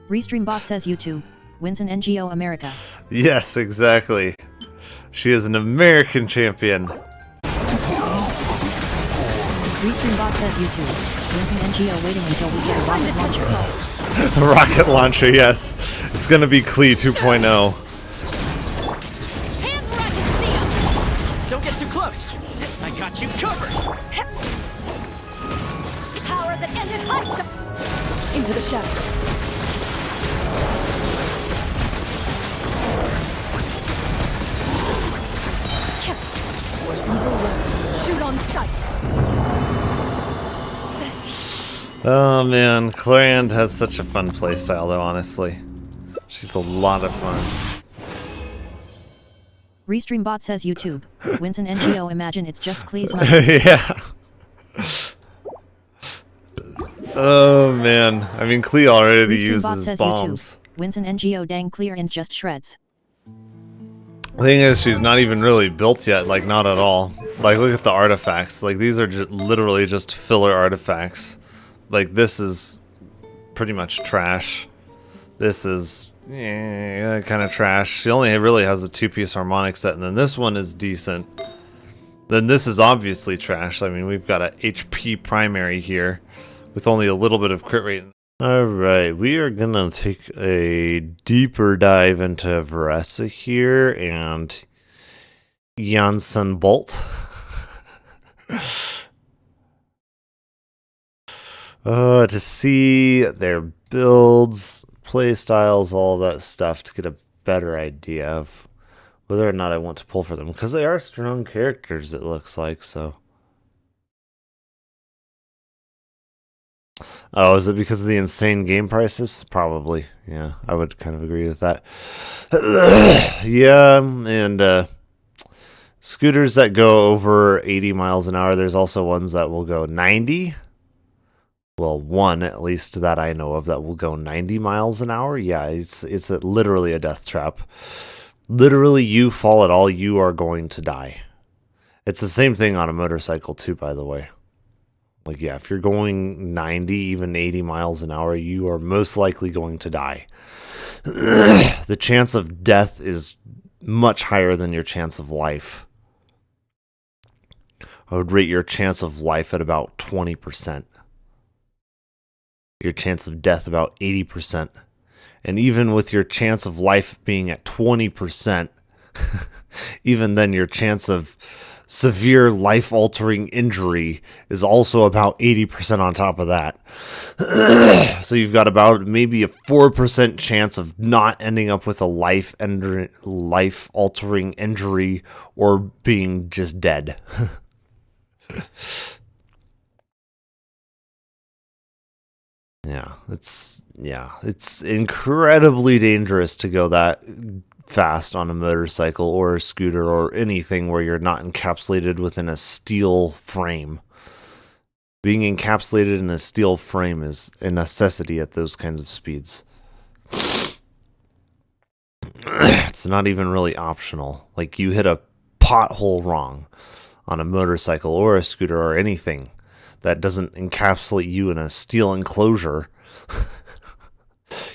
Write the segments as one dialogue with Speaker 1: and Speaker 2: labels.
Speaker 1: Restreambot says YouTube wins an NGO America.
Speaker 2: Yes, exactly. She is an American champion.
Speaker 1: Restreambot says YouTube wins an NGO waiting until we get a rocket launcher.
Speaker 2: Rocket launcher, yes. It's gonna be Klee 2.0.
Speaker 3: Hands where I can see 'em. Don't get too close. I got you covered.
Speaker 4: Power that ended high. Into the shadows. Evil works. Shoot on sight.
Speaker 2: Oh man, Clarion has such a fun playstyle though, honestly. She's a lot of fun.
Speaker 1: Restreambot says YouTube wins an NGO. Imagine it's just Klee's money.
Speaker 2: Yeah. Oh man, I mean Klee already
Speaker 1: Restreambot
Speaker 2: uses
Speaker 1: says
Speaker 2: bombs.
Speaker 1: YouTube wins an NGO. Dang, clear in just shreds.
Speaker 2: The thing is, she's not even really built yet, like not at all. Like look at the artifacts, like these are literally just filler artifacts. Like this is pretty much trash. This is kind of trash. She only really has a 2-piece harmonic set, and then this one is decent. Then this is obviously trash. I mean, we've got a HP primary here with only a little bit of crit rate. Alright, we are gonna take a deeper dive into Varessa here and Janssen Bolt. To see their builds, playstyles, all that stuff to get a better idea of whether or not I want to pull for them, because they are strong characters, it looks like. So, oh, is it because of the insane game prices? Probably. Yeah, I would kind of agree with that. Yeah, and scooters that go over 80 miles an hour. There's also ones that will go 90. Well, one at least that I know of that will go 90 miles an hour. Yeah, it's literally a death trap. Literally, you fall at all, you are going to die. It's the same thing on a motorcycle too, by the way. Like, yeah, if you're going 90, even 80 miles an hour, you are most likely going to die. The chance of death is much higher than your chance of life. I would rate your chance of life at about 20%. Your chance of death about 80%. And even with your chance of life being at 20%, even then your chance of severe life-altering injury is also about 80% on top of that. So you've got about maybe a 4% chance of not ending up with a life-altering injury or being just dead. It's incredibly dangerous to go that fast on a motorcycle or a scooter or anything where you're not encapsulated within a steel frame. Being encapsulated in a steel frame is a necessity at those kinds of speeds. It's not even really optional. Like, you hit a pothole wrong on a motorcycle or a scooter or anything that doesn't encapsulate you in a steel enclosure.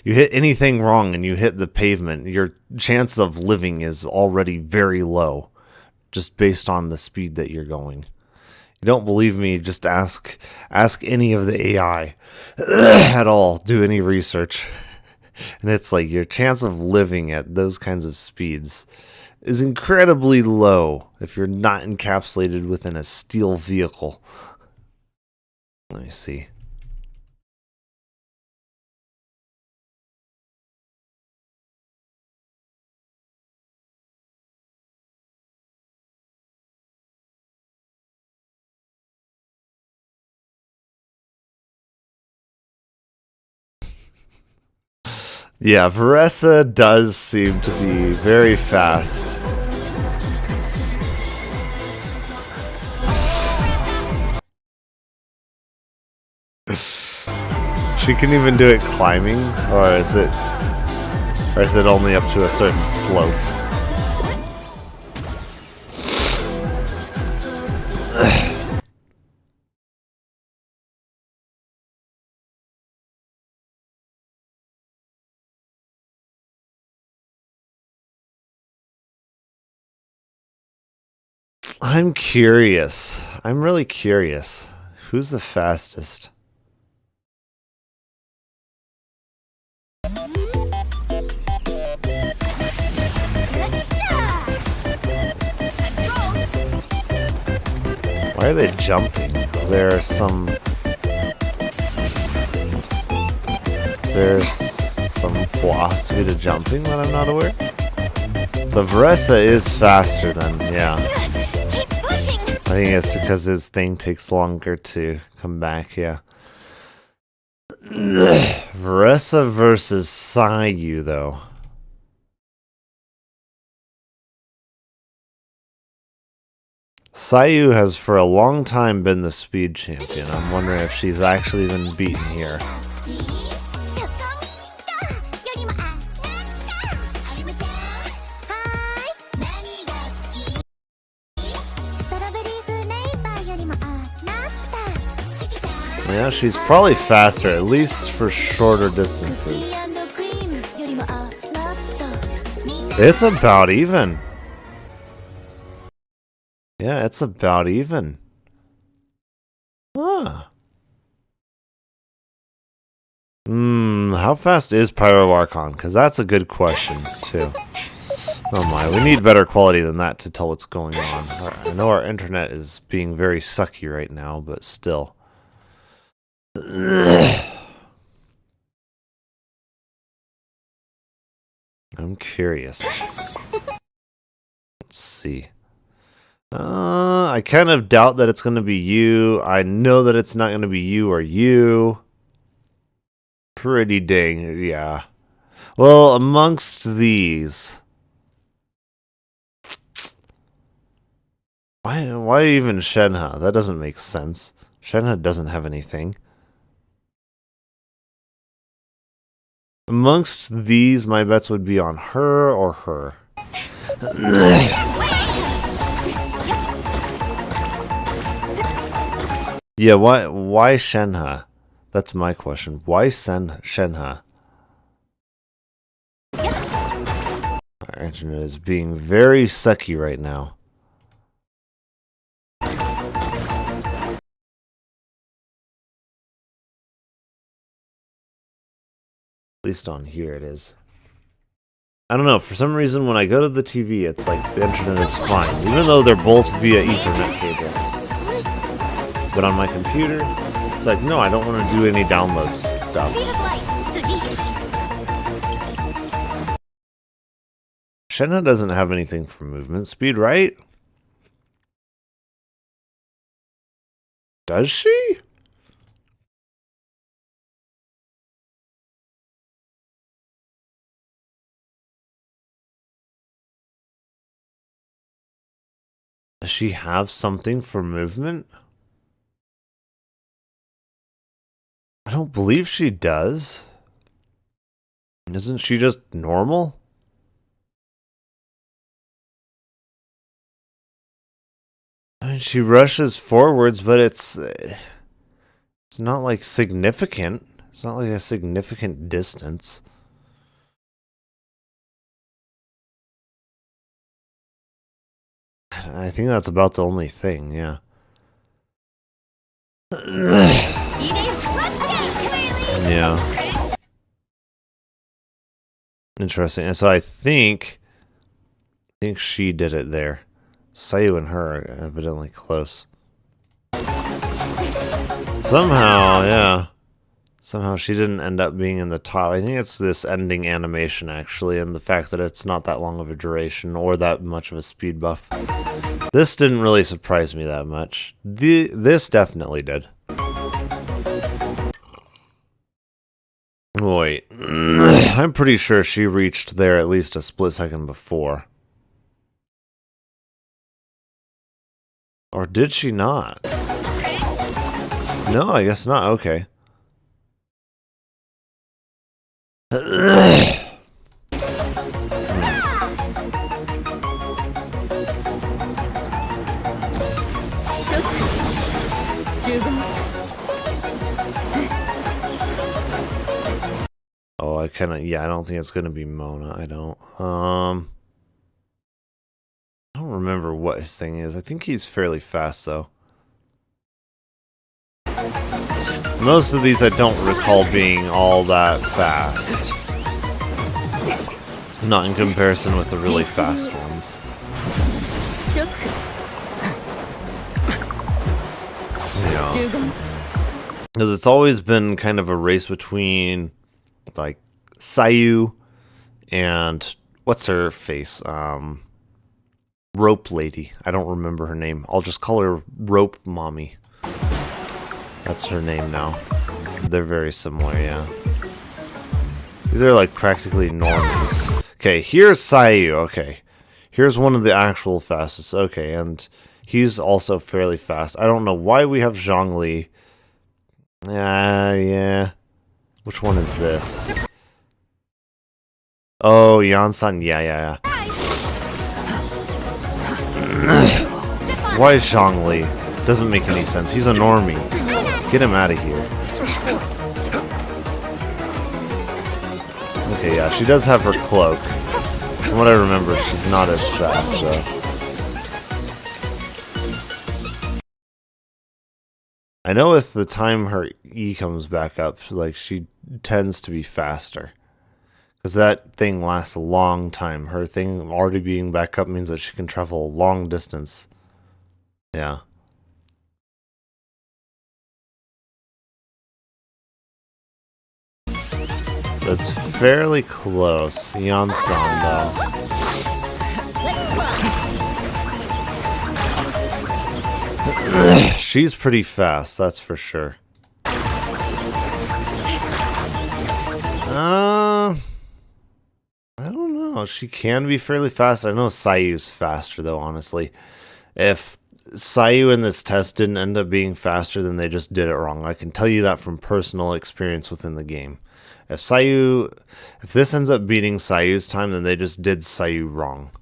Speaker 2: You hit anything wrong and you hit the pavement, your chance of living is already very low, just based on the speed that you're going. You don't believe me, just ask any of the AI at all, do any research. And it's like your chance of living at those kinds of speeds is incredibly low if you're not encapsulated within a steel vehicle. Let me see. Yeah, Varessa does seem to be very fast. She can even do it climbing, or is it only up to a certain slope? I'm curious. I'm really curious. Who's the fastest? Why are they jumping? There's some philosophy to jumping that I'm not aware. So Varessa is faster than, yeah.
Speaker 4: Keep pushing.
Speaker 2: I think it's because his thing takes longer to come back, yeah. Varessa versus Sayu, though. Sayu has for a long time been the speed champion. I'm wondering if she's actually been beaten here. Yeah, she's probably faster, at least for shorter distances. It's about even. Yeah, it's about even. Huh. How fast is Pyro Archon? Because that's a good question, too. Oh my, we need better quality than that to tell what's going on. I know our internet is being very sucky right now, but still. I'm curious. Let's see. I kind of doubt that it's going to be you. I know that it's not going to be you or you. Pretty dang, yeah. Well, amongst these... Why even Shenhe? That doesn't make sense. Shenhe doesn't have anything. Amongst these, my bets would be on her or her. Yeah, why Shenhe? That's my question. Why Shenhe? Our internet is being very sucky right now. At least on here it is. I don't know, for some reason when I go to the TV, it's like the internet is fine, even though they're both via Ethernet cable. But on my computer, it's like, no, I don't want to do any download stuff. Shenhe doesn't have anything for movement speed, right? Does she? Does she have something for movement? I don't believe she does. Isn't she just normal? I mean, she rushes forwards, but it's not like significant. It's not like a significant distance. I think that's about the only thing, yeah. Yeah. Interesting. And so I think she did it there. Sayu and her are evidently close. Somehow, yeah. Somehow she didn't end up being in the top. I think it's this ending animation, actually, and the fact that it's not that long of a duration or that much of a speed buff. This didn't really surprise me that much. This definitely did. Wait. I'm pretty sure she reached there at least a split second before. Or did she not? No, I guess not. Okay. Oh, I don't think it's gonna be Mona. I don't don't remember what his thing is. I think he's fairly fast, though. Most of these I don't recall being all that fast. Not in comparison with the really fast ones. Yeah. Because it's always been kind of a race between, like, Sayu and what's her face? Rope Lady. I don't remember her name. I'll just call her Rope Mommy. That's her name now. They're very similar, yeah. These are like practically normies. Okay, here's Sayu. Okay. Here's one of the actual fastest. Okay, and he's also fairly fast. I don't know why we have Zhongli. Yeah. Which one is this? Oh, Yansan. Yeah. Why is Zhongli? Doesn't make any sense. He's a normie. Get him out of here. Okay, yeah, she does have her cloak. From what I remember, she's not as fast, though. I know with the time her E comes back up, like, she tends to be faster. Because that thing lasts a long time. Her thing already being back up means that she can travel a long distance. Yeah. That's fairly close. Yansan, though. She's pretty fast, that's for sure. I don't know. She can be fairly fast. I know Sayu's faster, though, honestly. If Sayu in this test didn't end up being faster, then they just did it wrong. I can tell you that from personal experience within the game. If this ends up beating Sayu's time, then they just did Sayu wrong.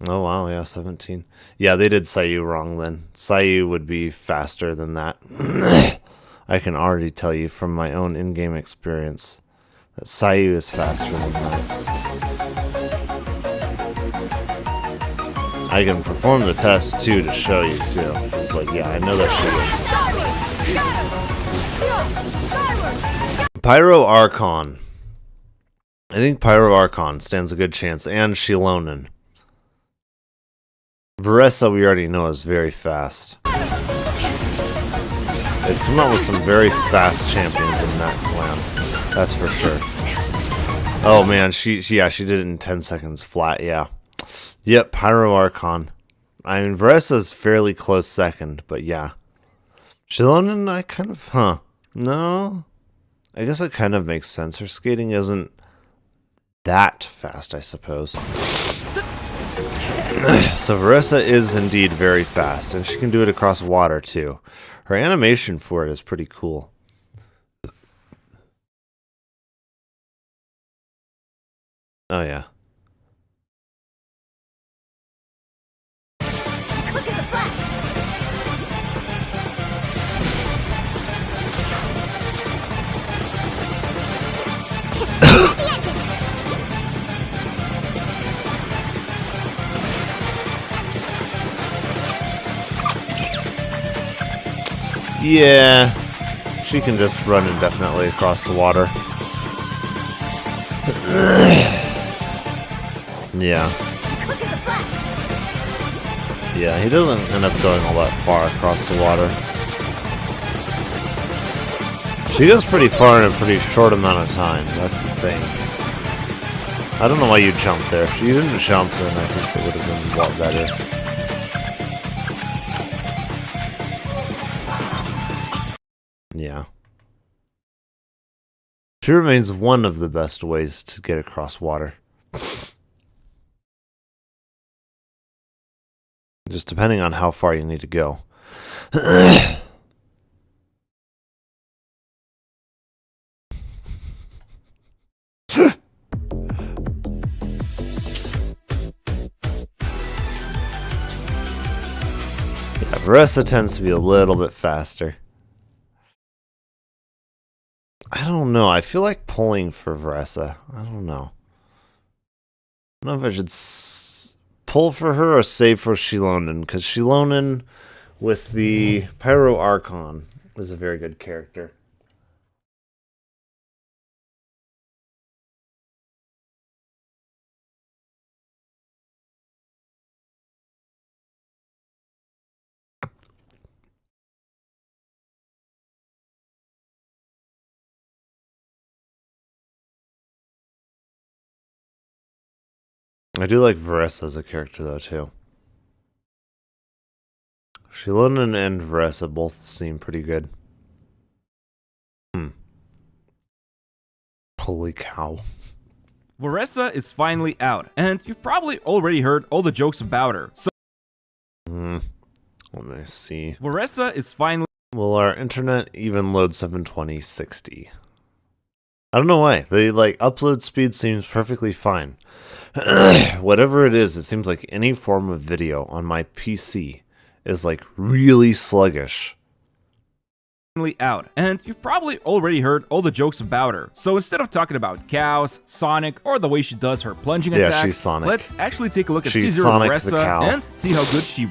Speaker 2: Oh wow, yeah, 17. Yeah, they did Sayu wrong then. Sayu would be faster than that. I can already tell you from my own in-game experience that Sayu is faster than that. I can perform the test too to show you too. It's like, yeah, I know that shit. Pyro Archon. I think Pyro Archon stands a good chance, and Shilonen. Veressa we already know is very fast. They've come out with some very fast champions in that clan. That's for sure. Oh man, she did it in 10 seconds flat, yeah. Yep, Pyro Archon. I mean, Veressa's fairly close second, but yeah. Shilonen, I kind of, no. I guess it kind of makes sense. Her skating isn't that fast, I suppose. So Veressa is indeed very fast, and she can do it across water too. Her animation for it is pretty cool. Oh yeah.
Speaker 4: Look at the flash!
Speaker 2: Yeah, she can just run indefinitely across the water. Yeah. Yeah, he doesn't end up going all that far across the water. She goes pretty far in a pretty short amount of time, that's the thing. I don't know why you jumped there. If you didn't jump, then I think it would have been a lot better. Yeah. She remains one of the best ways to get across water. Just depending on how far you need to go. Yeah, Veressa tends to be a little bit faster. I don't know. I feel like pulling for Veressa. I don't know. I don't know if I should pull for her or save for Shilonen, because Shilonen with the Pyro Archon is a very good character. I do like Veressa as a character, though, too. Shilonen and Veressa both seem pretty good. Holy cow.
Speaker 5: Veressa is finally out, and you've probably already heard all the jokes about her. So
Speaker 2: Let me see.
Speaker 5: Veressa is finally...
Speaker 2: Will our internet even load 720 60? I don't know why. The upload speed seems perfectly fine. Whatever it is, it seems like any form of video on my PC is really sluggish.
Speaker 5: out, and you've probably already heard all the jokes about her. So instead of talking about cows, Sonic, or the way she does her plunging
Speaker 2: Yeah,
Speaker 5: attacks,
Speaker 2: she's Sonic.
Speaker 5: let's actually take a look at
Speaker 2: She's
Speaker 5: Caesar
Speaker 2: Sonic the
Speaker 5: Veressa
Speaker 2: cow.
Speaker 5: and see how good she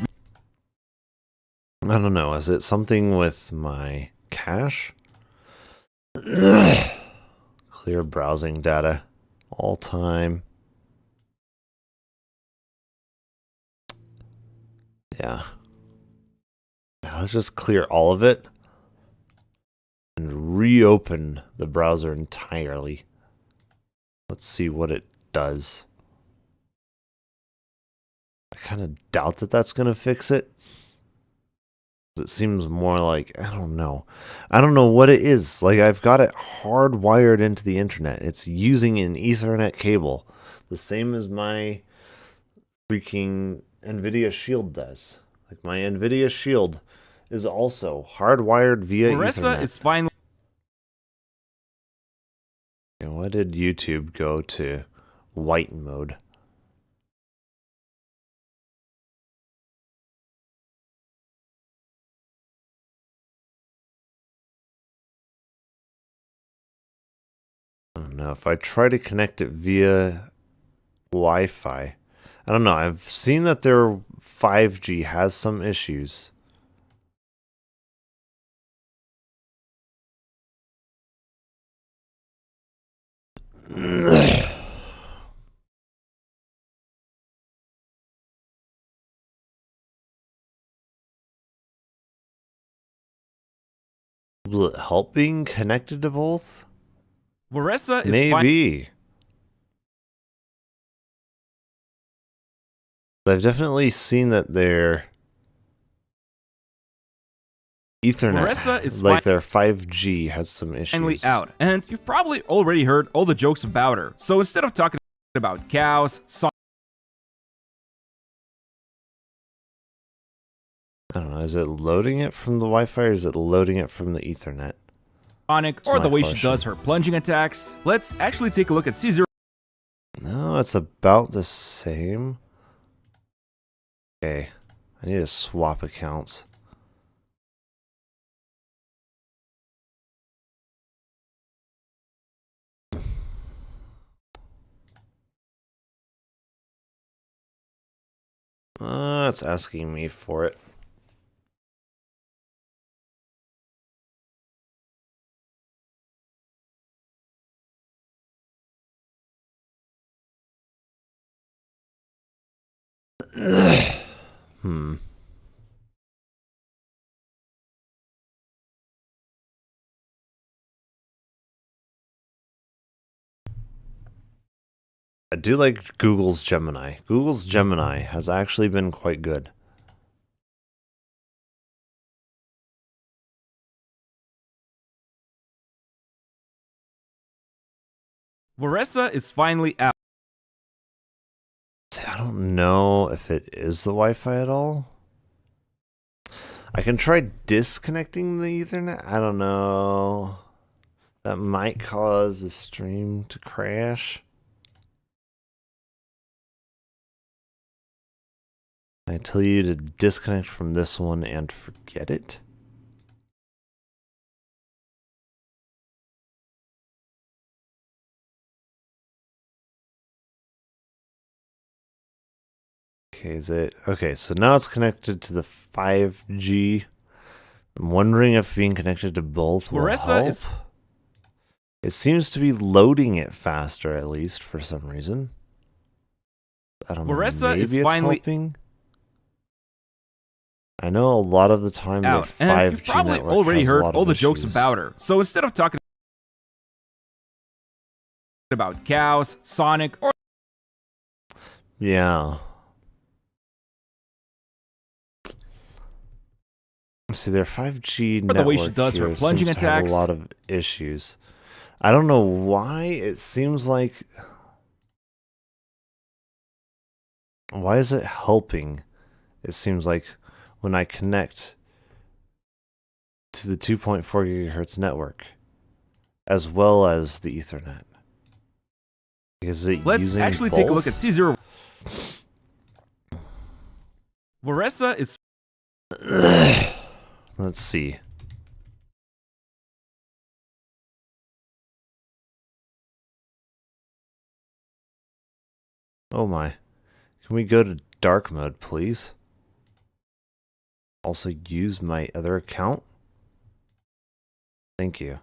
Speaker 2: I don't know. Is it something with my cache? Clear browsing data. All time. Yeah. Let's just clear all of it and reopen the browser entirely. Let's see what it does. I kind of doubt that that's going to fix it. It seems more like, I don't know. I don't know what it is. I've got it hardwired into the internet. It's using an Ethernet cable. The same as my freaking NVIDIA Shield does. My NVIDIA Shield is also hardwired via
Speaker 5: Veressa
Speaker 2: Ethernet.
Speaker 5: is finally...
Speaker 2: And why did YouTube go to white mode? I don't know. If I try to connect it via Wi-Fi, I don't know. I've seen that their 5G has some issues. Will it help being connected to both?
Speaker 5: Veressa is
Speaker 2: Maybe. I've definitely seen that their Ethernet,
Speaker 5: Veressa is
Speaker 2: their 5G has some issues.
Speaker 5: finally out, and you've probably already heard all the jokes about her. So instead of talking about cows, Sonic,
Speaker 2: I don't know. Is it loading it from the Wi-Fi or is it loading it from the Ethernet?
Speaker 5: or the
Speaker 2: my
Speaker 5: way
Speaker 2: question.
Speaker 5: she does her plunging attacks, let's actually take a look at Caesar.
Speaker 2: No, it's about the same. Okay, I need to swap accounts. It's asking me for it. I do like Google's Gemini. Google's Gemini has actually been quite good.
Speaker 5: Veressa is finally out.
Speaker 2: I don't know if it is the Wi-Fi at all. I can try disconnecting the Ethernet. I don't know. That might cause the stream to crash. I tell you to disconnect from this one and forget it. Okay, is it okay? So now it's connected to the 5G. I'm wondering if being connected to both will
Speaker 5: Larissa
Speaker 2: help. It seems to be loading it faster, at least for some reason. I don't know.
Speaker 5: Larissa is
Speaker 2: Maybe it's
Speaker 5: finally
Speaker 2: helping. I know a lot of the time the
Speaker 5: out,
Speaker 2: 5G
Speaker 5: and you've probably
Speaker 2: network
Speaker 5: already
Speaker 2: has a
Speaker 5: heard
Speaker 2: lot
Speaker 5: all
Speaker 2: of
Speaker 5: the jokes
Speaker 2: issues.
Speaker 5: about her. So instead of talking about cows, Sonic, or
Speaker 2: Yeah. See, their 5G
Speaker 5: the
Speaker 2: network
Speaker 5: way she does her
Speaker 2: here
Speaker 5: plunging
Speaker 2: seems to have
Speaker 5: attacks.
Speaker 2: a lot of issues. I don't know why it seems like. Why is it helping? It seems like when I connect to the 2.4 gigahertz network, as well as the Ethernet. Is it
Speaker 5: let's
Speaker 2: using
Speaker 5: actually
Speaker 2: both?
Speaker 5: take a look at C0. Larissa is
Speaker 2: Let's see. Oh my. Can we go to dark mode, please? Also use my other account? Thank you.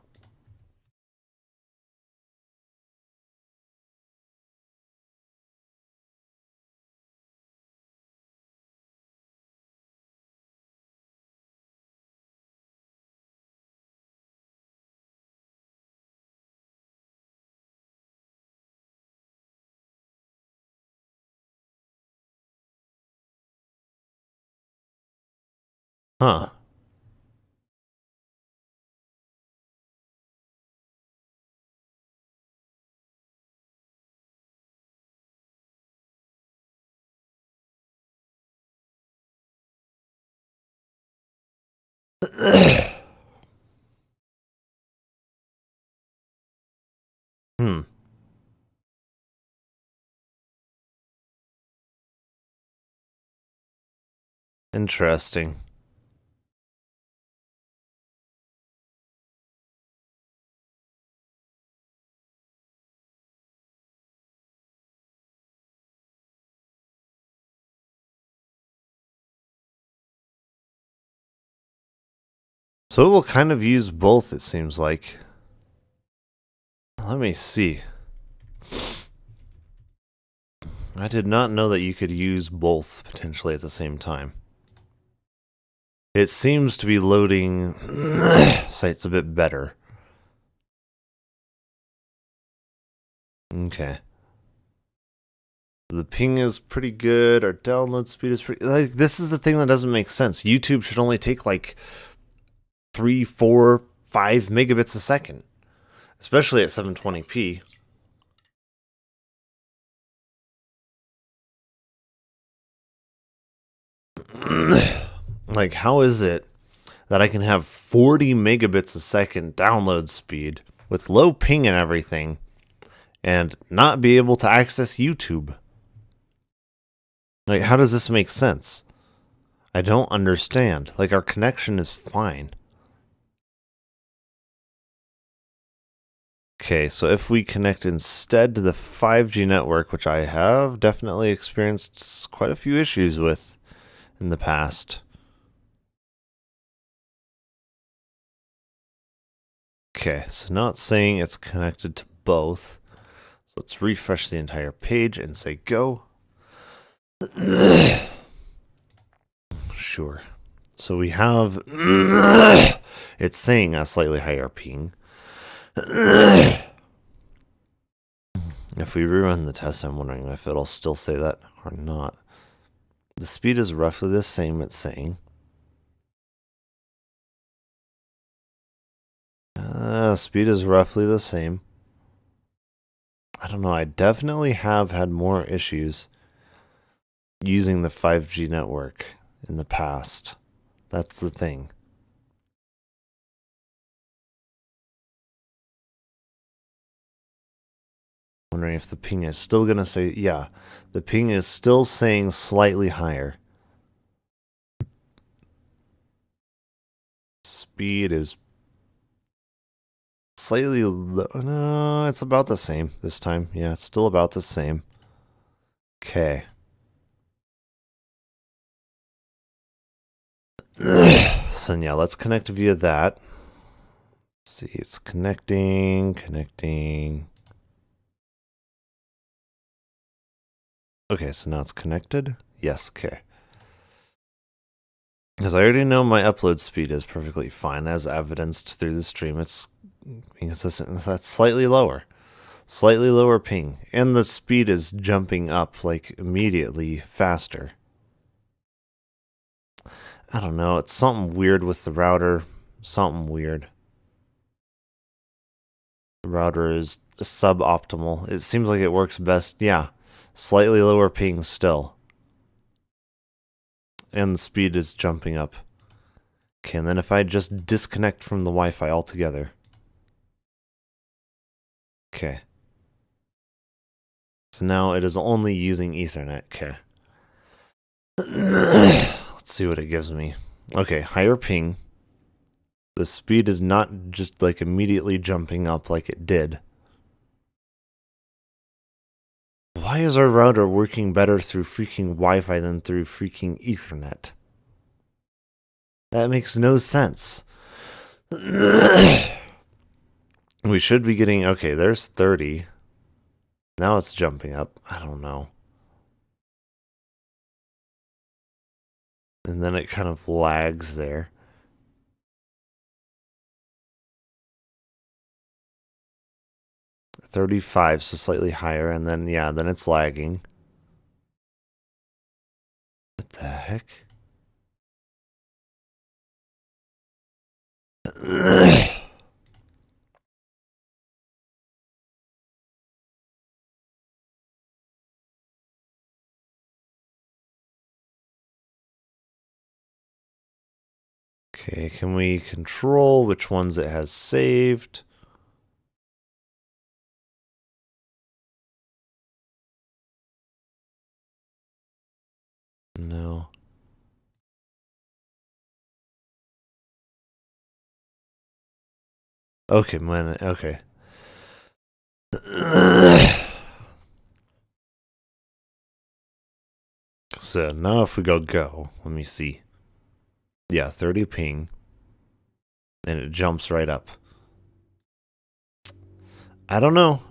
Speaker 2: Huh. Hmm. Interesting. So it will kind of use both, it seems like. Let me see. I did not know that you could use both potentially at the same time. It seems to be loading sites a bit better. Okay. The ping is pretty good. Our download speed is pretty. Like, this is the thing that doesn't make sense. YouTube should only take like 3, 4, 5 megabits a second, especially at 720p. Like, how is it that I can have 40 megabits a second download speed with low ping and everything and not be able to access YouTube? Like, how does this make sense? I don't understand. Like, our connection is fine. Okay, so if we connect instead to the 5G network, which I have definitely experienced quite a few issues with in the past. Okay, so now it's saying it's connected to both. So let's refresh the entire page and say go. Sure. So we have it's saying a slightly higher ping. If we rerun the test, I'm wondering if it'll still say that or not. The speed is roughly the same, it's saying. Speed is roughly the same. I don't know, I definitely have had more issues using the 5G network in the past. That's the thing. Wondering if the ping is still going to say, yeah, the ping is still saying slightly higher speed is slightly low. No, it's about the same this time. Yeah, it's still about the same. Okay. So yeah, let's connect via that. Let's see, it's connecting. Okay, so now it's connected. Yes, okay. Because I already know my upload speed is perfectly fine, as evidenced through the stream. It's inconsistent. That's slightly lower. Slightly lower ping. And the speed is jumping up, like, immediately faster. I don't know. It's something weird with the router. Something weird. The router is suboptimal. It seems like it works best. Yeah. Slightly lower ping still. And the speed is jumping up. Okay, and then if I just disconnect from the Wi-Fi altogether. Okay. So now it is only using Ethernet. Okay. Let's see what it gives me. Okay, higher ping. The speed is not just like immediately jumping up like it did. Why is our router working better through freaking Wi-Fi than through freaking Ethernet? That makes no sense. We should be getting... Okay, there's 30. Now it's jumping up. I don't know. And then it kind of lags there. $35, so slightly higher, and then, yeah, then it's lagging. What the heck? Okay, can we control which ones it has saved? No. Okay, okay. So now if we go, let me see. Yeah, 30 ping. And it jumps right up. I don't know.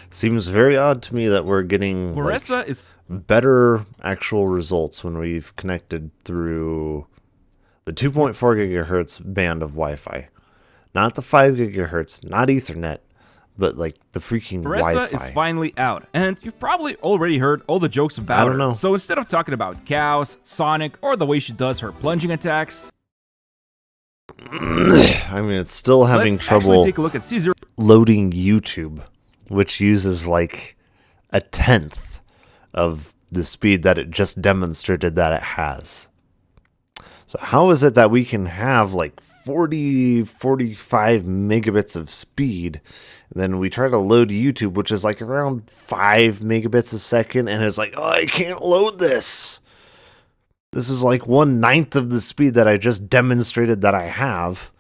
Speaker 2: Seems very odd to me that we're getting like, better actual results when we've connected through the 2.4 gigahertz band of Wi-Fi. Not the 5 gigahertz, not Ethernet, but like the freaking Wi-Fi.
Speaker 5: Is finally out, and you've probably already heard all the jokes about
Speaker 2: I don't know.
Speaker 5: her. So instead of talking about cows, Sonic, or the way she does her plunging attacks,
Speaker 2: I mean, it's still having trouble
Speaker 5: take a look at C0
Speaker 2: loading YouTube, which uses like 1/10 of the speed that it just demonstrated that it has. So how is it that we can have like 45 megabits of speed, and then we try to load YouTube, which is like around 5 megabits a second, and it's like, oh, I can't load this. This is like 1/9 of the speed that I just demonstrated that I have.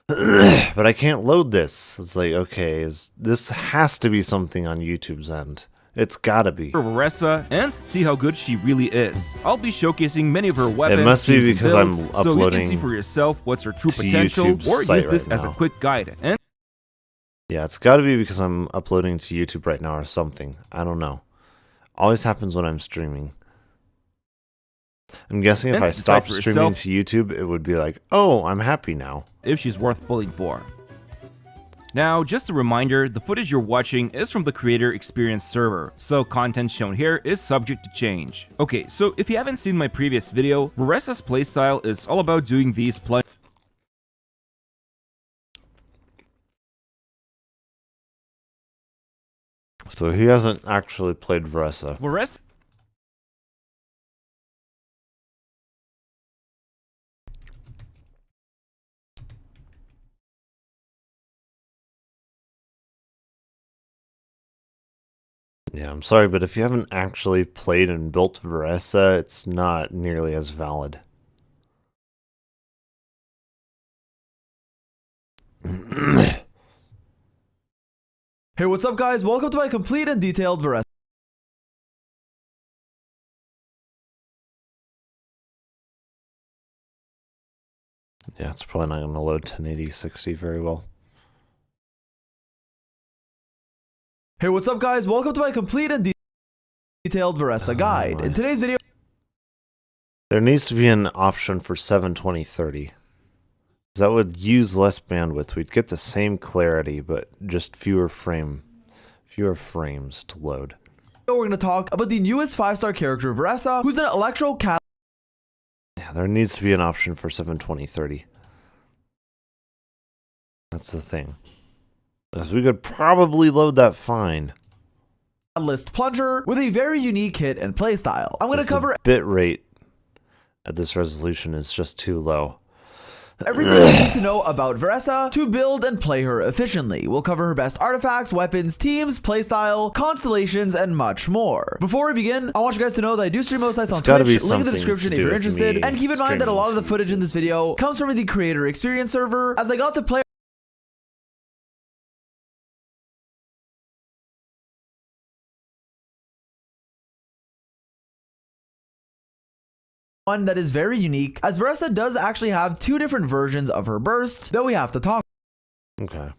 Speaker 2: But I can't load this. It's like, okay, this has to be something on YouTube's end. It's gotta be.
Speaker 5: Ressa and see how good she really is. I'll be showcasing many of her weapons.
Speaker 2: It must be because I'm
Speaker 5: so
Speaker 2: uploading
Speaker 5: you can see for yourself what's her true
Speaker 2: to
Speaker 5: potential,
Speaker 2: YouTube's
Speaker 5: or use
Speaker 2: site
Speaker 5: this
Speaker 2: right
Speaker 5: as a
Speaker 2: now.
Speaker 5: quick guide. And
Speaker 2: Yeah, it's gotta be because I'm uploading to YouTube right now or something. I don't know. Always happens when I'm streaming. I'm guessing if I stopped streaming to YouTube, it would be like, oh, I'm happy now.
Speaker 5: If she's worth pulling for. Now, just a reminder, the footage you're watching is from the Creator Experience server, so content shown here is subject to change. Okay, so if you haven't seen my previous video, Ressa's playstyle is all about doing these plunge.
Speaker 2: So he hasn't actually played Ressa. Yeah, I'm sorry, but if you haven't actually played and built Veressa, it's not nearly as valid.
Speaker 6: Hey, what's up guys? Welcome to my complete and detailed Varese.
Speaker 2: Yeah, it's probably not going to load 1080 60 very well.
Speaker 6: Hey, what's up guys? Welcome to my complete and detailed Varese guide. In today's video,
Speaker 2: There needs to be an option for 720/30. That would use less bandwidth. We'd get the same clarity, but just fewer frames to load.
Speaker 6: we're going to talk about the newest 5-star character Varese, who's an electro cat.
Speaker 2: Yeah, there needs to be an option for 720/30. That's the thing. Because we could probably load that fine.
Speaker 6: List plunger with a very unique hit and playstyle. I'm going to cover
Speaker 2: bit rate at this resolution is just too low.
Speaker 6: everything you need to know about Varese to build and play her efficiently. We'll cover her best artifacts, weapons, teams, playstyle, constellations, and much more. Before we begin, I want you guys to know that I do stream most nights on Twitch, link in the description if you're interested, and keep in mind that a lot of the footage in this video comes from the creator experience server, as I got to play one that is very unique, as Varese does actually have 2 different versions of her burst that we have to talk.
Speaker 2: Okay.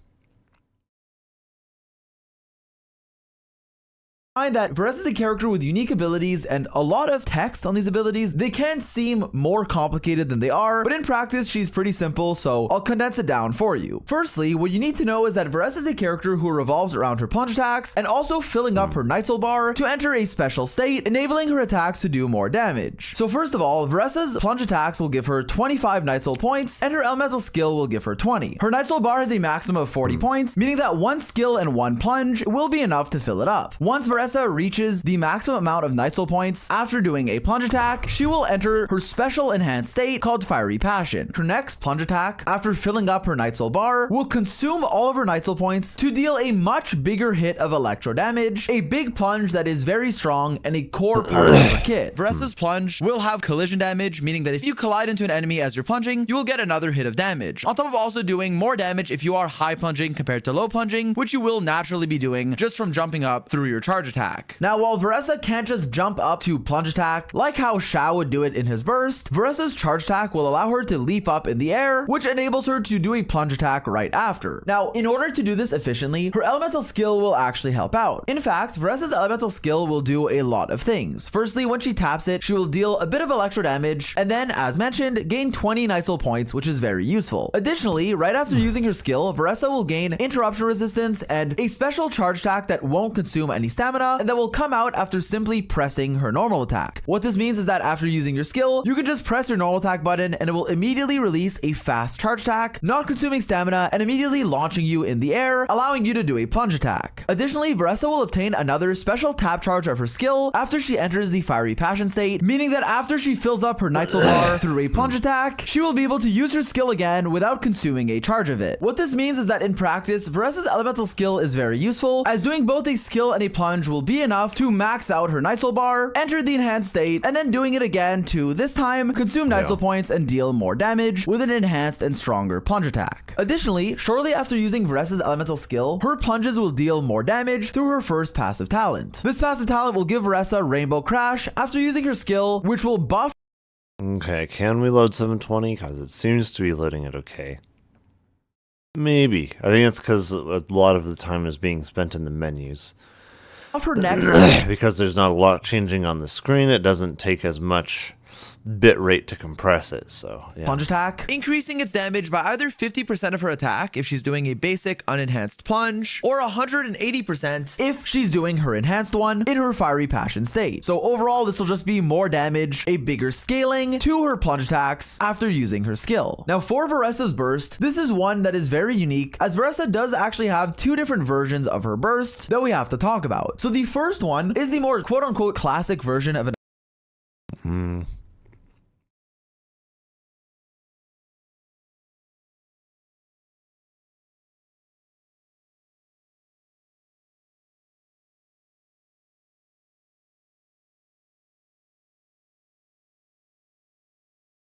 Speaker 6: Find that Varese is a character with unique abilities and a lot of text on these abilities. They can seem more complicated than they are, but in practice she's pretty simple, so I'll condense it down for you. Firstly, what you need to know is that Varese is a character who revolves around her plunge attacks and also filling up her Night Soul bar to enter a special state, enabling her attacks to do more damage. So first of all, Varese's plunge attacks will give her 25 Night Soul points, and her elemental skill will give her 20. Her Night Soul bar has a maximum of 40 points, meaning that 1 skill and 1 plunge will be enough to fill it up. Once Varese reaches the maximum amount of Night Soul points after doing a plunge attack, she will enter her special enhanced state called Fiery Passion. Her next plunge attack, after filling up her Night Soul bar, will consume all of her Night Soul points to deal a much bigger hit of electro damage, a big plunge that is very strong and a core part of her kit. Varese's plunge will have collision damage, meaning that if you collide into an enemy as you're plunging, you will get another hit of damage, on top of also doing more damage if you are high plunging compared to low plunging, which you will naturally be doing just from jumping up through your charge attack. Now, while Varese can't just jump up to plunge attack like how Shao would do it in his burst, Varese's charge attack will allow her to leap up in the air, which enables her to do a plunge attack right after. Now, in order to do this efficiently, her elemental skill will actually help out. In fact, Varese's elemental skill will do a lot of things. Firstly, when she taps it, she will deal a bit of electro damage, and then, as mentioned, gain 20 Night Soul points, which is very useful. Additionally, right after using her skill, Varese will gain interruption resistance and a special charge attack that won't consume any stamina, and that will come out after simply pressing her normal attack. What this means is that after using your skill, you can just press your normal attack button and it will immediately release a fast charge attack, not consuming stamina and immediately launching you in the air, allowing you to do a plunge attack. Additionally, Varese will obtain another special tap charge of her skill after she enters the Fiery Passion state, meaning that after she fills up her Night Soul bar through a plunge attack, she will be able to use her skill again without consuming a charge of it. What this means is that in practice, Varese's elemental skill is very useful, as doing both a skill and a plunge will be enough to max out her Night Soul bar, enter the enhanced state, and then doing it again to, this time, consume Night Soul points and deal more damage with an enhanced and stronger plunge attack. Additionally, shortly after using Varese's elemental skill, her plunges will deal more damage through her first passive talent. This passive talent will give Varese Rainbow Crash after using her skill, which will buff.
Speaker 2: Okay, can we load 720? Because it seems to be loading it okay. Maybe. I think it's because a lot of the time is being spent in the menus.
Speaker 6: Her next
Speaker 2: because there's not a lot changing on the screen, it doesn't take as much bit rate to compress it, so yeah.
Speaker 6: Plunge attack, increasing its damage by either 50% of her attack if she's doing a basic unenhanced plunge, or 180% if she's doing her enhanced one in her Fiery Passion state. So overall, this will just be more damage, a bigger scaling to her plunge attacks after using her skill. Now for Varese's burst, this is one that is very unique, as Varese does actually have 2 different versions of her burst that we have to talk about. So the first one is the more quote-unquote classic version of an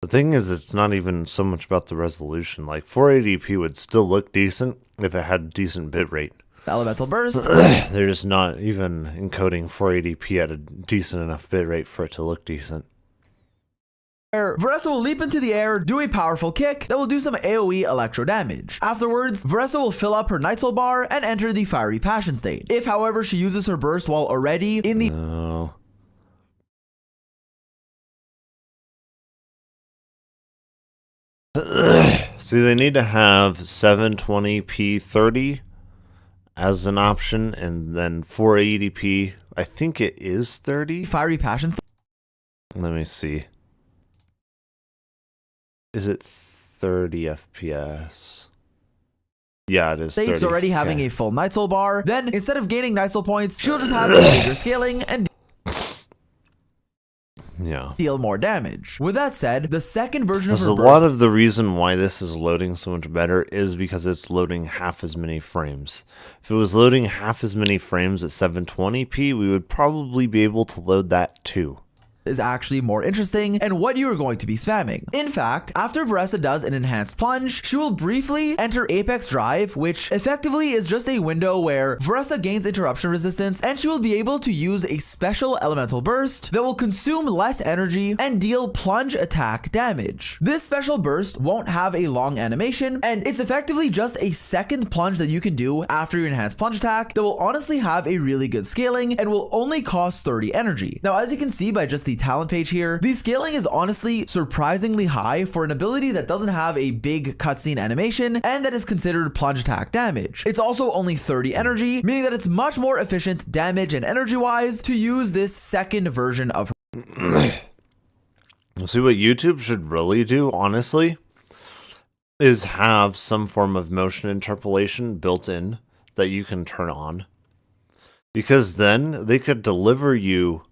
Speaker 2: The thing is, it's not even so much about the resolution. Like 480p would still look decent if it had decent bitrate.
Speaker 6: Elemental Burst.
Speaker 2: They're just not even encoding 480p at a decent enough bitrate for it to look decent.
Speaker 6: Veressa will leap into the air, do a powerful kick that will do some AoE electro damage. Afterwards, Veressa will fill up her Night Soul bar and enter the Fiery Passion state. If, however, she uses her burst while already in the...
Speaker 2: No. See, they need to have 720p 30 as an option, and then 480p, I think it is 30.
Speaker 6: Fiery Passion state.
Speaker 2: Let me see. Is it 30 FPS? Yeah, it is 30.
Speaker 6: States already having
Speaker 2: Okay.
Speaker 6: a full Night Soul bar. Then, instead of gaining Night Soul points, she'll just have a bigger scaling and
Speaker 2: Yeah.
Speaker 6: deal more damage. With that said, the second version of
Speaker 2: Because
Speaker 6: her
Speaker 2: a
Speaker 6: burst
Speaker 2: lot of the reason why this is loading so much better is because it's loading half as many frames. If it was loading half as many frames at 720p, we would probably be able to load that too.
Speaker 6: is actually more interesting and what you are going to be spamming. In fact, after Veressa does an enhanced plunge, she will briefly enter Apex Drive, which effectively is just a window where Veressa gains interruption resistance, and she will be able to use a special elemental burst that will consume less energy and deal plunge attack damage. This special burst won't have a long animation, and it's effectively just a second plunge that you can do after your enhanced plunge attack that will honestly have a really good scaling and will only cost 30 energy. Now, as you can see by just the talent page here, the scaling is honestly surprisingly high for an ability that doesn't have a big cutscene animation and that is considered plunge attack damage. It's also only 30 energy, meaning that it's much more efficient damage and energy wise to use this second version of her.
Speaker 2: See, what YouTube should really do, honestly, is have some form of motion interpolation built in that you can turn on. Because then they could deliver you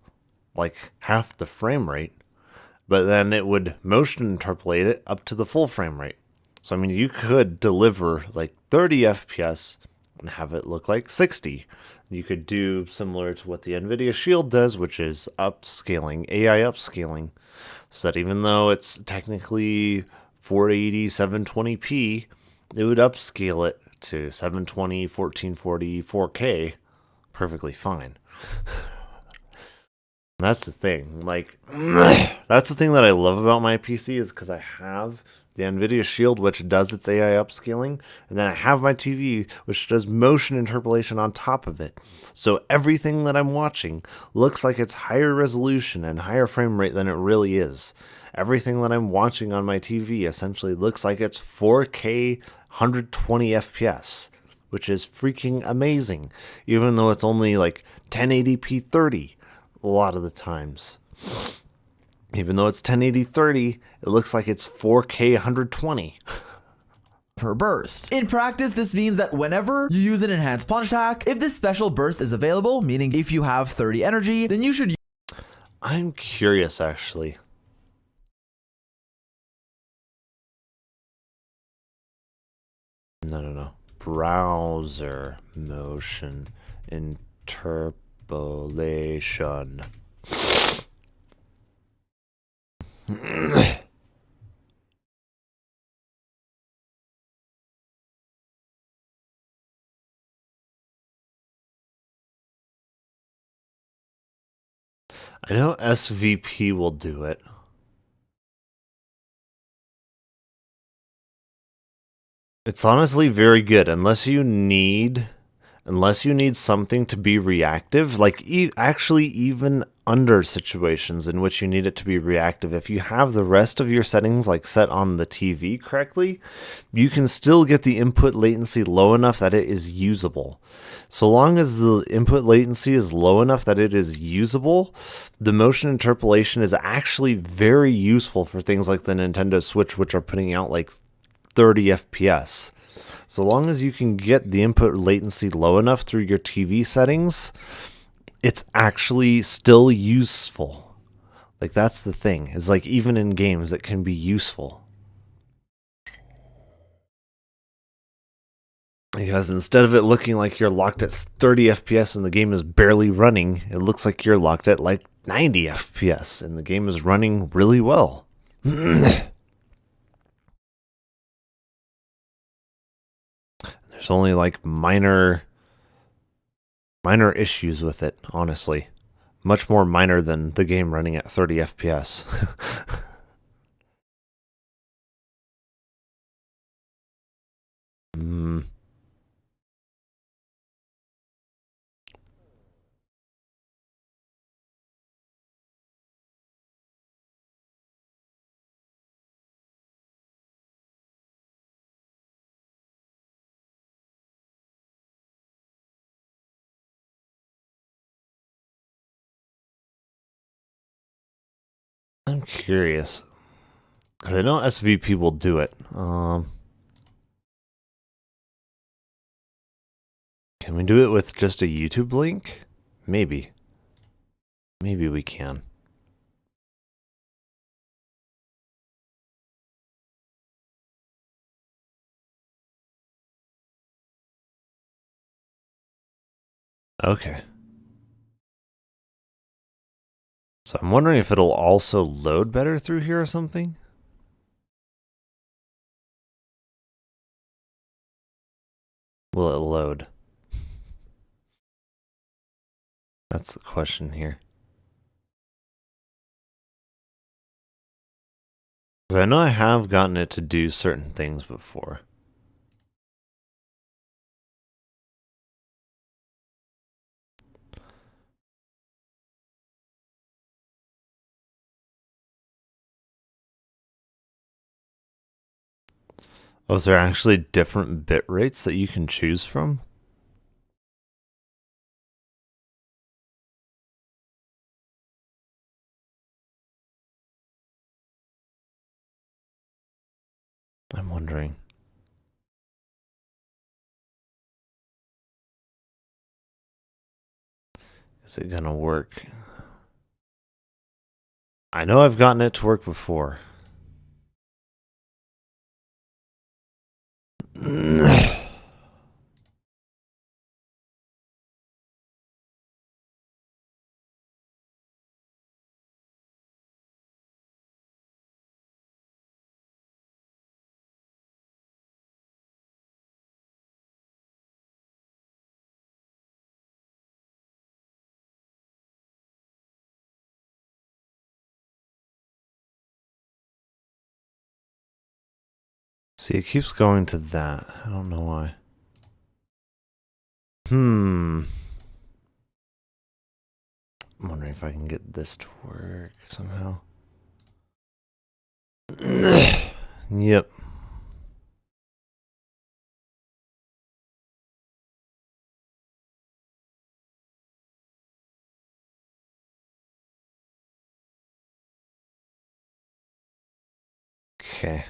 Speaker 2: like half the frame rate, but then it would motion interpolate it up to the full frame rate. So, I mean, you could deliver like 30 FPS and have it look like 60. You could do similar to what the NVIDIA Shield does, which is upscaling, AI upscaling, so that even though it's technically 480, 720p, it would upscale it to 720, 1440, 4K perfectly fine. That's the thing. Like, that's the thing that I love about my PC is because I have the NVIDIA Shield, which does its AI upscaling, and then I have my TV, which does motion interpolation on top of it. So everything that I'm watching looks like it's higher resolution and higher frame rate than it really is. Everything that I'm watching on my TV essentially looks like it's 4K 120 FPS, which is freaking amazing, even though it's only like 1080p 30 a lot of the times. Even though it's 1080 30, it looks like it's 4K 120.
Speaker 6: Per burst. In practice, this means that whenever you use an enhanced plunge attack, if this special burst is available, meaning if you have 30 energy, then you should use.
Speaker 2: I'm curious, actually. No. Browser motion interpolation. I know SVP will do it. It's honestly very good unless you need something to be reactive, like actually even under situations in which you need it to be reactive. If you have the rest of your settings like set on the TV correctly, you can still get the input latency low enough that it is usable. So long as the input latency is low enough that it is usable, the motion interpolation is actually very useful for things like the Nintendo Switch, which are putting out like 30 FPS. So long as you can get the input latency low enough through your TV settings, it's actually still useful. Like, that's the thing, is like even in games it can be useful. Because instead of it looking like you're locked at 30 FPS and the game is barely running, it looks like you're locked at like 90 FPS and the game is running really well. There's only like minor issues with it, honestly. Much more minor than the game running at 30 FPS. Hmm. I'm curious. Because I know SVP will do it. Can we do it with just a YouTube link? Maybe. Maybe we can. Okay. So I'm wondering if it'll also load better through here or something? Will it load? That's the question here. Because I know I have gotten it to do certain things before. Oh, is there actually different bit rates that you can choose from? I'm wondering. Is it gonna work? I know I've gotten it to work before. See, it keeps going to that. I don't know why. I'm wondering if I can get this to work somehow. Yep. Okay.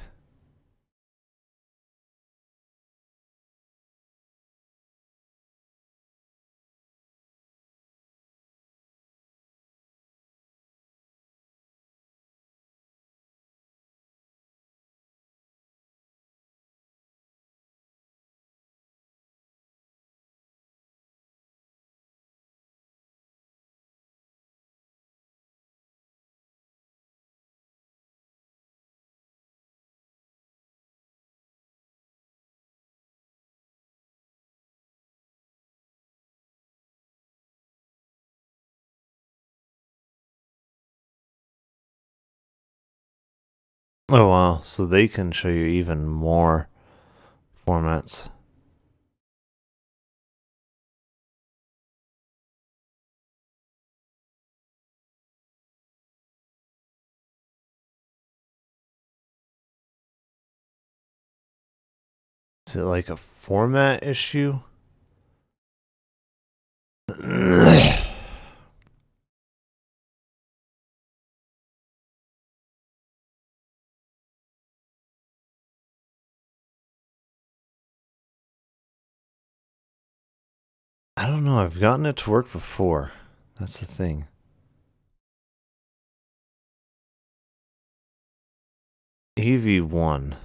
Speaker 2: Oh wow, so they can show you even more formats. Is it like a format issue? I don't know, I've gotten it to work before. That's the thing. EV1.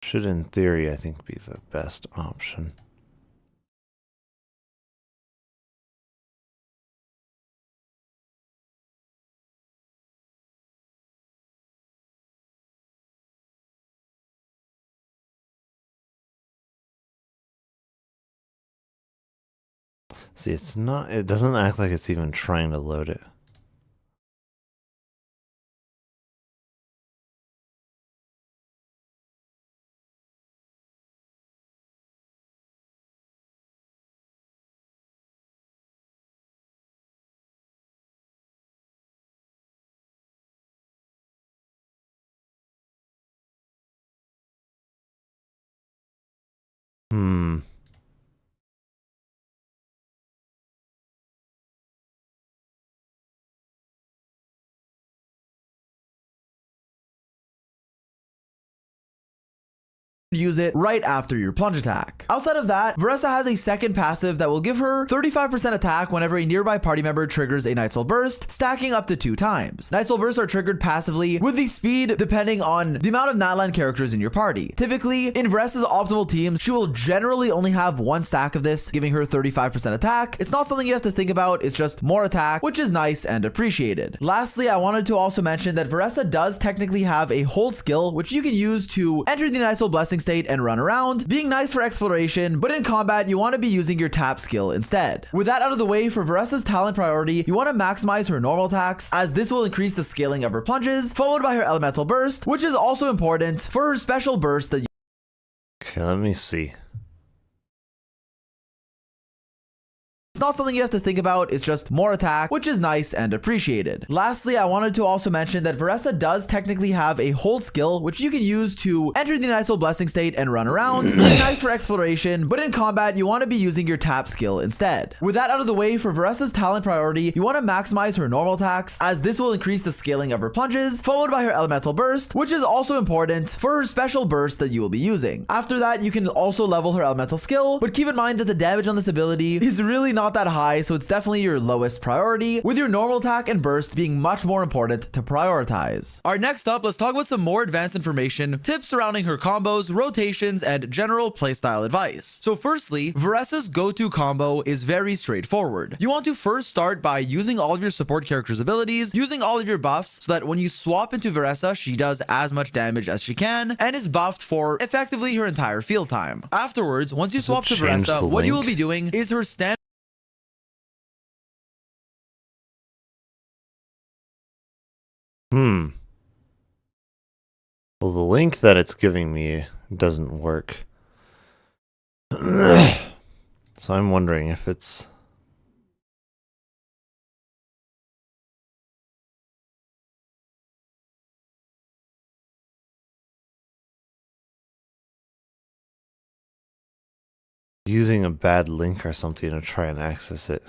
Speaker 2: Should, in theory, I think be the best option. See, it's not, it doesn't act like it's even trying to load it. Hmm.
Speaker 6: Use it right after your plunge attack. Outside of that, Veressa has a second passive that will give her 35% attack whenever a nearby party member triggers a Night Soul Burst, stacking up to 2 times. Night Soul Bursts are triggered passively with the speed depending on the amount of Natlan characters in your party. Typically, in Veressa's optimal teams, she will generally only have 1 stack of this, giving her 35% attack. It's not something you have to think about, it's just more attack, which is nice and appreciated. Lastly, I wanted to also mention that Veressa does technically have a hold skill, which you can use to enter the Night Soul Blessing state and run around, being nice for exploration, but in combat you want to be using your tap skill instead. With that out of the way, for Veressa's talent priority, you want to maximize her normal attacks, as this will increase the scaling of her plunges, followed by her elemental burst, which is also important for her special burst that
Speaker 2: Okay, let me see.
Speaker 6: It's not something you have to think about, it's just more attack, which is nice and appreciated. Lastly, I wanted to also mention that Veressa does technically have a hold skill, which you can use to enter the Night Soul Blessing state and run around, being nice for exploration, but in combat you want to be using your tap skill instead. With that out of the way, for Veressa's talent priority, you want to maximize her normal attacks, as this will increase the scaling of her plunges, followed by her elemental burst, which is also important for her special burst that you will be using. After that, you can also level her elemental skill, but keep in mind that the damage on this ability is really not that high, so it's definitely your lowest priority, with your normal attack and burst being much more important to prioritize. Alright, next up, let's talk about some more advanced information, tips surrounding her combos, rotations, and general playstyle advice. So firstly, Veressa's go-to combo is very straightforward. You want to first start by using all of your support characters' abilities, using all of your buffs, so that when you swap into Veressa, she does as much damage as she can, and is buffed for effectively her entire field time. Afterwards, once you swap to Veressa, what you will be doing is her standard
Speaker 2: Well, the link that it's giving me doesn't work. So I'm wondering if it's... using a bad link or something to try and access it.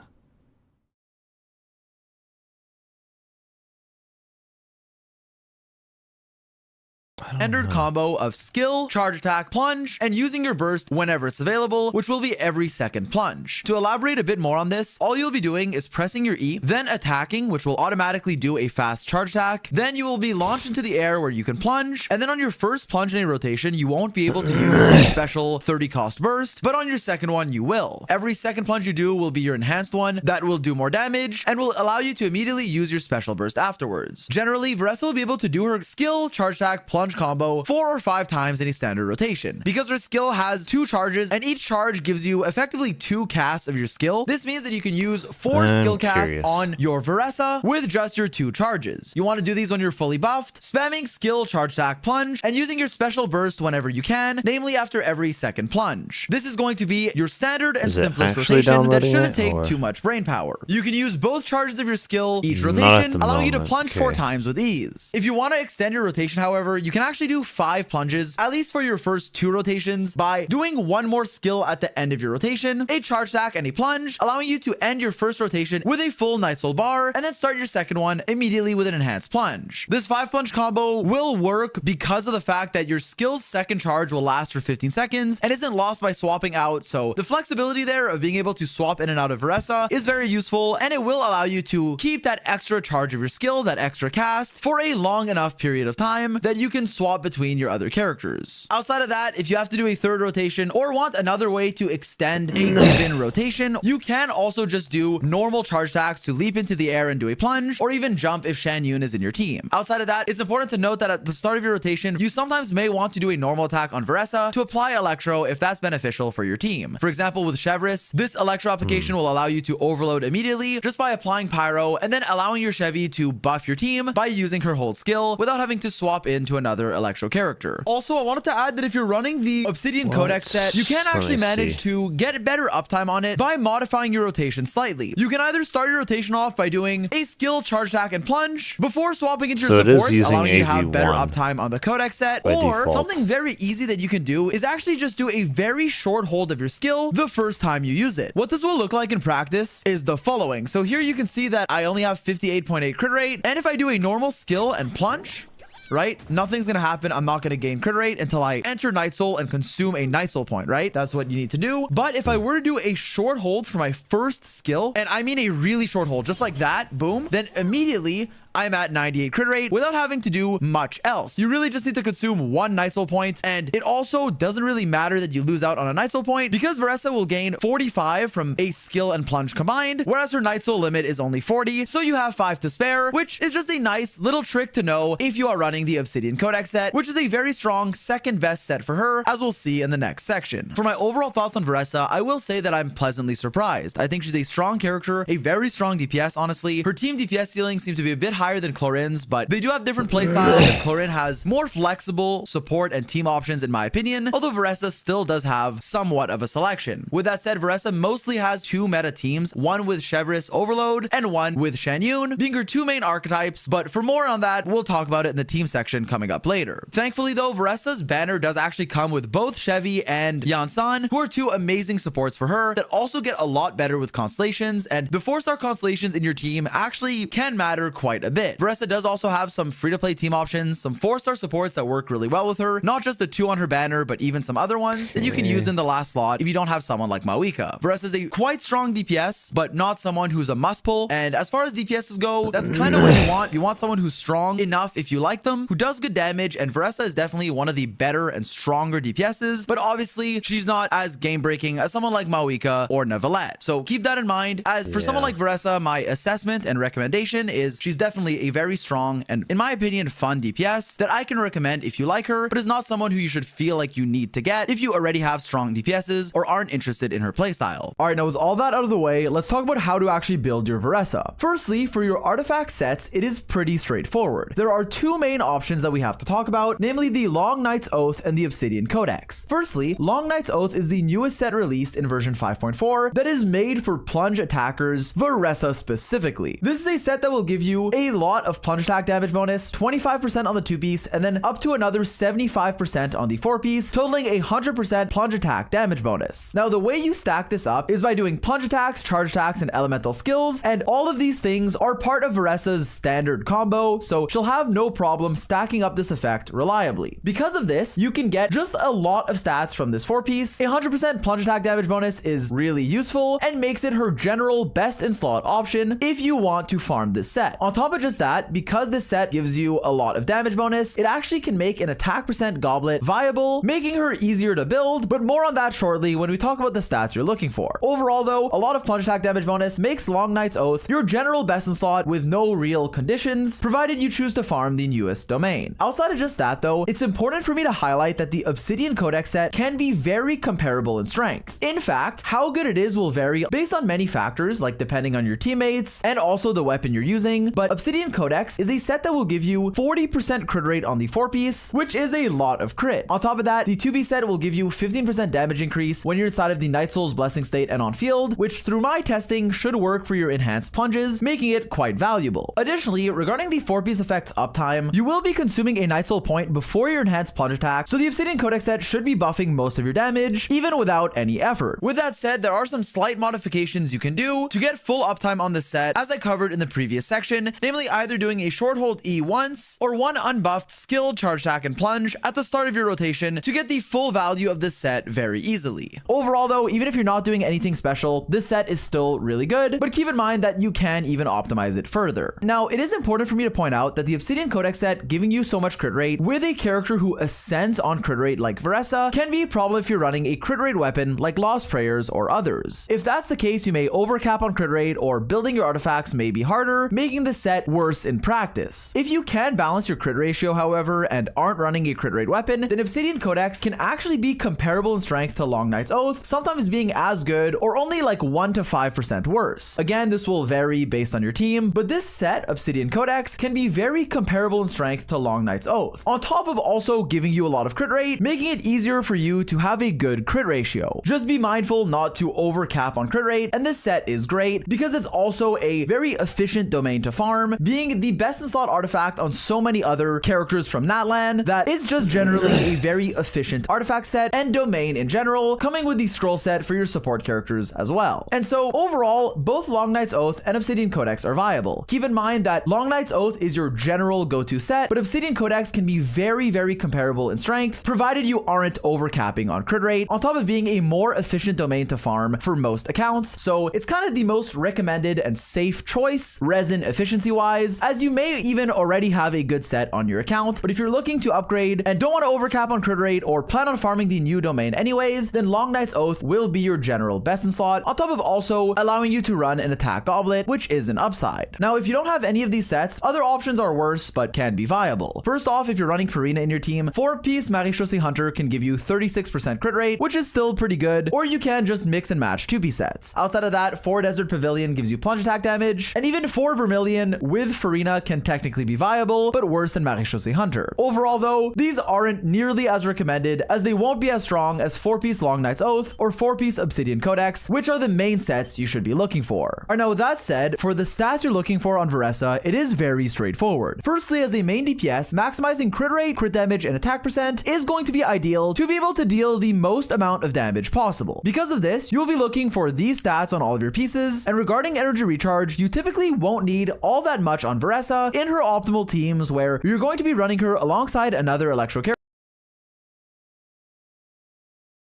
Speaker 6: standard combo of skill, charge attack, plunge, and using your burst whenever it's available, which will be every second plunge. To elaborate a bit more on this, all you'll be doing is pressing your E, then attacking, which will automatically do a fast charge attack. Then you will be launched into the air where you can plunge, and then on your first plunge in a rotation, you won't be able to use a special 30 cost burst, but on your second one, you will. Every second plunge you do will be your enhanced one that will do more damage and will allow you to immediately use your special burst afterwards. Generally, Veressa will be able to do her skill, charge attack, plunge combo 4 or 5 times in a standard rotation. Because her skill has 2 charges and each charge gives you effectively 2 casts of your skill, this means that you can use 4 skill casts on your Veressa with just your 2 charges. You want to do these when you're fully buffed, spamming skill, charge attack, plunge, and using your special burst whenever you can, namely after every second plunge. This is going to be your standard and simplest rotation that shouldn't take too much brain power. You can use both charges of your skill each rotation, allowing you to plunge 4 times with ease. If you want to extend your rotation, however, you can actually do 5 plunges, at least for your first 2 rotations, by doing 1 more skill at the end of your rotation, a charge attack and a plunge, allowing you to end your first rotation with a full Night Soul bar, and then start your second one immediately with an enhanced plunge. This 5 plunge combo will work because of the fact that your skill's second charge will last for 15 seconds and isn't lost by swapping out, so the flexibility there of being able to swap in and out of Veressa is very useful, and it will allow you to keep that extra charge of your skill, that extra cast, for a long enough period of time that you can swap between your other characters. Outside of that, if you have to do a third rotation or want another way to extend a given rotation, you can also just do normal charge attacks to leap into the air and do a plunge, or even jump if Shan Yun is in your team. Outside of that, it's important to note that at the start of your rotation, you sometimes may want to do a normal attack on Veressa to apply Electro if that's beneficial for your team. For example, with Chevris, this Electro application will allow you to overload immediately just by applying Pyro and then allowing your Chevy to buff your team by using her hold skill without having to swap into another Electro character. Also, I wanted to add that if you're running the Obsidian Codex set, you can actually manage to get better uptime on it by modifying your rotation slightly. You can either start your rotation off by doing a skill, charge attack, and plunge before swapping into your supports, allowing you to have better uptime on the Codex set, or something very easy that you can do is actually just do a very short hold of your skill the first time you use it. What this will look like in practice is the following. So here you can see that I only have 58.8 crit rate, and if I do a normal skill and plunge, right, nothing's gonna happen. I'm not gonna gain crit rate until I enter Night Soul and consume a Night Soul point, right? That's what you need to do. But if I were to do a short hold for my first skill, and I mean a really short hold, just like that, boom, then immediately I'm at 98 crit rate without having to do much else. You really just need to consume one Night Soul point, and it also doesn't really matter that you lose out on a Night Soul point because Veressa will gain 45 from a skill and plunge combined, whereas her Night Soul limit is only 40, so you have 5 to spare, which is just a nice little trick to know if you are running the Obsidian Codex set, which is a very strong second best set for her, as we'll see in the next section. For my overall thoughts on Veressa, I will say that I'm pleasantly surprised. I think she's a strong character, a very strong DPS, honestly. Her team DPS ceiling seems to be a bit higher than Clorin's, but they do have different playstyles, and Clorin has more flexible support and team options in my opinion, although Veressa still does have somewhat of a selection. With that said, Veressa mostly has 2 meta teams, one with Chevris Overload and one with Shan Yun, being her 2 main archetypes, but for more on that, we'll talk about it in the team section coming up later. Thankfully though, Veressa's banner does actually come with both Chevy and Yansan, who are 2 amazing supports for her that also get a lot better with constellations, and the 4-star constellations in your team actually can matter quite a bit. Veressa does also have some free-to-play team options, some 4-star supports that work really well with her, not just the 2 on her banner, but even some other ones that you can use in the last slot if you don't have someone like Mawika. Veressa is a quite strong DPS, but not someone who's a must pull, and as far as DPSs go, that's kind of what you want. You want someone who's strong enough if you like them, who does good damage, and Veressa is definitely one of the better and stronger DPSs, but obviously she's not as game-breaking as someone like Mawika or Nevalette. So keep that in mind, as for someone like Veressa, my assessment and recommendation is she's definitely a very strong and, in my opinion, fun DPS that I can recommend if you like her, but is not someone who you should feel like you need to get if you already have strong DPSs or aren't interested in her playstyle. All right, now with all that out of the way, let's talk about how to actually build your Veressa. Firstly, for your artifact sets, it is pretty straightforward. There are 2 main options that we have to talk about, namely the Long Night's Oath and the Obsidian Codex. Firstly, Long Night's Oath is the newest set released in version 5.4 that is made for plunge attackers, Veressa specifically. This is a set that will give you a lot of plunge attack damage bonus, 25% on the 2-piece, and then up to another 75% on the 4-piece, totaling 100% plunge attack damage bonus. Now, the way you stack this up is by doing plunge attacks, charge attacks, and elemental skills, and all of these things are part of Veressa's standard combo, so she'll have no problem stacking up this effect reliably. Because of this, you can get just a lot of stats from this 4-piece. 100% plunge attack damage bonus is really useful and makes it her general best in slot option if you want to farm this set. On top of just that, because this set gives you a lot of damage bonus, it actually can make an attack percent goblet viable, making her easier to build, but more on that shortly when we talk about the stats you're looking for. Overall though, a lot of plunge attack damage bonus makes Long Night's Oath your general best in slot with no real conditions, provided you choose to farm the newest domain. Outside of just that though, it's important for me to highlight that the Obsidian Codex set can be very comparable in strength. In fact, how good it is will vary based on many factors, like depending on your teammates and also the weapon you're using, but Obsidian Codex is a set that will give you 40% crit rate on the 4-piece, which is a lot of crit. On top of that, the 2-piece set will give you 15% damage increase when you're inside of the Night Soul's Blessing state and on field, which through my testing should work for your enhanced plunges, making it quite valuable. Additionally, regarding the 4-piece effect's uptime, you will be consuming a Night Soul point before your enhanced plunge attack, so the Obsidian Codex set should be buffing most of your damage, even without any effort. With that said, there are some slight modifications you can do to get full uptime on this set, as I covered in the previous section, namely namely either doing a short hold E once or one unbuffed skill, charge attack, and plunge at the start of your rotation to get the full value of this set very easily. Overall though, even if you're not doing anything special, this set is still really good, but keep in mind that you can even optimize it further. Now, it is important for me to point out that the Obsidian Codex set giving you so much crit rate with a character who ascends on crit rate like Veressa can be a problem if you're running a crit rate weapon like Lost Prayers or others. If that's the case, you may overcap on crit rate, or building your artifacts may be harder, making the set worse in practice. If you can balance your crit ratio, however, and aren't running a crit rate weapon, then Obsidian Codex can actually be comparable in strength to Long Night's Oath, sometimes being as good or only like 1 to 5% worse. Again, this will vary based on your team, but this set, Obsidian Codex, can be very comparable in strength to Long Night's Oath, on top of also giving you a lot of crit rate, making it easier for you to have a good crit ratio. Just be mindful not to overcap on crit rate, and this set is great because it's also a very efficient domain to farm, being the best in slot artifact on so many other characters from Natlan that it's just generally a very efficient artifact set and domain in general, coming with the scroll set for your support characters as well. And so overall, both Long Night's Oath and Obsidian Codex are viable. Keep in mind that Long Night's Oath is your general go-to set, but Obsidian Codex can be very comparable in strength, provided you aren't overcapping on crit rate, on top of being a more efficient domain to farm for most accounts. So it's kind of the most recommended and safe choice, resin efficiency wise, as you may even already have a good set on your account. But if you're looking to upgrade and don't want to overcap on crit rate or plan on farming the new domain anyways, then Long Night's Oath will be your general best in slot, on top of also allowing you to run an attack goblet, which is an upside. Now, if you don't have any of these sets, other options are worse but can be viable. First off, if you're running Farina in your team, 4-piece Marechaussee Hunter can give you 36% crit rate, which is still pretty good, or you can just mix and match 2-piece sets. Outside of that, 4 Desert Pavilion gives you plunge attack damage, and even 4 Vermilion with Farina can technically be viable, but worse than Marechaussee Hunter. Overall though, these aren't nearly as recommended, as they won't be as strong as 4-piece Long Night's Oath or 4-piece Obsidian Codex, which are the main sets you should be looking for. Alright, now with that said, for the stats you're looking for on Veressa, it is very straightforward. Firstly, as a main DPS, maximizing crit rate, crit damage, and attack percent is going to be ideal to be able to deal the most amount of damage possible. Because of this, you'll be looking for these stats on all of your pieces, and regarding energy recharge, you typically won't need all that much on Veressa in her optimal teams where you're going to be running her alongside another Electro character.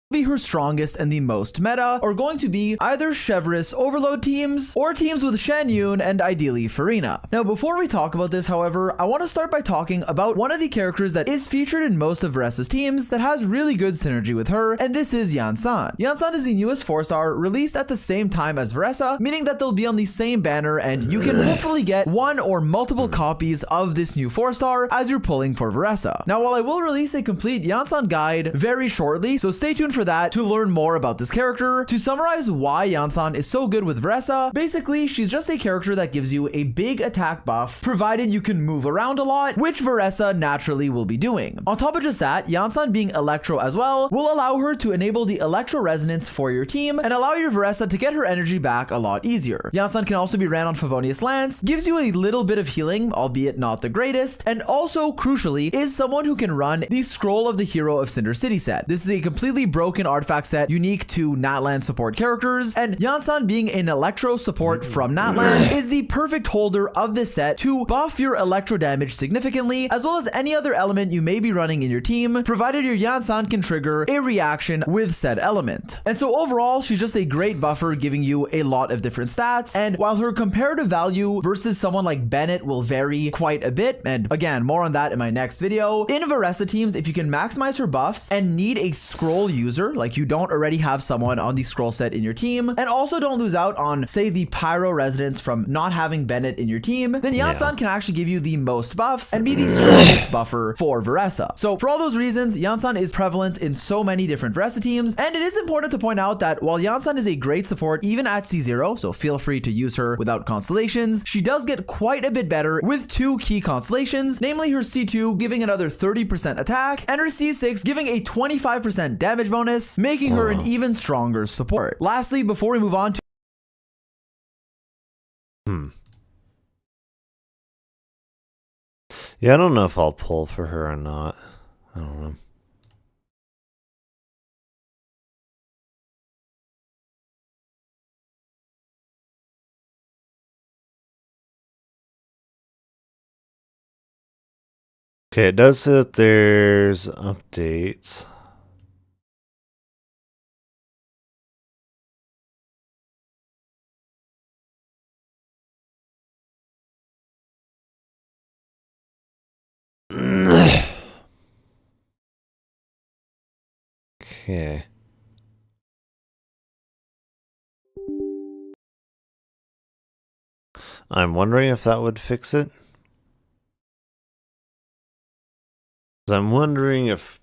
Speaker 6: Be her strongest and the most meta are going to be either Chevreuse Overload teams or teams with Shan Yun and ideally Farina. Now, before we talk about this, however, I want to start by talking about one of the characters that is featured in most of Veressa's teams that has really good synergy with her, and this is Yansan. Yansan is the newest 4-star released at the same time as Veressa, meaning that they'll be on the same banner, and you can hopefully get one or multiple copies of this new 4-star as you're pulling for Veressa. Now, while I will release a complete Yansan guide very shortly, so stay tuned for that to learn more about this character. To summarize why Yansan is so good with Veressa, basically she's just a character that gives you a big attack buff provided you can move around a lot, which Veressa naturally will be doing. On top of just that, Yansan being Electro as well will allow her to enable the Electro resonance for your team and allow your Veressa to get her energy back a lot easier. Yansan can also be ran on Favonius Lance, gives you a little bit of healing, albeit not the greatest, and also crucially is someone who can run the Scroll of the Hero of Cinder City set. This is a completely broken artifact set unique to Natlan support characters, and Yansan being an Electro support from Natlan is the perfect holder of this set to buff your Electro damage significantly, as well as any other element you may be running in your team, provided your Yansan can trigger a reaction with said element. And so overall, she's just a great buffer, giving you a lot of different stats, and while her comparative value versus someone like Bennett will vary quite a bit, and again, more on that in my next video, in Veressa teams, if you can maximize her buffs and need a scroll user, like you don't already have someone on the scroll set in your team, and also don't lose out on, say, the Pyro Resonance from not having Bennett in your team, then Yansan can actually give you the most buffs and be the strongest buffer for Veressa. So for all those reasons, Yansan is prevalent in so many different Veressa teams, and it is important to point out that while Yansan is a great support even at C0, so feel free to use her without constellations, she does get quite a bit better with 2 key constellations, namely her C2 giving another 30% attack, and her C6 giving a 25% damage bonus, making her an even stronger support. Lastly, before we move on to
Speaker 2: Yeah, I don't know if I'll pull for her or not. I don't know. Okay, it does say that there's updates. Okay. I'm wondering if that would fix it. 'Cause I'm wondering if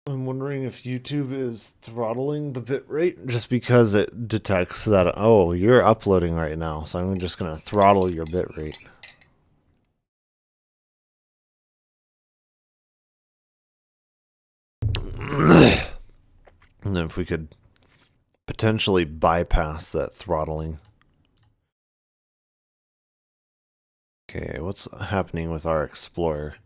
Speaker 2: YouTube is throttling the bitrate just because it detects that, oh, you're uploading right now, so I'm just gonna throttle your bitrate. And if we could potentially bypass that throttling. Okay, what's happening with our Explorer?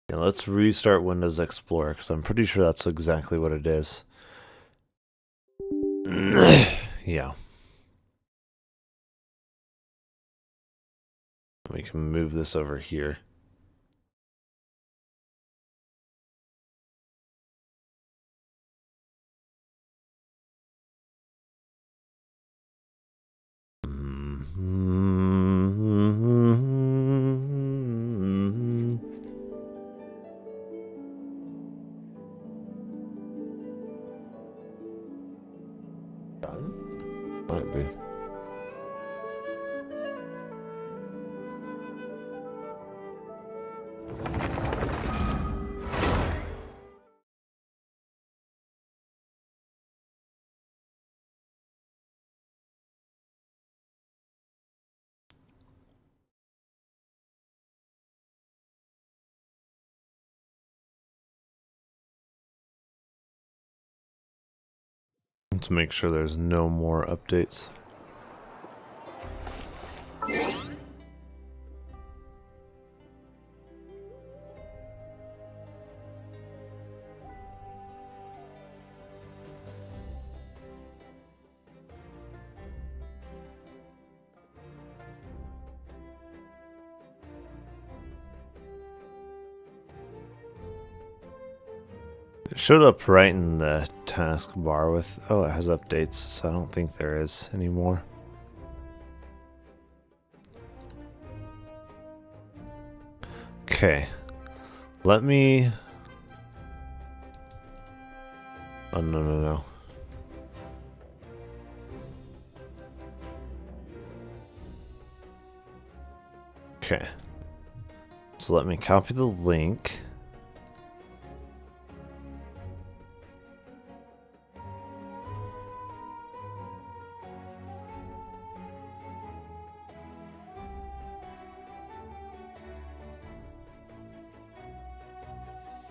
Speaker 2: Yeah, let's restart Windows Explorer because I'm pretty sure that's exactly what it is. Yeah. We can move this over here. Done? Might be. To make sure there's no more updates. It showed up right in the taskbar with, oh, it has updates, so I don't think there is anymore. Okay, let me, oh no. Okay, so let me copy the link.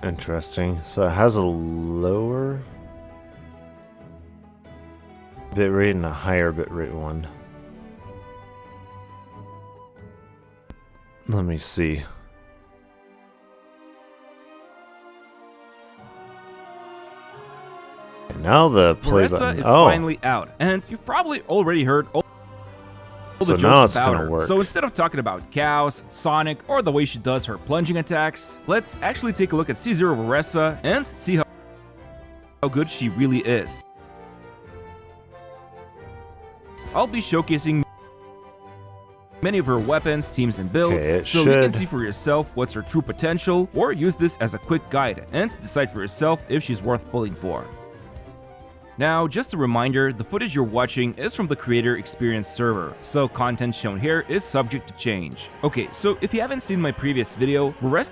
Speaker 2: Interesting. So it has a lower bitrate and a higher bitrate one. Let me see. And now the play
Speaker 5: Marissa
Speaker 2: button.
Speaker 5: is
Speaker 2: Oh,
Speaker 5: finally out, and you've probably already heard all
Speaker 2: so
Speaker 5: the
Speaker 2: now
Speaker 5: jokes
Speaker 2: it's
Speaker 5: about
Speaker 2: gonna
Speaker 5: her.
Speaker 2: work.
Speaker 5: So instead of talking about cows, Sonic, or the way she does her plunging attacks, let's actually take a look at C0 Marissa and see how good she really is. I'll be showcasing many of her weapons, teams, and builds,
Speaker 2: Okay,
Speaker 5: so you can
Speaker 2: should-
Speaker 5: see for yourself what's her true potential, or use this as a quick guide and decide for yourself if she's worth pulling for. Now, just a reminder, the footage you're watching is from the Creator Experience server, so content shown here is subject to change. Okay, so if you haven't seen my previous video, Marissa's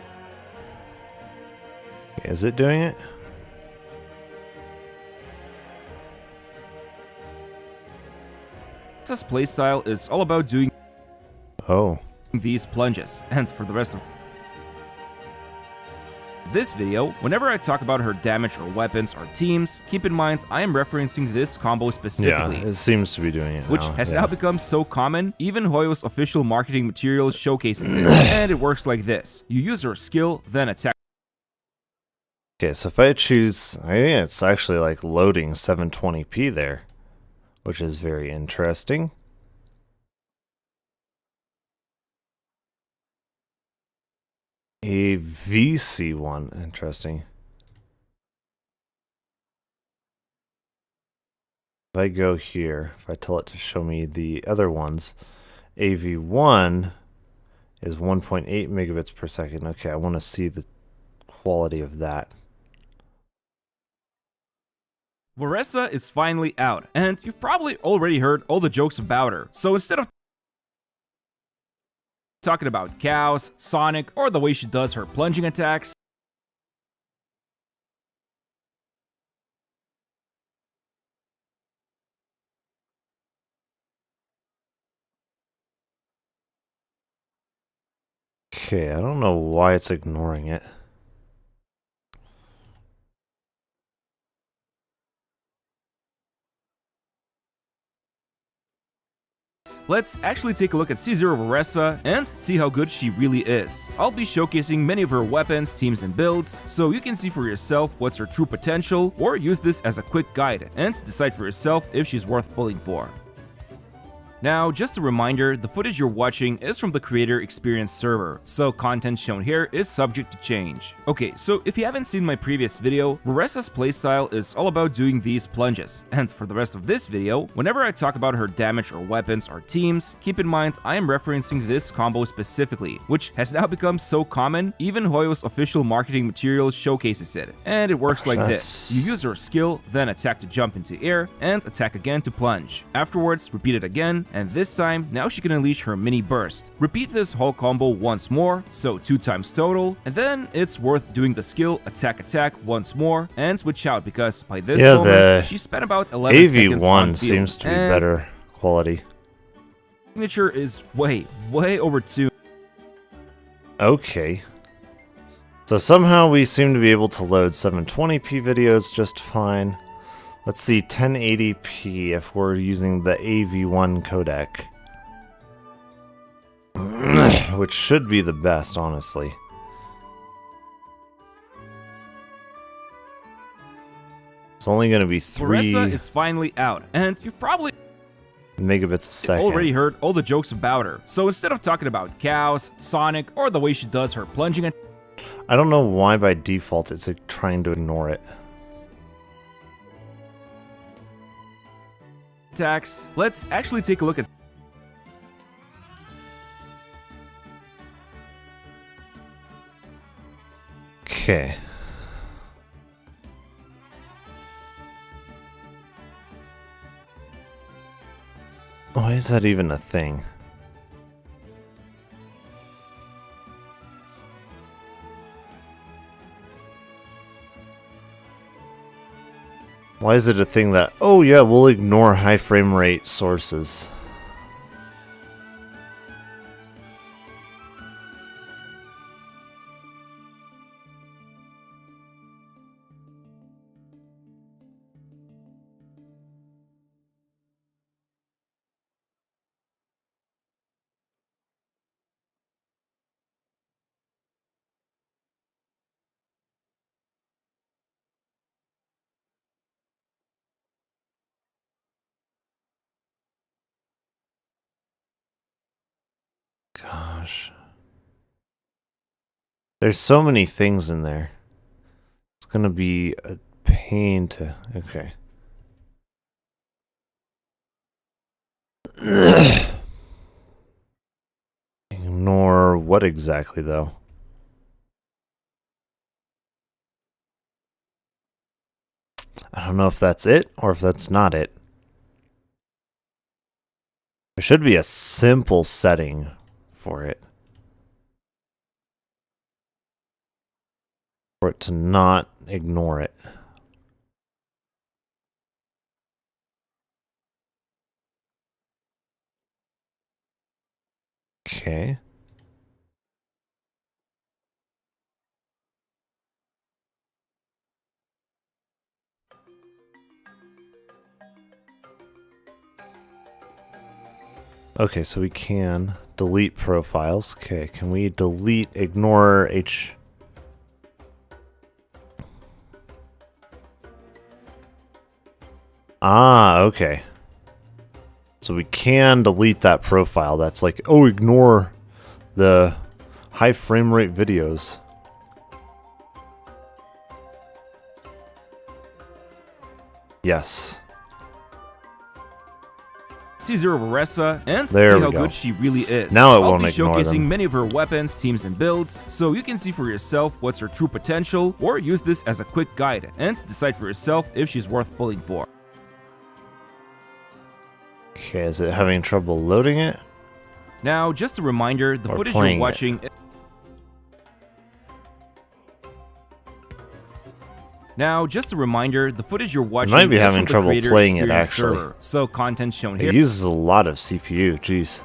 Speaker 2: is it doing it?
Speaker 5: playstyle is all about doing
Speaker 2: Oh,
Speaker 5: these plunges, and for the rest of this video, whenever I talk about her damage or weapons or teams, keep in mind I am referencing this combo
Speaker 2: yeah,
Speaker 5: specifically.
Speaker 2: it seems to be doing it
Speaker 5: Which
Speaker 2: now.
Speaker 5: has
Speaker 2: yeah.
Speaker 5: now become so common, even Hoyo's official marketing materials showcases it. And it works like this. You use her skill, then attack
Speaker 2: Okay, so if I choose, I think it's actually like loading 720p there, which is very interesting. A VC1, interesting. If I go here, if I tell it to show me the other ones, AV1 is 1.8 megabits per second. Okay, I want to see the quality of that.
Speaker 5: Larissa is finally out, and you've probably already heard all the jokes about her. So instead of talking about cows, Sonic, or the way she does her plunging attacks,
Speaker 2: Okay, I don't know why it's ignoring it.
Speaker 5: let's actually take a look at C0 Larissa and see how good she really is. I'll be showcasing many of her weapons, teams, and builds, so you can see for yourself what's her true potential, or use this as a quick guide and decide for yourself if she's worth pulling for. Now, just a reminder, the footage you're watching is from the creator experience server, so content shown here is subject to change. Okay, so if you haven't seen my previous video, Larissa's playstyle is all about doing these plunges, and for the rest of this video, whenever I talk about her damage or weapons or teams, keep in mind I am referencing this combo specifically, which has now become so common, even Hoyo's official marketing material showcases it. And it works like this. You use her skill, then attack to jump into air, and attack again to plunge. Afterwards, repeat it again, and this time, now she can unleash her mini burst. Repeat this whole combo once more, so 2 times total, and then it's worth doing the skill attack once more, and switch out because by this moment, she spent about 11 seconds on
Speaker 2: AV1
Speaker 5: field,
Speaker 2: seems to be better quality.
Speaker 5: Signature is way overtuned.
Speaker 2: Okay. So somehow we seem to be able to load 720p videos just fine. Let's see, 1080p if we're using the AV1 codec. Which should be the best, honestly. It's only going to be 3
Speaker 5: Larissa is finally out, and you've probably
Speaker 2: megabits a second.
Speaker 5: already heard all the jokes about her. So instead of talking about cows, Sonic, or the way she does her plunging
Speaker 2: I don't know why by default it's like trying to ignore it.
Speaker 5: attacks, let's actually take a look at
Speaker 2: Okay. Why is that even a thing? Why is it a thing that, oh yeah, we'll ignore high frame rate sources? Gosh. There's so many things in there. It's gonna be a pain to... Okay. Ignore what exactly, though? I don't know if that's it or if that's not it. There should be a simple setting for it. For it to not ignore it. Okay. Okay, so we can delete profiles. Okay, can we delete, ignore H? Ah, okay. So we can delete that profile. That's like, oh, ignore the high frame rate videos. Yes.
Speaker 5: C0 Veressa and
Speaker 2: There
Speaker 5: see
Speaker 2: we
Speaker 5: how
Speaker 2: go.
Speaker 5: good she really is.
Speaker 2: Now it
Speaker 5: I'll
Speaker 2: won't
Speaker 5: be
Speaker 2: ignore
Speaker 5: showcasing
Speaker 2: them.
Speaker 5: many of her weapons, teams, and builds, so you can see for yourself what's her true potential, or use this as a quick guide and decide for yourself if she's worth pulling for.
Speaker 2: Okay, is it having trouble loading it?
Speaker 5: Now, just a reminder, the
Speaker 2: Or
Speaker 5: footage
Speaker 2: playing
Speaker 5: you're
Speaker 2: it.
Speaker 5: watching. Now, just a reminder, the footage you're watching
Speaker 2: might be
Speaker 5: is
Speaker 2: having
Speaker 5: from the
Speaker 2: trouble
Speaker 5: creator
Speaker 2: playing it,
Speaker 5: experience
Speaker 2: actually.
Speaker 5: server, so content shown
Speaker 2: It
Speaker 5: here
Speaker 2: uses a lot of CPU, jeez.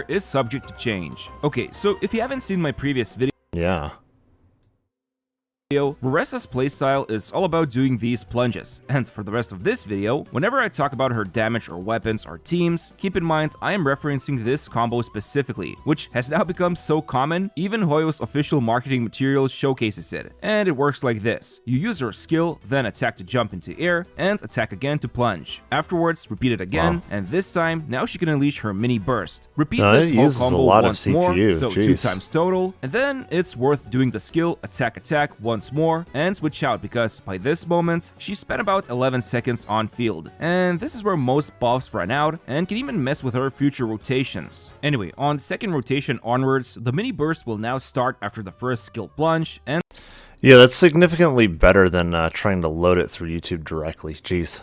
Speaker 5: is subject to change. Okay, so if you haven't seen my previous video,
Speaker 2: Yeah.
Speaker 5: Veressa's playstyle is all about doing these plunges, and for the rest of this video, whenever I talk about her damage or weapons or teams, keep in mind I am referencing this combo specifically, which has now become so common, even Hoyo's official marketing material showcases it, and it works like this. You use her skill, then attack to jump into air, and attack again to plunge. Afterwards, repeat it again,
Speaker 2: Wow.
Speaker 5: and this time, now she can unleash her mini burst. Repeat
Speaker 2: No,
Speaker 5: this
Speaker 2: it
Speaker 5: whole
Speaker 2: uses a
Speaker 5: combo
Speaker 2: lot of
Speaker 5: once more,
Speaker 2: CPU,
Speaker 5: so
Speaker 2: jeez.
Speaker 5: 2 times total, and then it's worth doing the skill attack once more and switch out, because by this moment she spent about 11 seconds on field, and this is where most buffs run out and can even mess with her future rotations. Anyway, on second rotation onwards, the mini burst will now start after the first skill plunge, and
Speaker 2: Yeah, that's significantly better than trying to load it through YouTube directly. Jeez.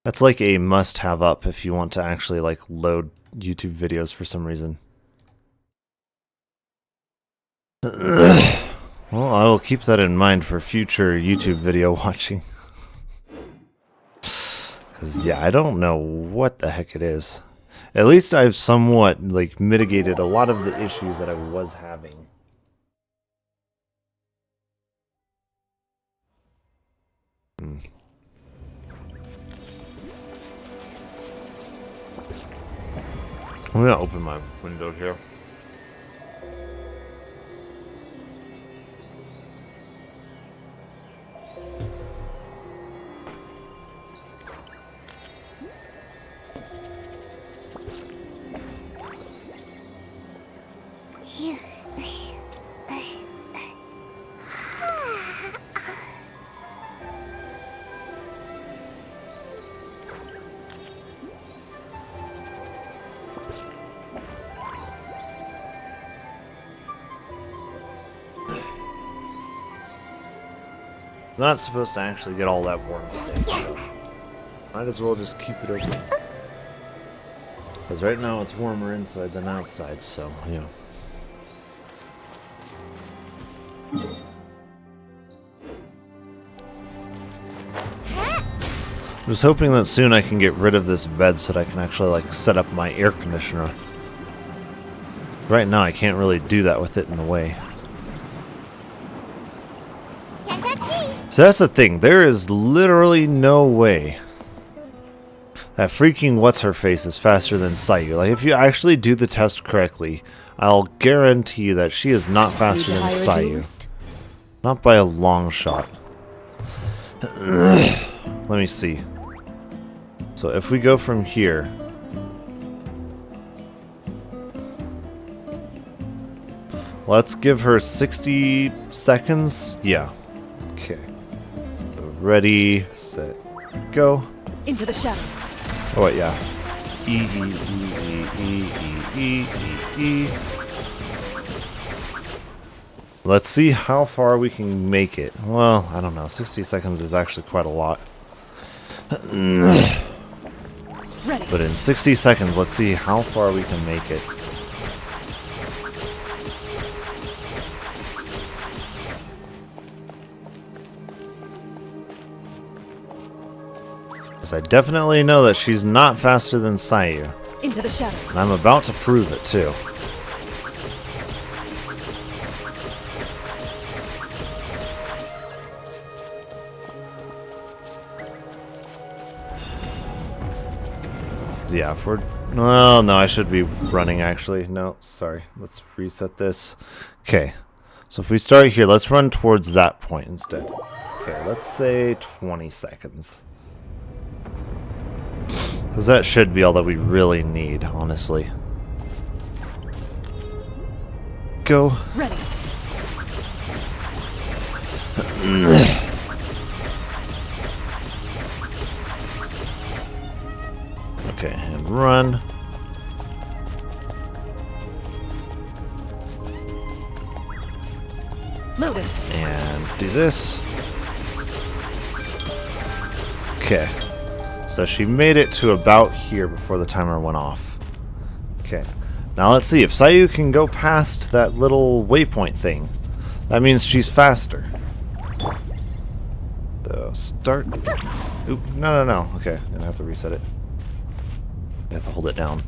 Speaker 2: That's like a must-have up if you want to actually like load YouTube videos for some reason. Well, I will keep that in mind for future YouTube video watching. Because, yeah, I don't know what the heck it is. At least I've somewhat, like, mitigated a lot of the issues that I was having. I'm gonna open my window here. Not supposed to actually get all that warm today, so might as well just keep it open. Because right now it's warmer inside than outside, so, yeah. I was hoping that soon I can get rid of this bed so that I can actually, like, set up my air conditioner. Right now I can't really do that with it in the way. So that's the thing, there is literally no way that freaking what's-her-face is faster than Sayu. Like, if you actually do the test correctly, I'll guarantee you that she is not faster than Sayu. Not by a long shot. Let me see. So if we go from here... Let's give her 60 seconds? Yeah. Okay. So ready, set, go.
Speaker 4: Into the shadows.
Speaker 2: Oh wait, yeah. E, E, E, E, E, E, E, E. Let's see how far we can make it. Well, I don't know. 60 seconds is actually quite a lot.
Speaker 4: Ready.
Speaker 2: But in 60 seconds, let's see how far we can make it. Because I definitely know that she's not faster than Sayu.
Speaker 4: Into the shadows.
Speaker 2: And I'm about to prove it, too. Yeah, if we're Well, no, I should be running actually. No, sorry. Let's reset this. Okay. So if we start here, let's run towards that point instead. Okay, let's say 20 seconds. Because that should be all that we really need, honestly. Go.
Speaker 4: Ready.
Speaker 2: Okay, and run.
Speaker 4: Loaded.
Speaker 2: And do this. Okay. So she made it to about here before the timer went off. Okay. Now let's see if Sayu can go past that little waypoint thing. That means she's faster. So start. Oop, no. Okay, I'm gonna have to reset it. I have to hold it down.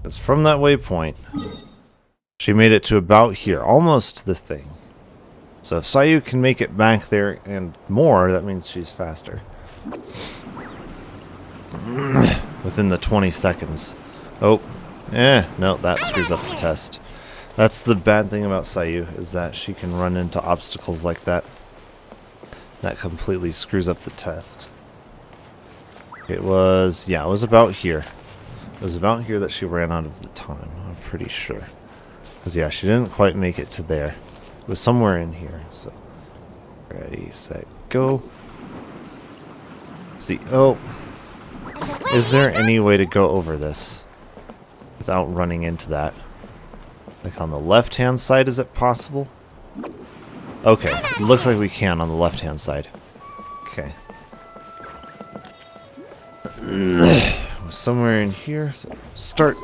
Speaker 2: Because from that waypoint, she made it to about here, almost the thing. So if Sayu can make it back there and more, that means she's faster. Within the 20 seconds. Oh, no, that screws up the test. That's the bad thing about Sayu, is that she can run into obstacles like that. That completely screws up the test. It was about here. It was about here that she ran out of the time, I'm pretty sure. Because, yeah, she didn't quite make it to there. It was somewhere in here, so. Ready, set, go. See, oh. Is there any way to go over this without running into that? Like on the left-hand side, is it possible? Okay, it looks like we can on the left-hand side. Okay. Somewhere in here, so start.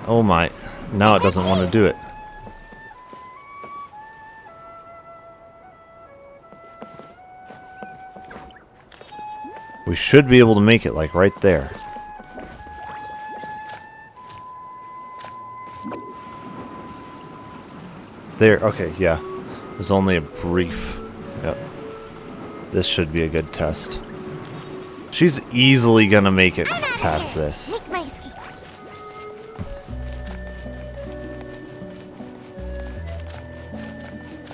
Speaker 2: Oh my, now it doesn't want to do it. We should be able to make it like right there. There, okay, yeah. It was only a brief. Yep. This should be a good test. She's easily gonna make it past this.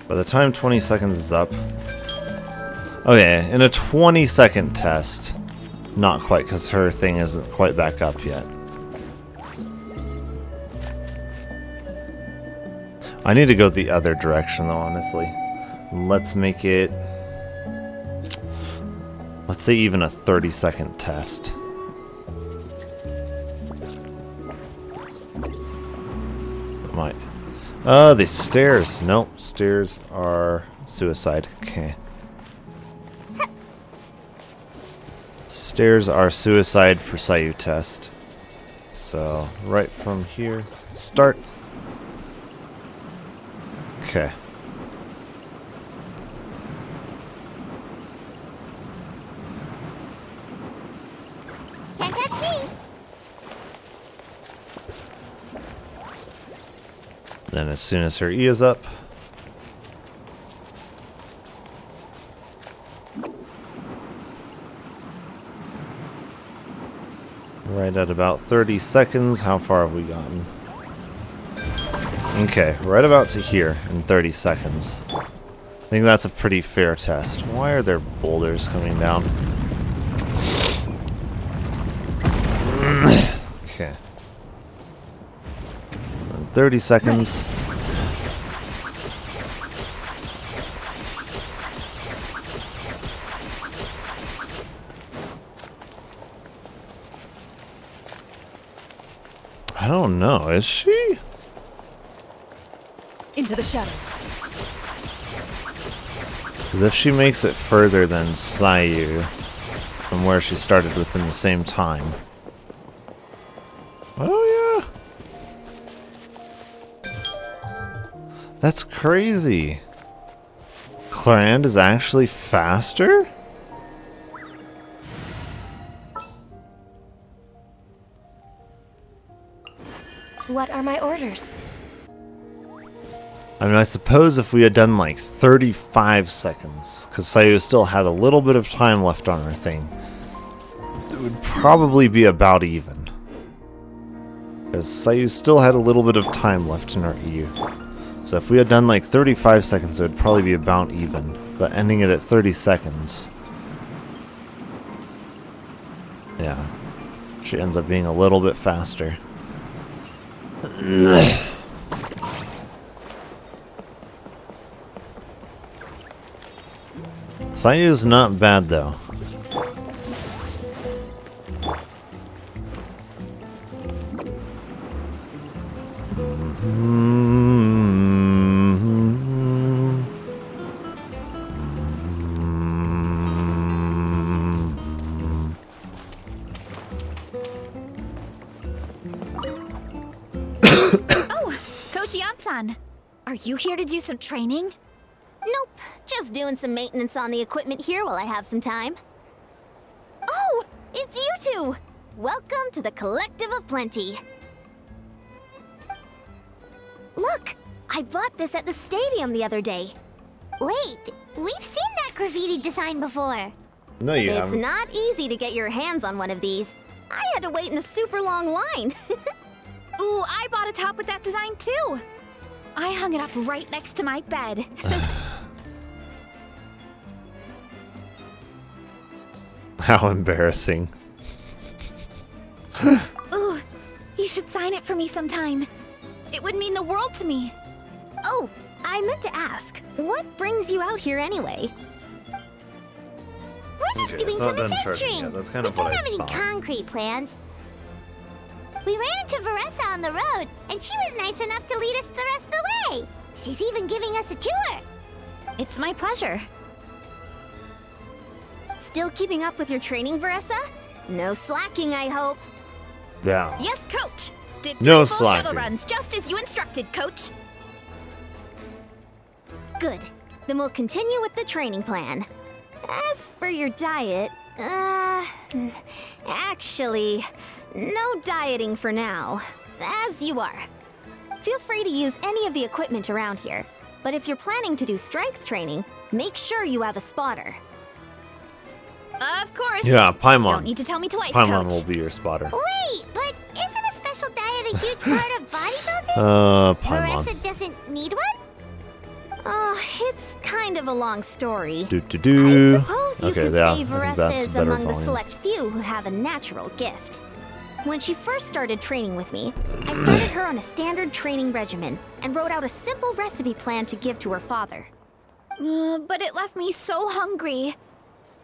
Speaker 2: By the time 20 seconds is up... Okay, in a 20-second test. Not quite, because her thing isn't quite back up yet. I need to go the other direction, though, honestly. Let's make it... Let's say even a 30-second test. Might. The stairs. Nope, stairs are suicide. Okay. Stairs are suicide for Sayu test. So, right from here, start. Okay.
Speaker 4: Can't catch me.
Speaker 2: Then as soon as her E is up, right at about 30 seconds, how far have we gotten? Okay, right about to here in 30 seconds. I think that's a pretty fair test. Why are there boulders coming down? Okay. 30 seconds. I don't know, is she?
Speaker 4: Into the shadows.
Speaker 2: Because if she makes it further than Sayu from where she started within the same time. Oh yeah. That's crazy. Clarand is actually faster?
Speaker 4: What are my orders?
Speaker 2: I mean, I suppose if we had done like 35 seconds, because Sayu still had a little bit of time left on her thing, would probably be about even. Because Sayu still had a little bit of time left in her EU. So if we had done like 35 seconds, it would probably be about even. But ending it at 30 seconds... yeah. She ends up being a little bit faster. Sayu's not bad though.
Speaker 4: Coach Yan-san, are you here to do some training?
Speaker 7: Nope, just doing some maintenance on the equipment here while I have some time. Oh, it's you two! Welcome to the Collective of Plenty. Look, I bought this at the stadium the other day.
Speaker 8: Wait, we've seen that graffiti design before.
Speaker 2: No, you
Speaker 7: It's
Speaker 2: haven't.
Speaker 7: not easy to get your hands on one of these. I had to wait in a super long line.
Speaker 4: Ooh, I bought a top with that design too. I hung it up right next to my bed.
Speaker 2: How embarrassing.
Speaker 4: Ooh, you should sign it for me sometime. It would mean the world to me.
Speaker 7: Oh, I meant to ask, what brings you out here anyway?
Speaker 8: We're just
Speaker 2: Okay,
Speaker 8: doing
Speaker 2: it's
Speaker 8: some
Speaker 2: not done charging
Speaker 8: adventuring.
Speaker 2: yet. That's kind of
Speaker 8: we
Speaker 2: what
Speaker 8: don't
Speaker 2: I
Speaker 8: have any
Speaker 2: thought.
Speaker 8: concrete plans. We ran into Varessa on the road, and she was nice enough to lead us the rest of the way. She's even giving us a tour.
Speaker 4: It's my pleasure.
Speaker 7: Still keeping up with your training, Varessa? No slacking, I hope.
Speaker 2: Yeah.
Speaker 4: Yes, Coach. Did
Speaker 2: No
Speaker 4: 3 full shuttle
Speaker 2: slacking.
Speaker 4: runs just as you instructed, Coach.
Speaker 7: Good. Then we'll continue with the training plan. As for your diet, actually, no dieting for now. As you are. Feel free to use any of the equipment around here. But if you're planning to do strength training, make sure you have a spotter.
Speaker 4: Of course.
Speaker 2: Yeah, Paimon.
Speaker 4: Don't need to tell me twice,
Speaker 2: Paimon
Speaker 4: Coach.
Speaker 2: will be your spotter.
Speaker 8: Wait, but isn't a special diet a huge part of bodybuilding?
Speaker 2: Paimon.
Speaker 8: Varessa doesn't need one?
Speaker 7: Oh, it's kind of a long story.
Speaker 2: Do do do.
Speaker 7: I suppose you
Speaker 2: Okay,
Speaker 7: could
Speaker 2: yeah,
Speaker 7: say
Speaker 2: I think
Speaker 7: Varessa
Speaker 2: that's
Speaker 7: is
Speaker 2: better
Speaker 7: among the
Speaker 2: volume.
Speaker 7: select few who have a natural gift. When she first started training with me, I started her on a standard training regimen and wrote out a simple recipe plan to give to her father.
Speaker 4: But it left me so hungry.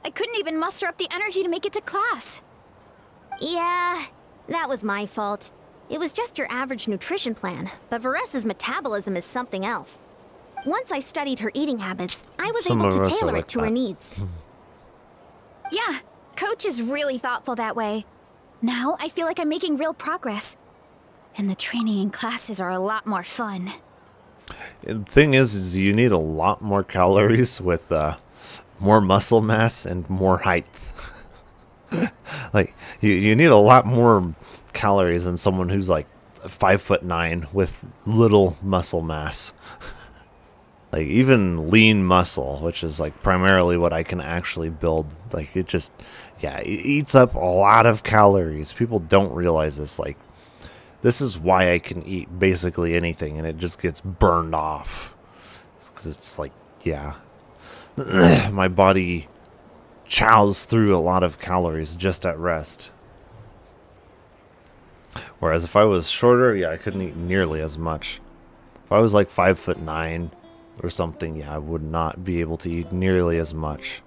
Speaker 4: I couldn't even muster up the energy to make it to class.
Speaker 7: Yeah, that was my fault. It was just your average nutrition plan, but Varessa's metabolism is something else. Once I studied her eating habits, I was
Speaker 2: Some
Speaker 7: able
Speaker 2: of
Speaker 7: to
Speaker 2: us are
Speaker 7: tailor
Speaker 2: like
Speaker 7: it to her
Speaker 2: that.
Speaker 7: needs.
Speaker 4: Yeah, Coach is really thoughtful that way. Now I feel like I'm making real progress. And the training and classes are a lot more fun.
Speaker 2: The thing is you need a lot more calories with more muscle mass and more height. Like you need a lot more calories than someone who's like 5'9" with little muscle mass. Like even lean muscle, which is like primarily what I can actually build, like it just, yeah, it eats up a lot of calories. People don't realize this. Like this is why I can eat basically anything and it just gets burned off. Because it's like, yeah, my body chows through a lot of calories just at rest. Whereas if I was shorter, yeah, I couldn't eat nearly as much. If I was like 5'9" or something, yeah, I would not be able to eat nearly as much.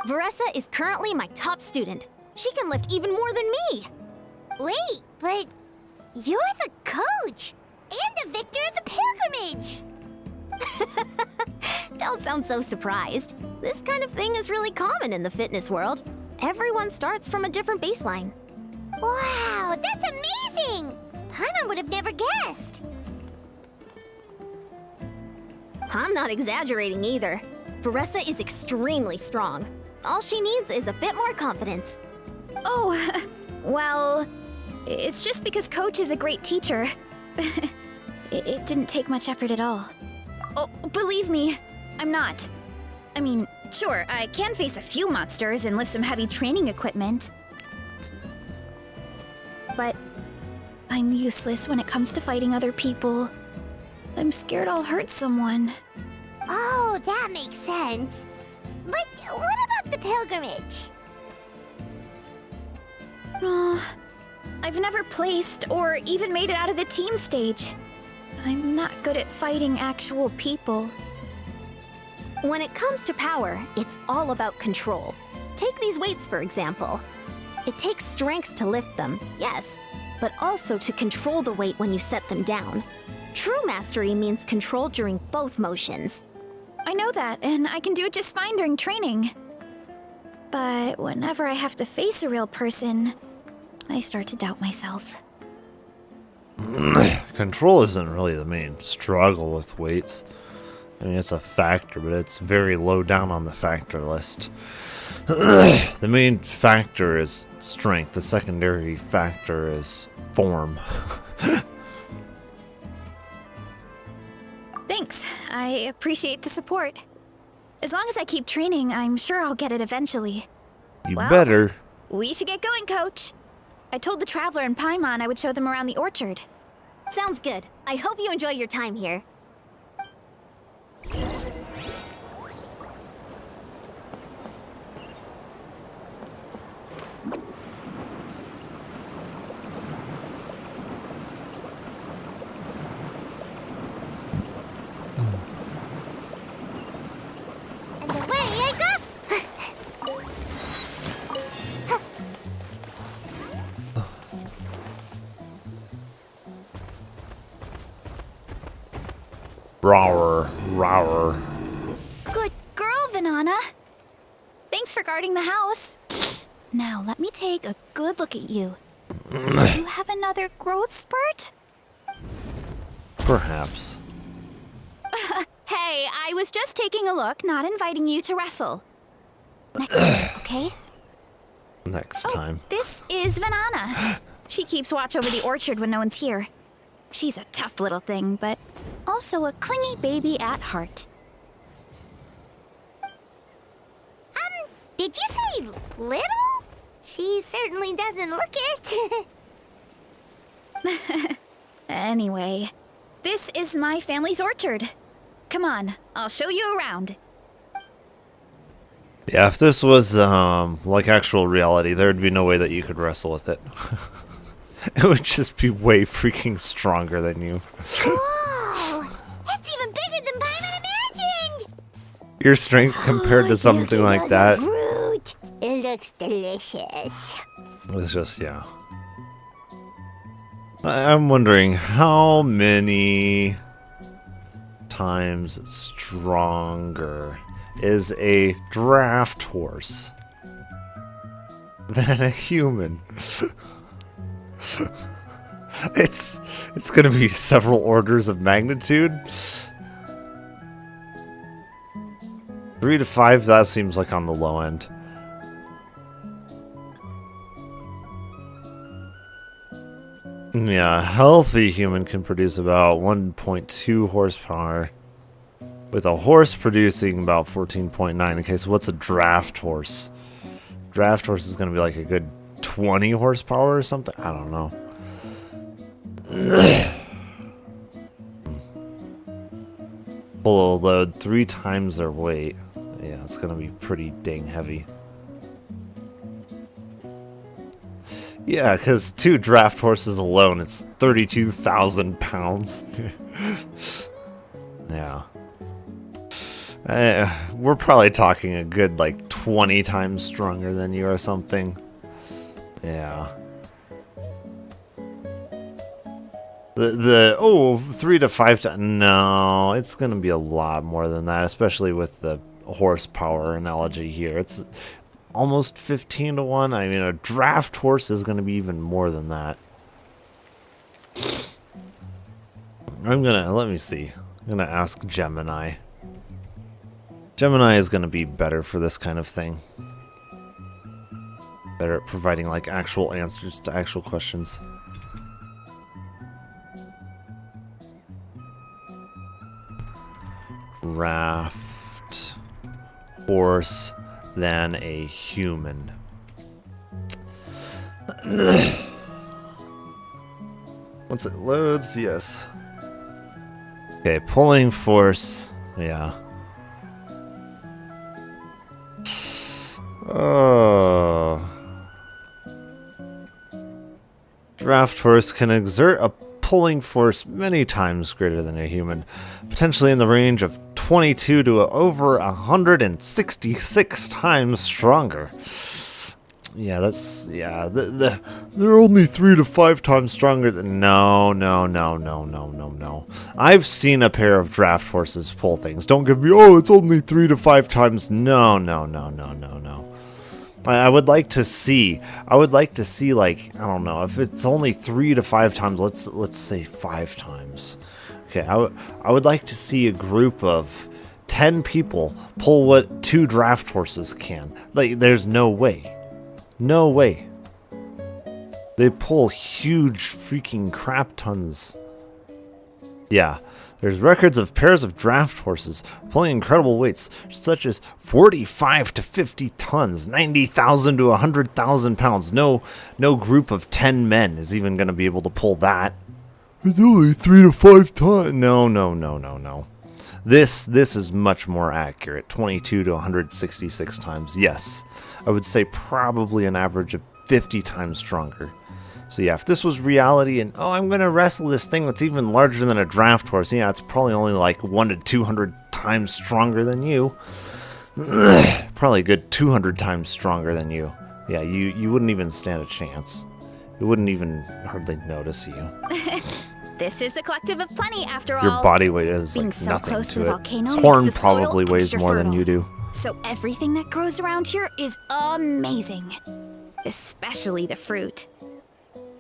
Speaker 7: Varessa is currently my top student. She can lift even more than me.
Speaker 8: Wait, but you're the coach and the victor of the pilgrimage.
Speaker 7: Don't sound so surprised. This kind of thing is really common in the fitness world. Everyone starts from a different baseline.
Speaker 8: Wow, that's amazing! Paimon would have never guessed.
Speaker 7: I'm not exaggerating either. Varessa is extremely strong. All she needs is a bit more confidence.
Speaker 4: Oh, well, it's just because Coach is a great teacher. It didn't take much effort at all. Oh, believe me, I'm not. I mean, sure, I can face a few monsters and lift some heavy training equipment. but I'm useless when it comes to fighting other people. I'm scared I'll hurt someone.
Speaker 8: Oh, that makes sense. But what about the pilgrimage?
Speaker 4: I've never placed or even made it out of the team stage. I'm not good at fighting actual people.
Speaker 7: When it comes to power, it's all about control. Take these weights, for example. It takes strength to lift them, yes, but also to control the weight when you set them down. True mastery means control during both motions.
Speaker 4: I know that, and I can do it just fine during training. But whenever I have to face a real person, I start to doubt myself.
Speaker 2: Control isn't really the main struggle with weights. I mean, it's a factor, but it's very low down on the factor list. The main factor is strength. The secondary factor is form.
Speaker 4: Thanks. I appreciate the support. As long as I keep training, I'm sure I'll get it eventually.
Speaker 2: You
Speaker 4: Well,
Speaker 2: better.
Speaker 4: We should get going, Coach. I told the Traveler and Paimon I would show them around the orchard.
Speaker 7: Sounds good. I hope you enjoy your time here.
Speaker 8: And away I go!
Speaker 2: Rower, rower.
Speaker 4: Good girl, Vanana. Thanks for guarding the house. Now, let me take a good look at you. Do you have another growth spurt?
Speaker 2: Perhaps.
Speaker 4: Hey, I was just taking a look, not inviting you to wrestle. Next time, okay?
Speaker 2: Next
Speaker 4: Oh,
Speaker 2: time.
Speaker 4: this is Vanana. She keeps watch over the orchard when no one's here. She's a tough little thing, but also a clingy baby at heart.
Speaker 8: Did you say little? She certainly doesn't look it.
Speaker 4: Anyway, this is my family's orchard. Come on, I'll show you around.
Speaker 2: Yeah, if this was like actual reality, there'd be no way that you could wrestle with it. It would just be way freaking stronger than you.
Speaker 8: Whoa! That's even bigger than Paimon imagined!
Speaker 2: Your strength compared to something like that.
Speaker 8: Fruit. It looks delicious.
Speaker 2: It's just, yeah. I'm wondering how many times stronger is a draft horse than a human? It's gonna be several orders of magnitude. 3 to 5, that seems like on the low end. Yeah, a healthy human can produce about 1.2 horsepower, with a horse producing about 14.9. Okay, so what's a draft horse? Draft horse is going to be like a good 20 horsepower or something? I don't know. Full load 3 times their weight. Yeah, it's going to be pretty dang heavy. Yeah, because 2 draft horses alone, it's 32,000 pounds. Yeah. We're probably talking a good, like, 20 times stronger than you or something. Yeah. Oh, 3 to 5 times. No, it's going to be a lot more than that, especially with the horsepower analogy here. It's almost 15 to 1. I mean, a draft horse is going to be even more than that. Let me see. I'm going to ask Gemini. Gemini is going to be better for this kind of thing. Better at providing, like, actual answers to actual questions. Draft horse than a human. Once it loads, yes. Okay, pulling force. Yeah. Oh. Draft force can exert a pulling force many times greater than a human, potentially in the range of 22 to over 166 times stronger. Yeah, that's, yeah, they're only 3 to 5 times stronger than, no. I've seen a pair of draft forces pull things. Don't give me, oh, it's only 3 to 5 times. No. I would like to see, like, I don't know, if it's only 3 to 5 times, let's say 5 times. Okay, I would like to see a group of 10 people pull what 2 draft horses can. Like, there's no way. No way. They pull huge freaking crap tons. Yeah, there's records of pairs of draft horses pulling incredible weights, such as 45 to 50 tons, 90,000 to 100,000 pounds. No group of 10 men is even going to be able to pull that. It's only 3 to 5 tons. No. This is much more accurate. 22 to 166 times. Yes. I would say probably an average of 50 times stronger. So yeah, if this was reality and, oh, I'm going to wrestle this thing that's even larger than a draft horse, yeah, it's probably only like 1 to 200 times stronger than you. Probably a good 200 times stronger than you. Yeah, you wouldn't even stand a chance. It wouldn't even hardly notice you.
Speaker 4: This is the collective of plenty, after all.
Speaker 2: Your body weight is
Speaker 4: Being
Speaker 2: like
Speaker 4: so
Speaker 2: nothing
Speaker 4: close to
Speaker 2: to
Speaker 4: the
Speaker 2: it.
Speaker 4: volcano
Speaker 2: Its
Speaker 4: makes
Speaker 2: horn
Speaker 4: the soil
Speaker 2: probably weighs
Speaker 4: extra
Speaker 2: more than
Speaker 4: fertile.
Speaker 2: you do.
Speaker 4: So everything that grows around here is amazing. Especially the fruit.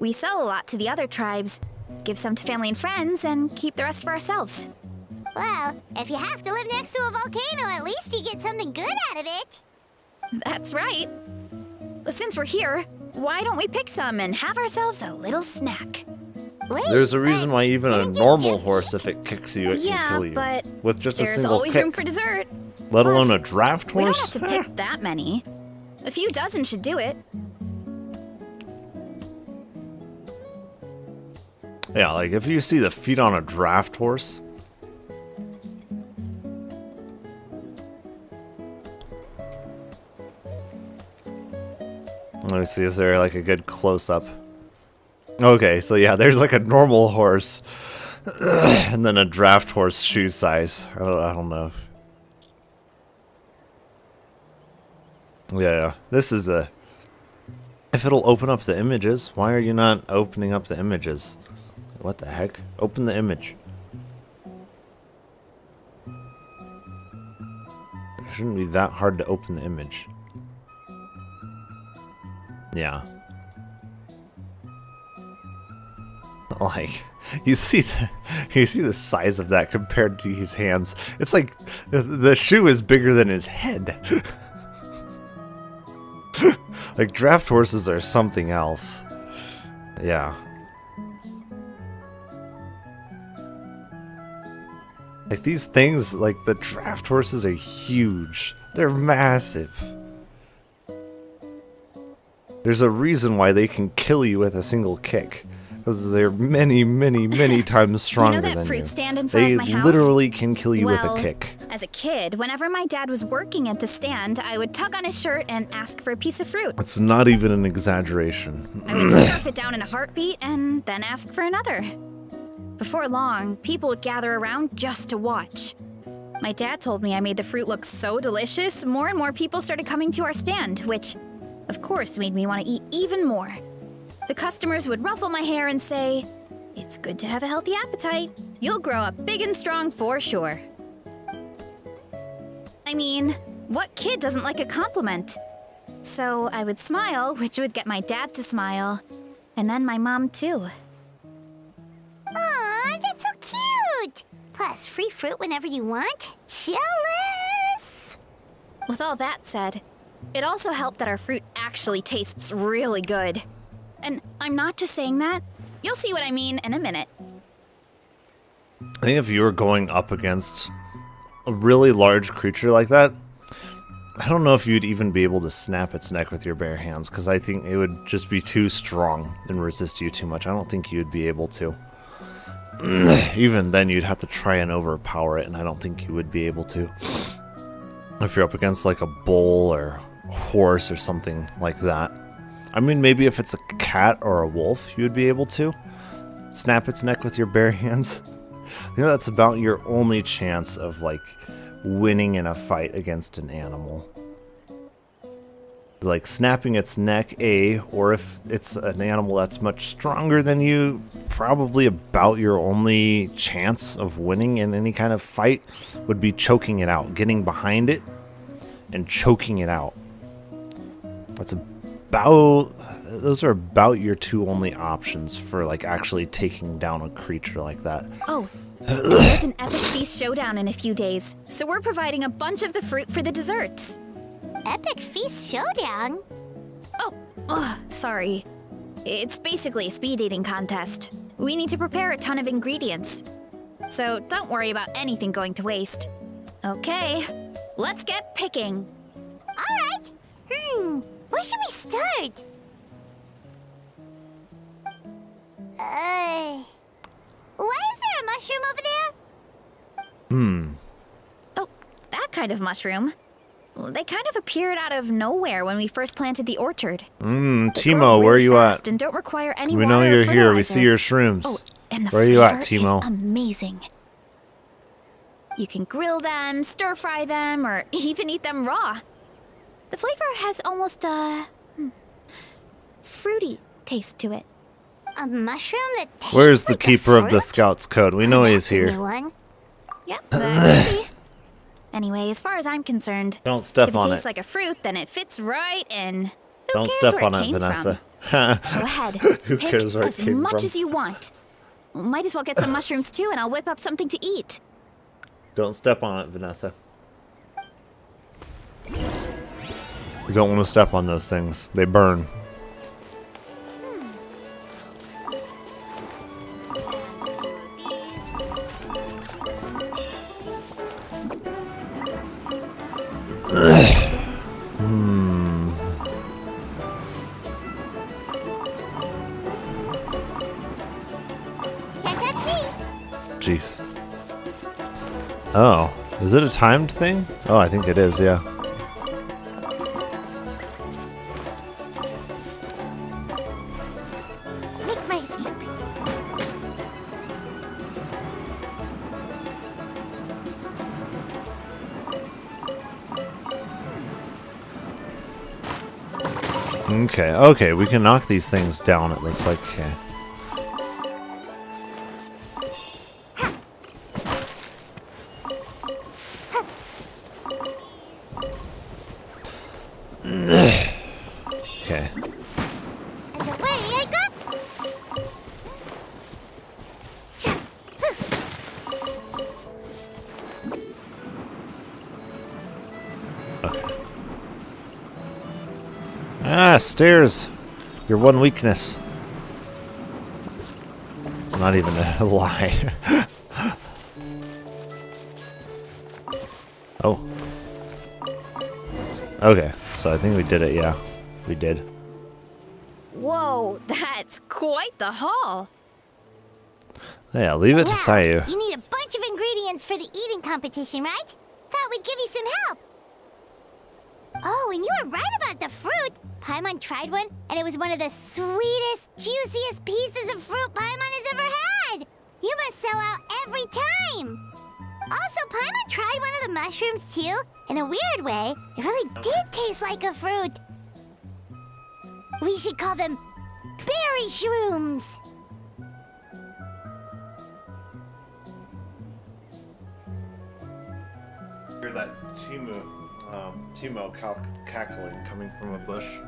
Speaker 4: We sell a lot to the other tribes, give some to family and friends, and keep the rest for ourselves.
Speaker 8: Well, if you have to live next to a volcano, at least you get something good out of it.
Speaker 4: That's right. But since we're here, why don't we pick some and have ourselves a little snack?
Speaker 8: Wait,
Speaker 2: There's a reason
Speaker 8: but
Speaker 2: why even a
Speaker 8: didn't you
Speaker 2: normal
Speaker 8: just
Speaker 2: horse,
Speaker 8: eat?
Speaker 2: if it kicks you, it
Speaker 4: Yeah,
Speaker 2: can kill you.
Speaker 4: but
Speaker 2: With just a
Speaker 4: There's
Speaker 2: single
Speaker 4: always
Speaker 2: kick.
Speaker 4: room for dessert.
Speaker 2: Let alone a
Speaker 4: Plus,
Speaker 2: draft
Speaker 4: We don't
Speaker 2: horse?
Speaker 4: have to pick that many. A few dozen should do it.
Speaker 2: Yeah, like if you see the feet on a draft horse. Let me see, is there like a good close-up? Okay, so yeah, there's like a normal horse. And then a draft horse shoe size. I don't know. Yeah, this is a... If it'll open up the images, why are you not opening up the images? What the heck? Open the image. It shouldn't be that hard to open the image. Yeah. Like, you see the size of that compared to his hands. It's like the shoe is bigger than his head. Like, draft horses are something else. Yeah. Like, these things, like, the draft horses are huge. They're massive. There's a reason why they can kill you with a single kick. Because they're many, many, many times stronger
Speaker 4: that
Speaker 2: than
Speaker 4: fruit
Speaker 2: you.
Speaker 4: stand in front
Speaker 2: They
Speaker 4: of my house?
Speaker 2: literally can kill you
Speaker 4: Well,
Speaker 2: with a kick.
Speaker 4: As a kid, whenever my dad was working at the stand, I would tug on his shirt and ask for a piece of fruit.
Speaker 2: It's not even an exaggeration.
Speaker 4: I would scarf it down in a heartbeat and then ask for another. Before long, people would gather around just to watch. My dad told me I made the fruit look so delicious, more and more people started coming to our stand, which, of course, made me want to eat even more. The customers would ruffle my hair and say, "It's good to have a healthy appetite. You'll grow up big and strong for sure." I mean, what kid doesn't like a compliment? So I would smile, which would get my dad to smile, and then my mom too.
Speaker 8: Aw, that's so cute! Plus, free fruit whenever you want. Jealous!
Speaker 4: With all that said, it also helped that our fruit actually tastes really good. And I'm not just saying that. You'll see what I mean in a minute.
Speaker 2: I think if you were going up against a really large creature like that, I don't know if you'd even be able to snap its neck with your bare hands, because I think it would just be too strong and resist you too much. I don't think you'd be able to. Even then, you'd have to try and overpower it, and I don't think you would be able to. If you're up against like a bull or a horse or something like that. I mean, maybe if it's a cat or a wolf, you would be able to snap its neck with your bare hands. You know, that's about your only chance of like winning in a fight against an animal. Like snapping its neck, or if it's an animal that's much stronger than you, probably about your only chance of winning in any kind of fight would be choking it out, getting behind it and choking it out. Those are about your two only options for like actually taking down a creature like that.
Speaker 4: Oh, there's an epic feast showdown in a few days, so we're providing a bunch of the fruit for the desserts.
Speaker 8: Epic Feast Showdown?
Speaker 4: Sorry. It's basically a speed eating contest. We need to prepare a ton of ingredients. So don't worry about anything going to waste. Okay, let's get picking.
Speaker 8: Alright. Where should we start? Why is there a mushroom over there?
Speaker 4: Oh, that kind of mushroom. They kind of appeared out of nowhere when we first planted the orchard.
Speaker 2: Timo, where are you at?
Speaker 4: And don't require any
Speaker 2: We
Speaker 4: water
Speaker 2: know
Speaker 4: or
Speaker 2: you're here. We
Speaker 4: fertilizer.
Speaker 2: see your shrooms.
Speaker 4: Oh, and the
Speaker 2: Where are you at,
Speaker 4: flavor
Speaker 2: Timo?
Speaker 4: is amazing. You can grill them, stir fry them, or even eat them raw. The flavor has almost a fruity taste to it.
Speaker 8: A mushroom that tastes
Speaker 2: Where's the
Speaker 8: like a
Speaker 2: keeper of the
Speaker 8: fruit?
Speaker 2: Scout's Code? We know he's
Speaker 8: That's a new
Speaker 2: here.
Speaker 8: one.
Speaker 4: Yep, that could be. Anyway, as far as I'm concerned,
Speaker 2: Don't step
Speaker 4: if it
Speaker 2: on
Speaker 4: tastes
Speaker 2: it.
Speaker 4: like a fruit, then it fits right in. Who
Speaker 2: Don't
Speaker 4: cares
Speaker 2: step
Speaker 4: where
Speaker 2: on
Speaker 4: it
Speaker 2: it,
Speaker 4: came
Speaker 2: Vanessa.
Speaker 4: From? Go ahead.
Speaker 2: Who
Speaker 4: Pick
Speaker 2: cares where it
Speaker 4: as
Speaker 2: came
Speaker 4: much
Speaker 2: from?
Speaker 4: as you want. Might as well get some mushrooms too, and I'll whip up something to eat.
Speaker 2: Don't step on it, Vanessa. You don't want to step on those things. They burn.
Speaker 8: Can't touch me.
Speaker 2: Jeez. Oh, is it a timed thing? Oh, I think it is, yeah.
Speaker 8: Make my escape.
Speaker 2: Okay, we can knock these things down, it looks like. Okay. Okay.
Speaker 8: And away I go.
Speaker 2: Ah, stairs. Your one weakness. It's not even a lie. Oh. Okay, so I think we did it, yeah. We did.
Speaker 4: Whoa, that's quite the haul.
Speaker 2: Yeah, leave it to
Speaker 8: Wow,
Speaker 2: Sayu.
Speaker 8: you need a bunch of ingredients for the eating competition, right? Thought we'd give you some help. Oh, and you were right about the fruit. Paimon tried one, and it was one of the sweetest, juiciest pieces of fruit Paimon has ever had. You must sell out every time. Also, Paimon tried one of the mushrooms too. In a weird way, it really did taste like a fruit. We should call them berry shrooms.
Speaker 2: Hear that Timo cackling coming from a bush.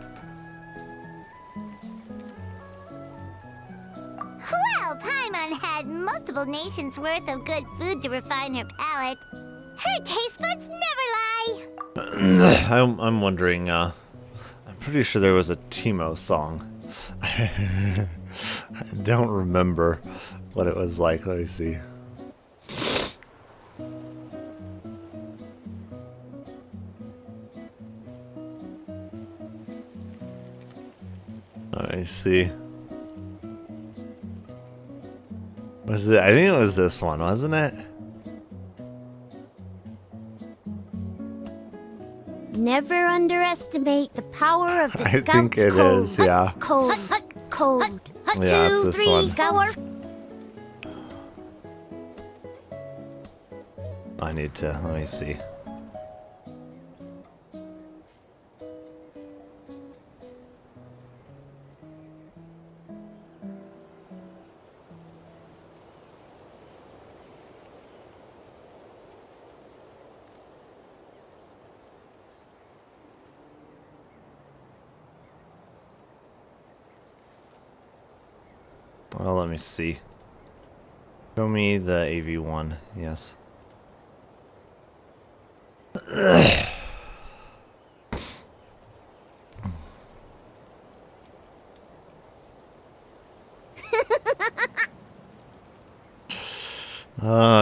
Speaker 8: Well, Paimon had multiple nations' worth of good food to refine her palate. Her taste buds never lie.
Speaker 2: I'm wondering, I'm pretty sure there was a Timo song. I don't remember what it was like. Let me see. Let me see. Was it? I think it was this one, wasn't it?
Speaker 8: Never underestimate the power of the
Speaker 2: I
Speaker 8: Scout's
Speaker 2: think it
Speaker 8: code.
Speaker 2: is, yeah.
Speaker 8: Code.
Speaker 2: Yeah, it's
Speaker 8: 2,
Speaker 2: this
Speaker 8: 3,
Speaker 2: one.
Speaker 8: Scouts.
Speaker 2: I need to, let me see. Well, let me see. Show me the AV1, yes.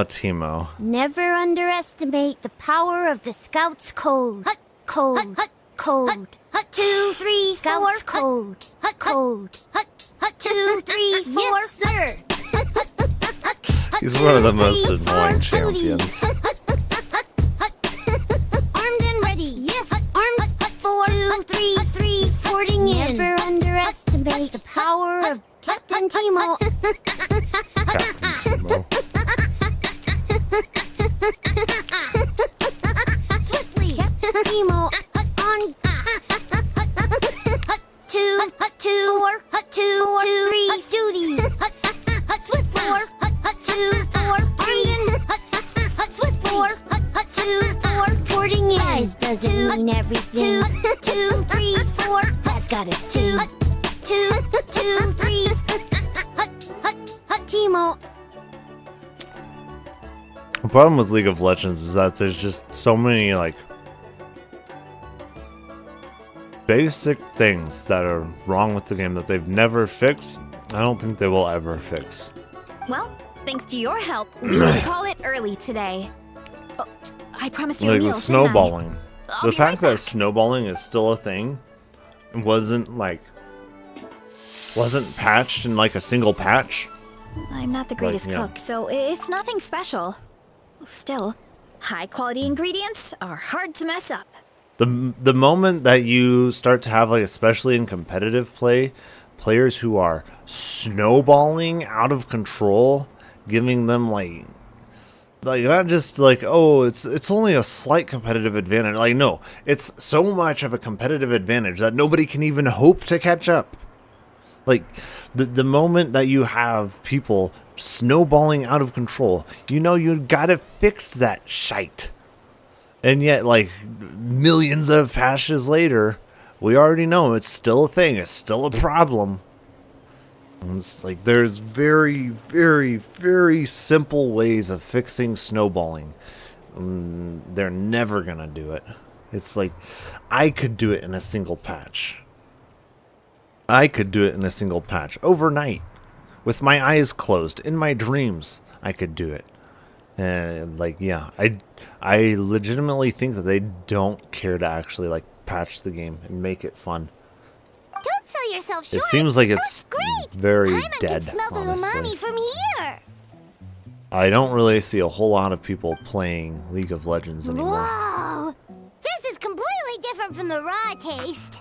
Speaker 2: Timo.
Speaker 8: Never underestimate the power of the Scout's code. Code. 2, 3, Scout's code. Code. 2, 3, 4. Yes, sir.
Speaker 2: He's one of the most annoying champions.
Speaker 8: Armed and ready. Yes. Armed. 4, 2, 3, porting in. Never underestimate the power of Captain Timo.
Speaker 2: Captain Timo.
Speaker 8: Swiftly. Captain Timo. On. 2, 3, duty. Swift 4, 2, 4, 3. Swift 4, 2, 4, porting in. Size doesn't mean everything. 2, 3, 4. That's got its 2, 3. Timo.
Speaker 2: The problem with League of Legends is that there's just so many, like, basic things that are wrong with the game that they've never fixed. I don't think they will ever fix.
Speaker 4: Well, thanks to your help, we can call it early today. Oh, I promised you a
Speaker 2: Like
Speaker 4: meal,
Speaker 2: the
Speaker 4: didn't I?
Speaker 2: snowballing.
Speaker 4: I'll
Speaker 2: The
Speaker 4: be
Speaker 2: fact
Speaker 4: right
Speaker 2: that
Speaker 4: back.
Speaker 2: snowballing is still a thing wasn't patched in like a single patch.
Speaker 4: I'm not the greatest
Speaker 2: yeah.
Speaker 4: cook, so it's nothing special. Still, high-quality ingredients are hard to mess up.
Speaker 2: The moment that you start to have, like, especially in competitive play, players who are snowballing out of control, giving them like not just like, oh, it's only a slight competitive advantage. Like, no, it's so much of a competitive advantage that nobody can even hope to catch up. Like, the moment that you have people snowballing out of control, you know you gotta fix that shite. And yet, like, millions of patches later, we already know it's still a thing. It's still a problem. And it's like, there's very, very, very simple ways of fixing snowballing. They're never gonna do it. It's like, I could do it in a single patch. I could do it in a single patch overnight. With my eyes closed, in my dreams, I could do it. And like, yeah, I legitimately think that they don't care to actually like patch the game and make it fun.
Speaker 8: Don't sell yourself short.
Speaker 2: It seems like
Speaker 8: That's
Speaker 2: it's
Speaker 8: great.
Speaker 2: very
Speaker 8: Paimon
Speaker 2: dead,
Speaker 8: can smell the
Speaker 2: honestly.
Speaker 8: umami from here.
Speaker 2: I don't really see a whole lot of people playing League of Legends anymore.
Speaker 8: Whoa! This is completely different from the raw taste.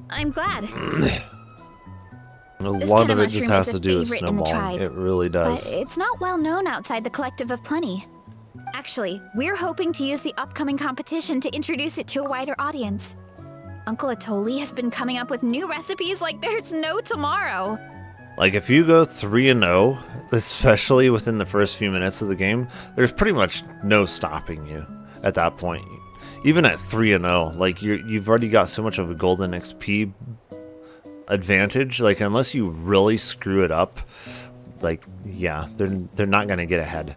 Speaker 4: I'm glad.
Speaker 2: A
Speaker 4: This
Speaker 2: lot
Speaker 4: kind
Speaker 2: of
Speaker 4: of
Speaker 2: it just
Speaker 4: mushroom
Speaker 2: has
Speaker 4: is
Speaker 2: to
Speaker 4: a
Speaker 2: do with
Speaker 4: favorite in the
Speaker 2: snowballing.
Speaker 4: tribe,
Speaker 2: It really
Speaker 4: But
Speaker 2: does.
Speaker 4: it's not well known outside the Collective of Plenty. Actually, we're hoping to use the upcoming competition to introduce it to a wider audience. Uncle Atoli has been coming up with new recipes like there's no tomorrow.
Speaker 2: Like, if you go 3-0, especially within the first few minutes of the game, there's pretty much no stopping you at that point. Even at 3-0, like, you've already got so much of a golden XP advantage. Like, unless you really screw it up, like, yeah, they're not gonna get ahead.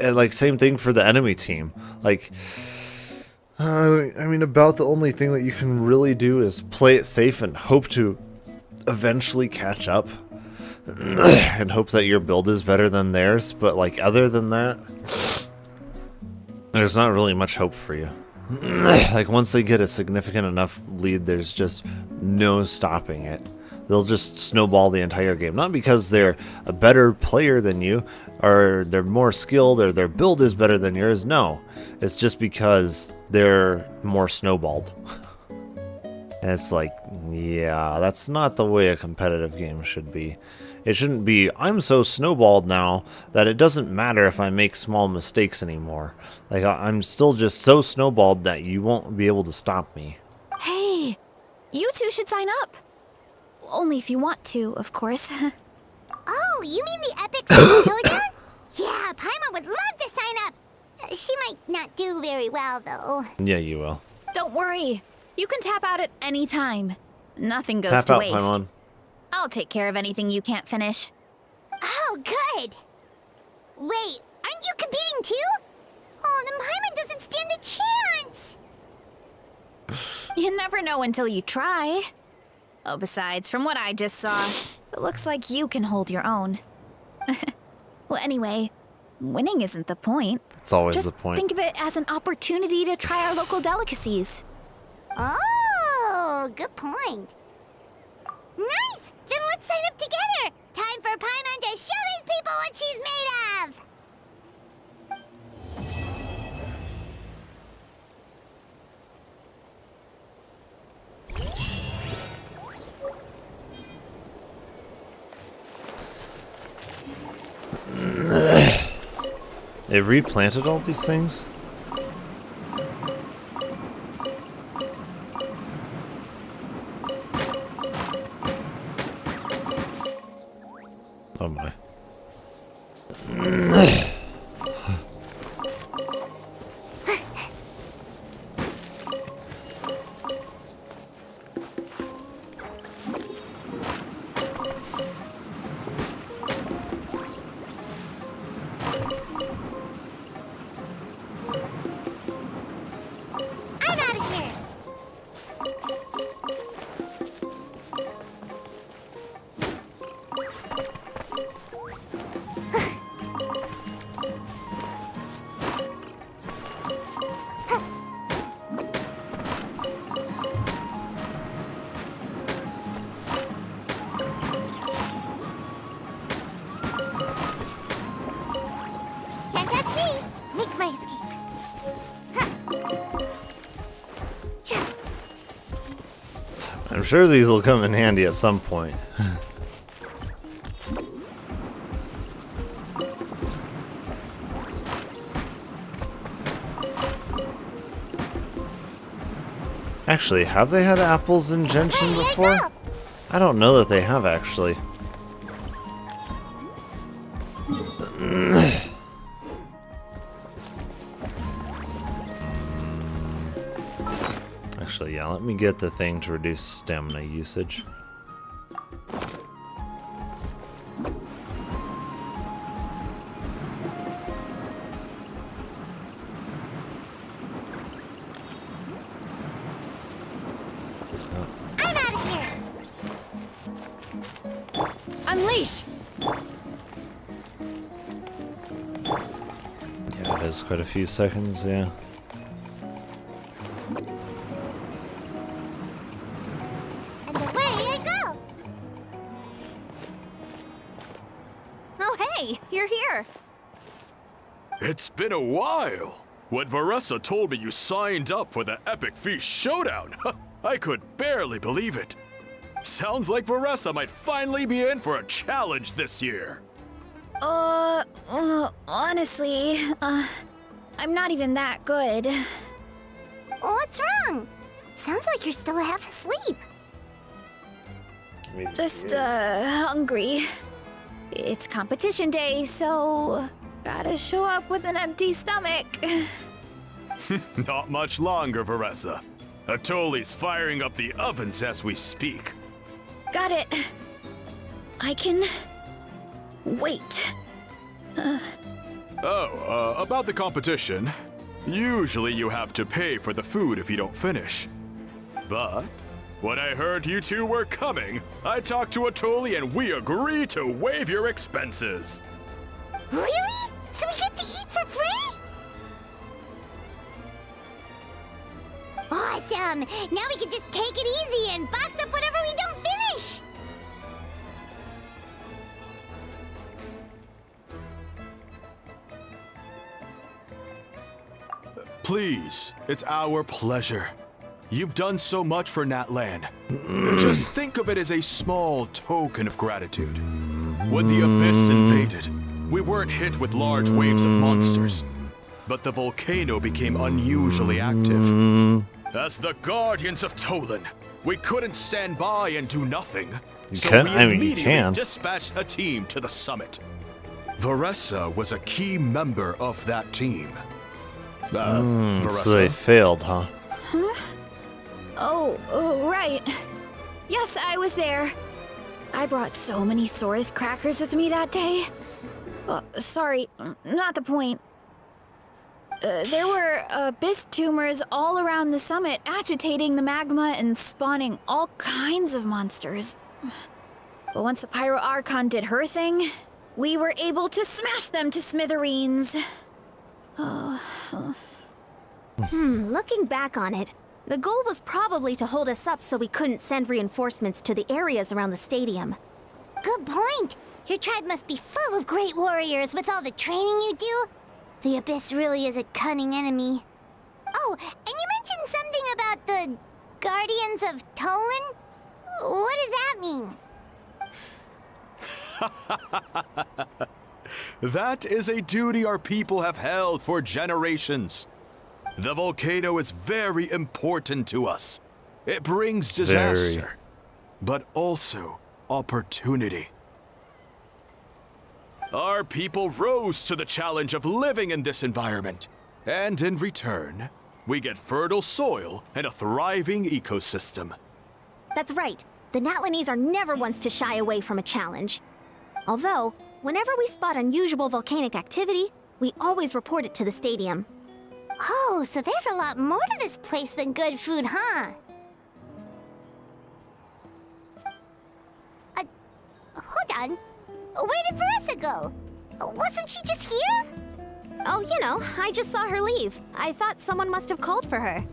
Speaker 2: And like, same thing for the enemy team. Like, I mean, about the only thing that you can really do is play it safe and hope to eventually catch up and hope that your build is better than theirs. But like, other than that, there's not really much hope for you. Like, once they get a significant enough lead, there's just no stopping it. They'll just snowball the entire game. Not because they're a better player than you, or they're more skilled, or their build is better than yours. No, it's just because they're more snowballed. And it's like, yeah, that's not the way a competitive game should be. It shouldn't be, I'm so snowballed now that it doesn't matter if I make small mistakes anymore. Like, I'm still just so snowballed that you won't be able to stop me.
Speaker 4: Hey, you two should sign up. Only if you want to, of course.
Speaker 8: Oh, you mean the Epic Fruit Showdown? Yeah, Paimon would love to sign up. She might not do very well, though.
Speaker 2: Yeah, you will.
Speaker 4: Don't worry. You can tap out at any time. Nothing goes
Speaker 2: Tap
Speaker 4: to
Speaker 2: out,
Speaker 4: waste.
Speaker 2: Paimon.
Speaker 4: I'll take care of anything you can't finish.
Speaker 8: Oh, good. Wait, aren't you competing too? Oh, then Paimon doesn't stand a chance.
Speaker 4: You never know until you try. Oh, besides, from what I just saw, it looks like you can hold your own. Well, anyway, winning isn't the point.
Speaker 2: It's always
Speaker 4: Just
Speaker 2: the point.
Speaker 4: think of it as an opportunity to try our local delicacies.
Speaker 8: Oh, good point. Nice! Then let's sign up together! Time for Paimon to show these people what she's made of!
Speaker 2: It replanted all these things? Oh my.
Speaker 8: I'm out of here! Can't catch me! Make my escape.
Speaker 2: I'm sure these will come in handy at some point. Actually, have they had apples in Genshin before? I don't know that they have, actually. Actually, yeah, let me get the thing to reduce stamina usage.
Speaker 8: I'm out of here!
Speaker 4: Unleash!
Speaker 2: Yeah, it is quite a few seconds, yeah.
Speaker 8: And away I go!
Speaker 7: Oh, hey, you're here.
Speaker 9: It's been a while. When Varessa told me you signed up for the Epic Feast Showdown, I could barely believe it. Sounds like Varessa might finally be in for a challenge this year.
Speaker 4: Honestly, I'm not even that good.
Speaker 8: What's wrong? Sounds like you're still half asleep.
Speaker 4: Just, hungry. It's competition day, so gotta show up with an empty stomach.
Speaker 9: Not much longer, Varessa. Atoli's firing up the ovens as we speak.
Speaker 4: Got it. I can wait.
Speaker 9: About the competition. Usually you have to pay for the food if you don't finish. But when I heard you two were coming, I talked to Atoli and we agreed to waive your expenses.
Speaker 8: Really? So we get to eat for free? Awesome! Now we can just take it easy and box up whatever we don't finish!
Speaker 9: Please, it's our pleasure. You've done so much for Natlan. Just think of it as a small token of gratitude. When the Abyss invaded, we weren't hit with large waves of monsters, but the volcano became unusually active. As the Guardians of Tolan, we couldn't stand by and do nothing. So we immediately dispatched a team to the summit. Veressa was a key member of that team. Veressa?
Speaker 2: So they failed, huh?
Speaker 4: Oh, right. Yes, I was there. I brought so many Saurus crackers with me that day. Sorry, not the point. There were abyss tumors all around the summit, agitating the magma and spawning all kinds of monsters. But once the Pyro Archon did her thing, we were able to smash them to smithereens.
Speaker 7: Looking back on it, the goal was probably to hold us up so we couldn't send reinforcements to the areas around the stadium.
Speaker 8: Good point. Your tribe must be full of great warriors with all the training you do. The Abyss really is a cunning enemy. Oh, and you mentioned something about the Guardians of Tolan? What does that mean?
Speaker 9: That is a duty our people have held for generations. The volcano is very important to us. It brings disaster, but also opportunity. Our people rose to the challenge of living in this environment, and in return, we get fertile soil and a thriving ecosystem.
Speaker 7: That's right. The Natlanese are never ones to shy away from a challenge. Although, whenever we spot unusual volcanic activity, we always report it to the stadium.
Speaker 8: Oh, so there's a lot more to this place than good food, huh? Hold on. Where did Veressa go? Wasn't she just here?
Speaker 7: Oh, you know, I just saw her leave. I thought someone must have called for her.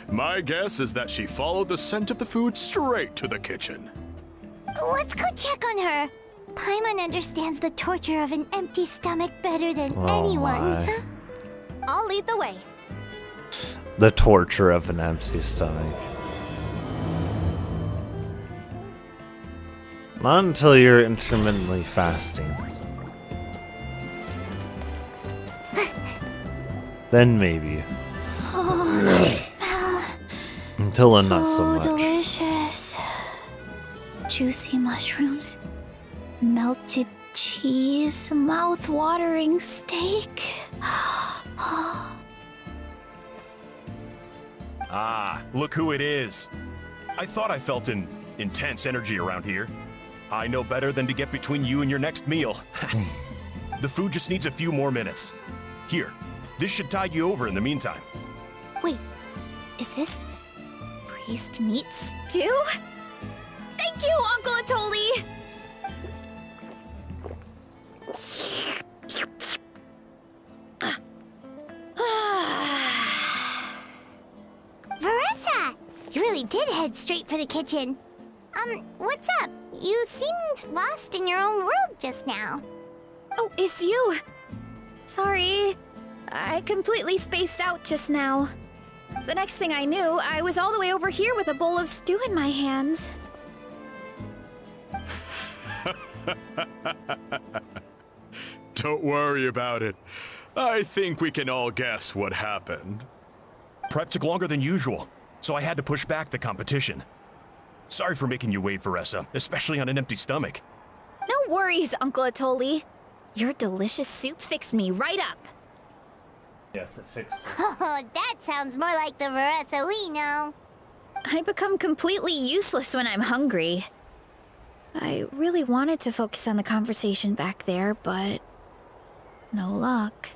Speaker 9: My guess is that she followed the scent of the food straight to the kitchen.
Speaker 8: Let's go check on her. Paimon understands the torture of an empty stomach better than anyone.
Speaker 2: My.
Speaker 7: I'll lead the way.
Speaker 2: The torture of an empty stomach. Not until you're intermittently fasting. Then maybe.
Speaker 8: Oh, that smell.
Speaker 2: Until then, not so much.
Speaker 8: Delicious. Juicy mushrooms, melted cheese, mouth-watering steak.
Speaker 10: Ah, look who it is. I thought I felt an intense energy around here. I know better than to get between you and your next meal. The food just needs a few more minutes. Here, this should tide you over in the meantime.
Speaker 4: Wait, is this priest meat stew? Thank you, Uncle Atoli!
Speaker 8: Veressa! You really did head straight for the kitchen. What's up? You seemed lost in your own world just now.
Speaker 4: Oh, it's you. Sorry. I completely spaced out just now. The next thing I knew, I was all the way over here with a bowl of stew in my hands.
Speaker 9: Don't worry about it. I think we can all guess what happened.
Speaker 10: Prep took longer than usual, so I had to push back the competition. Sorry for making you wait, Veressa, especially on an empty stomach.
Speaker 4: No worries, Uncle Atoli. Your delicious soup fixed me right up.
Speaker 2: Yes, it fixed it.
Speaker 8: Oh, that sounds more like the Veressa we know.
Speaker 4: I become completely useless when I'm hungry. I really wanted to focus on the conversation back there, but no luck.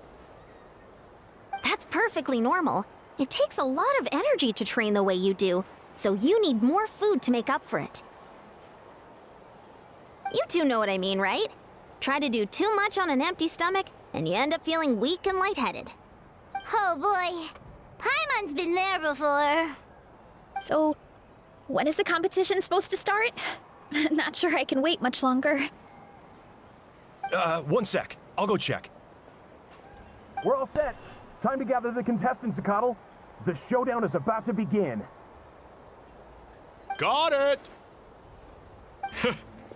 Speaker 7: That's perfectly normal. It takes a lot of energy to train the way you do, so you need more food to make up for it. You two know what I mean, right? Try to do too much on an empty stomach, and you end up feeling weak and lightheaded.
Speaker 8: Oh boy, Paimon's been there before.
Speaker 4: So, when is the competition supposed to start? Not sure I can wait much longer.
Speaker 10: 1 sec. I'll go check.
Speaker 5: We're all set.
Speaker 11: Time to gather the contestants, Akatl. The showdown is about to begin.
Speaker 9: Got it!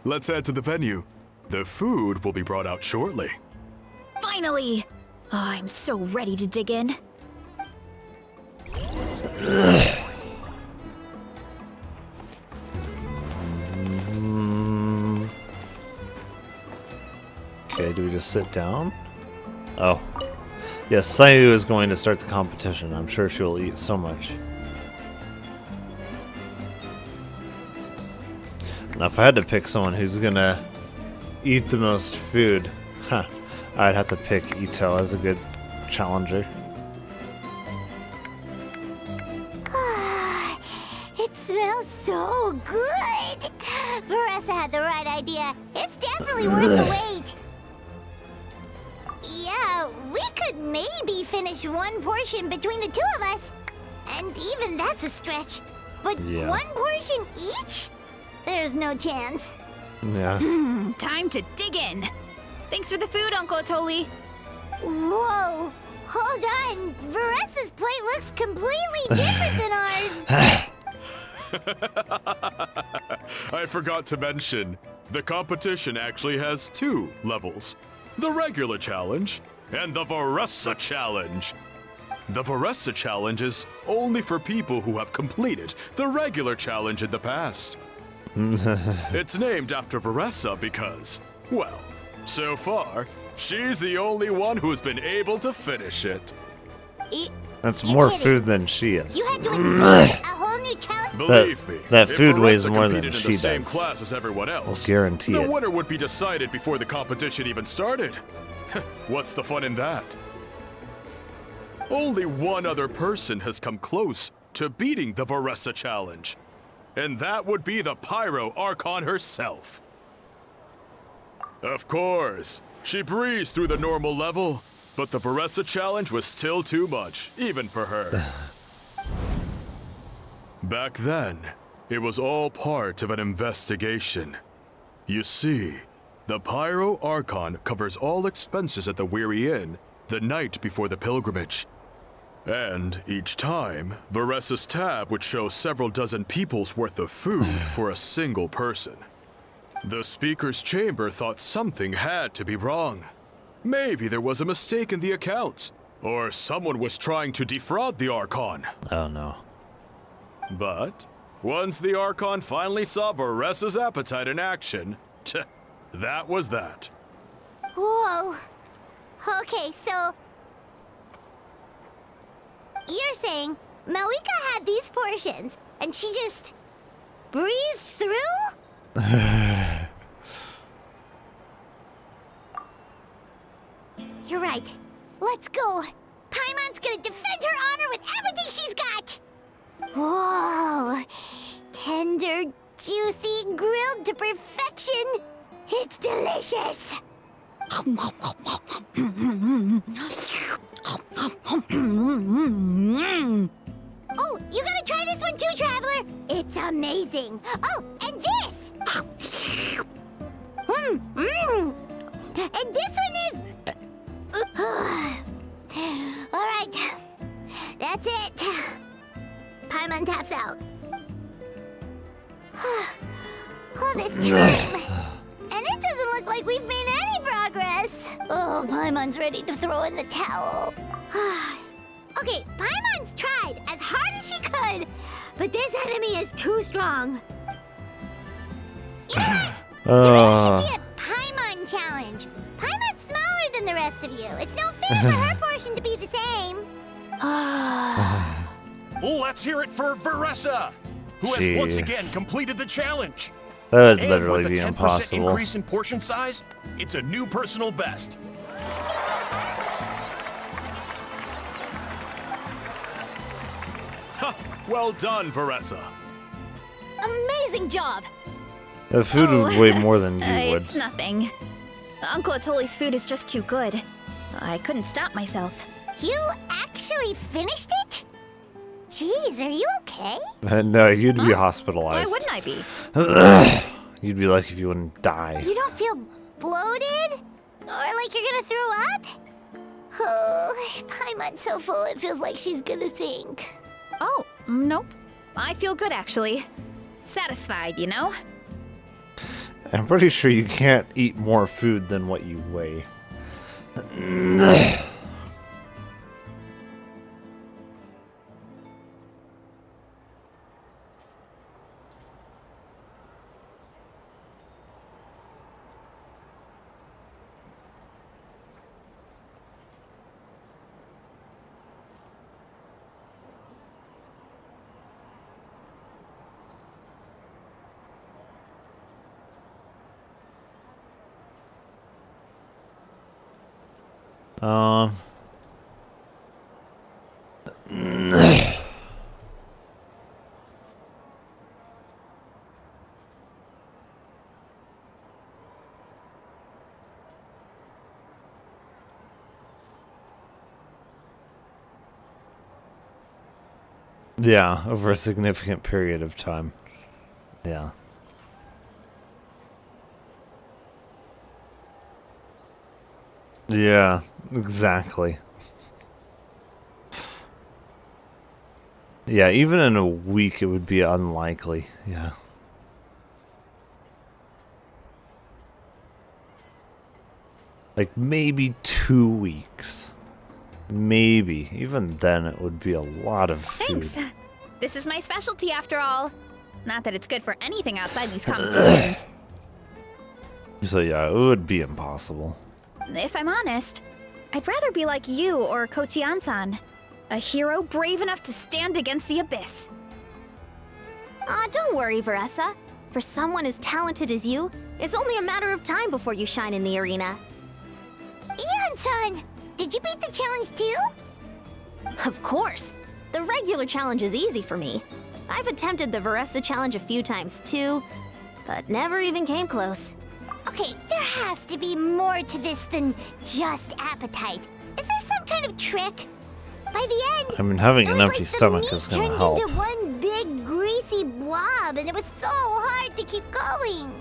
Speaker 9: Let's head to the venue. The food will be brought out shortly.
Speaker 4: Finally! Oh, I'm so ready to dig in.
Speaker 2: Okay, do we just sit down? Oh. Yes, Sayu is going to start the competition. I'm sure she'll eat so much. Now, if I had to pick someone who's gonna eat the most food, I'd have to pick Ito as a good challenger.
Speaker 8: It smells so good! Veressa had the right idea. It's definitely worth the wait. Yeah, we could maybe finish one portion between the two of us. And even that's a stretch. But
Speaker 2: Yeah.
Speaker 8: one portion each? There's no chance.
Speaker 2: Yeah.
Speaker 4: Time to dig in. Thanks for the food, Uncle Atoli.
Speaker 8: Whoa! Hold on! Veressa's plate looks completely different than ours!
Speaker 9: I forgot to mention, the competition actually has 2 levels. The regular challenge and the Veressa challenge. The Veressa challenge is only for people who have completed the regular challenge in the past. It's named after Veressa because, well, so far, she's the only one who's been able to finish it.
Speaker 2: That's
Speaker 8: You're
Speaker 2: more
Speaker 8: kidding.
Speaker 2: food than she is.
Speaker 8: You had to invent a whole new challenge?
Speaker 9: Believe me,
Speaker 2: that
Speaker 9: if
Speaker 2: food weighs
Speaker 9: Veressa
Speaker 2: more than
Speaker 9: competed in
Speaker 2: she
Speaker 9: the same
Speaker 2: does.
Speaker 9: class as everyone else,
Speaker 2: guarantee
Speaker 9: the
Speaker 2: it.
Speaker 9: winner would be decided before the competition even started. What's the fun in that? Only one other person has come close to beating the Veressa challenge, and that would be the Pyro Archon herself. Of course, she breezed through the normal level, but the Veressa challenge was still too much, even for her. Back then, it was all part of an investigation. You see, the Pyro Archon covers all expenses at the Weary Inn the night before the pilgrimage. And each time, Veressa's tab would show several dozen people's worth of food for a single person. The Speaker's Chamber thought something had to be wrong. Maybe there was a mistake in the accounts, or someone was trying to defraud the Archon.
Speaker 2: Oh no.
Speaker 9: But once the Archon finally saw Veressa's appetite in action, that was that.
Speaker 8: Whoa. Okay, so... You're saying Malika had these portions, and she just... breezed through? You're right. Let's go. Paimon's gonna defend her honor with everything she's got! Whoa! Tender, juicy, grilled to perfection! It's delicious! Oh, you gotta try this one too, Traveler! It's amazing! Oh, and this! And this one is... Alright. That's it. Paimon taps out. All this time. And it doesn't look like we've made any progress. Oh, Paimon's ready to throw in the towel. Okay, Paimon's tried as hard as she could, but this enemy is too strong. You know what? There really should be a Paimon challenge. Paimon's smaller than the rest of you. It's no fair for her portion to be the same.
Speaker 10: Let's hear it for Veressa, who has once again completed the challenge.
Speaker 2: That would
Speaker 10: And
Speaker 2: literally
Speaker 10: with a
Speaker 2: be
Speaker 10: 10%
Speaker 2: impossible.
Speaker 10: increase in portion size, it's a new personal best.
Speaker 9: Well done, Veressa.
Speaker 4: Amazing job.
Speaker 2: The food would weigh more than you would.
Speaker 4: It's nothing. Uncle Atoli's food is just too good. I couldn't stop myself.
Speaker 8: You actually finished it? Jeez, are you okay?
Speaker 2: No, you'd be
Speaker 4: Why
Speaker 2: hospitalized.
Speaker 4: wouldn't I be?
Speaker 2: You'd be lucky if you wouldn't die.
Speaker 8: You don't feel bloated? Or like you're gonna throw up? Oh, Paimon's so full it feels like she's gonna sink.
Speaker 4: Oh, nope. I feel good, actually. Satisfied, you know?
Speaker 2: I'm pretty sure you can't eat more food than what you weigh. Um. Yeah, over a significant period of time. Yeah. Yeah, exactly. Yeah, even in a week it would be unlikely. Yeah. Like maybe 2 weeks. Maybe. Even then it would be a lot of food.
Speaker 4: Thanks. This is my specialty after all. Not that it's good for anything outside these competitions.
Speaker 2: So yeah, it would be impossible.
Speaker 4: If I'm honest, I'd rather be like you or Kochi-an-san. A hero brave enough to stand against the abyss.
Speaker 7: Aw, don't worry, Veressa. For someone as talented as you, it's only a matter of time before you shine in the arena.
Speaker 8: Ian-san, did you beat the challenge too?
Speaker 7: Of course. The regular challenge is easy for me. I've attempted the Veressa challenge a few times too, but never even came close.
Speaker 8: Okay, there has to be more to this than just appetite. Is there some kind of trick? By the end,
Speaker 2: I mean, having
Speaker 8: it
Speaker 2: an
Speaker 8: was
Speaker 2: empty
Speaker 8: like the
Speaker 2: stomach
Speaker 8: meat
Speaker 2: is gonna
Speaker 8: turned
Speaker 2: help.
Speaker 8: into one big greasy blob, and it was so hard to keep going.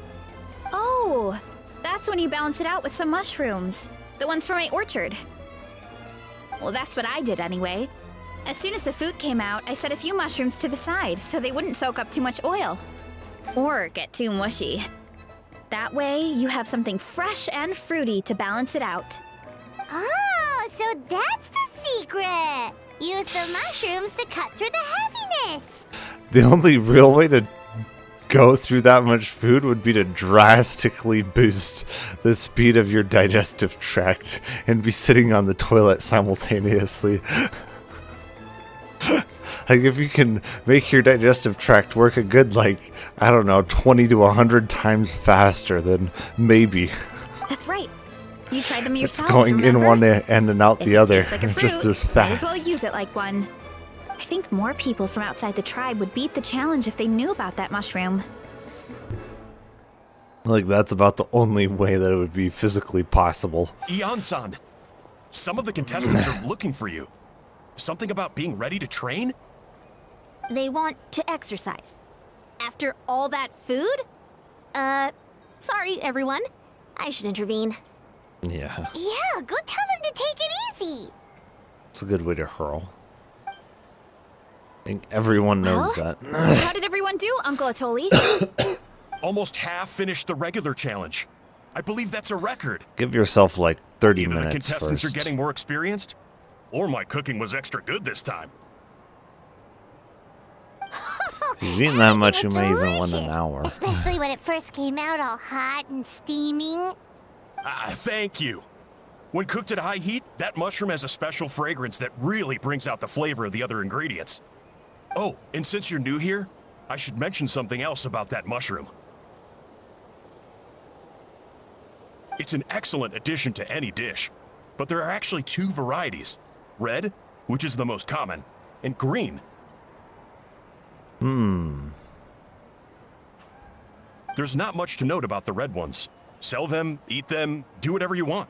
Speaker 4: Oh, that's when you balance it out with some mushrooms. The ones from my orchard. Well, that's what I did anyway. As soon as the food came out, I set a few mushrooms to the side so they wouldn't soak up too much oil. Or get too mushy. That way, you have something fresh and fruity to balance it out.
Speaker 8: Oh, so that's the secret. Use the mushrooms to cut through the heaviness.
Speaker 2: The only real way to go through that much food would be to drastically boost the speed of your digestive tract and be sitting on the toilet simultaneously. Like, if you can make your digestive tract work a good, like, I don't know, 20 to 100 times faster, then maybe.
Speaker 4: That's right. You tried them
Speaker 2: It's
Speaker 4: yourselves,
Speaker 2: going in
Speaker 4: remember?
Speaker 2: one end and out
Speaker 4: If
Speaker 2: the
Speaker 4: it
Speaker 2: other,
Speaker 4: tastes like a fruit,
Speaker 2: just as
Speaker 4: might as
Speaker 2: fast.
Speaker 4: well use it like one. I think more people from outside the tribe would beat the challenge if they knew about that mushroom.
Speaker 2: Like, that's about the only way that it would be physically possible.
Speaker 10: Ian-san, some of the contestants are looking for you. Something about being ready to train?
Speaker 7: They want to exercise. After all that food? Sorry, everyone. I should intervene.
Speaker 2: Yeah,
Speaker 8: Yeah, go tell them to take it easy.
Speaker 2: it's a good way to hurl. I think everyone knows
Speaker 4: Huh?
Speaker 2: that.
Speaker 4: How did everyone do, Uncle Atoli?
Speaker 10: Almost half finished the regular challenge. I believe that's a record.
Speaker 2: Give yourself like 30
Speaker 10: Either the
Speaker 2: minutes
Speaker 10: contestants
Speaker 2: first.
Speaker 10: are getting more experienced, or my cooking was extra good this time.
Speaker 2: If you've eaten that much, you
Speaker 8: Everything
Speaker 2: may
Speaker 8: was
Speaker 2: even win
Speaker 8: delicious,
Speaker 2: an hour.
Speaker 8: Especially when it first came out all hot and steaming.
Speaker 10: Thank you. When cooked at high heat, that mushroom has a special fragrance that really brings out the flavor of the other ingredients. Oh, and since you're new here, I should mention something else about that mushroom. It's an excellent addition to any dish, but there are actually 2 varieties. Red, which is the most common, and green. There's not much to note about the red ones. Sell them, eat them, do whatever you want.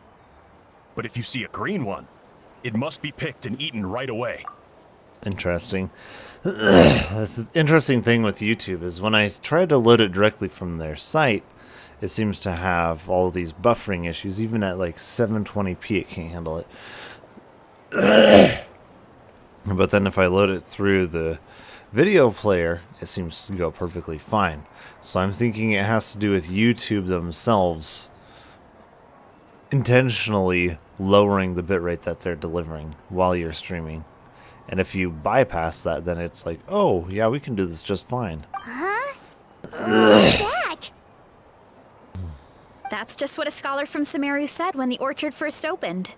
Speaker 10: But if you see a green one, it must be picked and eaten right away.
Speaker 2: Interesting. The interesting thing with YouTube is when I try to load it directly from their site, it seems to have all these buffering issues. Even at like 720p, it can't handle it. But then if I load it through the video player, it seems to go perfectly fine. So I'm thinking it has to do with YouTube themselves intentionally lowering the bitrate that they're delivering while you're streaming. And if you bypass that, then it's like, oh, yeah, we can do this just fine.
Speaker 8: Huh? What's that?
Speaker 4: That's just what a scholar from Sumeru said when the orchard first opened.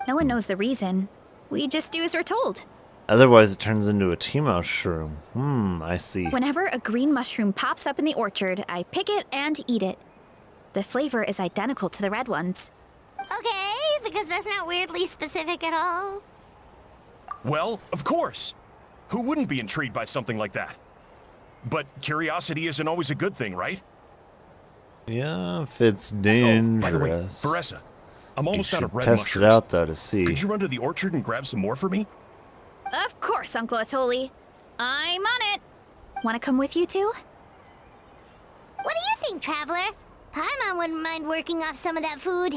Speaker 4: No one knows the reason. We just do as we're told.
Speaker 2: Otherwise, it turns into a tea mushroom. I see.
Speaker 4: Whenever a green mushroom pops up in the orchard, I pick it and eat it. The flavor is identical to the red ones.
Speaker 8: Okay, because that's not weirdly specific at all.
Speaker 10: Well, of course. Who wouldn't be intrigued by something like that? But curiosity isn't always a good thing, right?
Speaker 2: Yeah, if it's
Speaker 10: Oh,
Speaker 2: dangerous.
Speaker 10: by the way, Veressa, I'm almost
Speaker 2: you
Speaker 10: out of
Speaker 2: should
Speaker 10: red
Speaker 2: test
Speaker 10: mushrooms.
Speaker 2: it out, though, to see.
Speaker 10: Could you run to the orchard and grab some more for me?
Speaker 4: Of course, Uncle Atoli. I'm on it. Want to come with you two?
Speaker 8: What do you think, Traveler? Paimon wouldn't mind working off some of that food.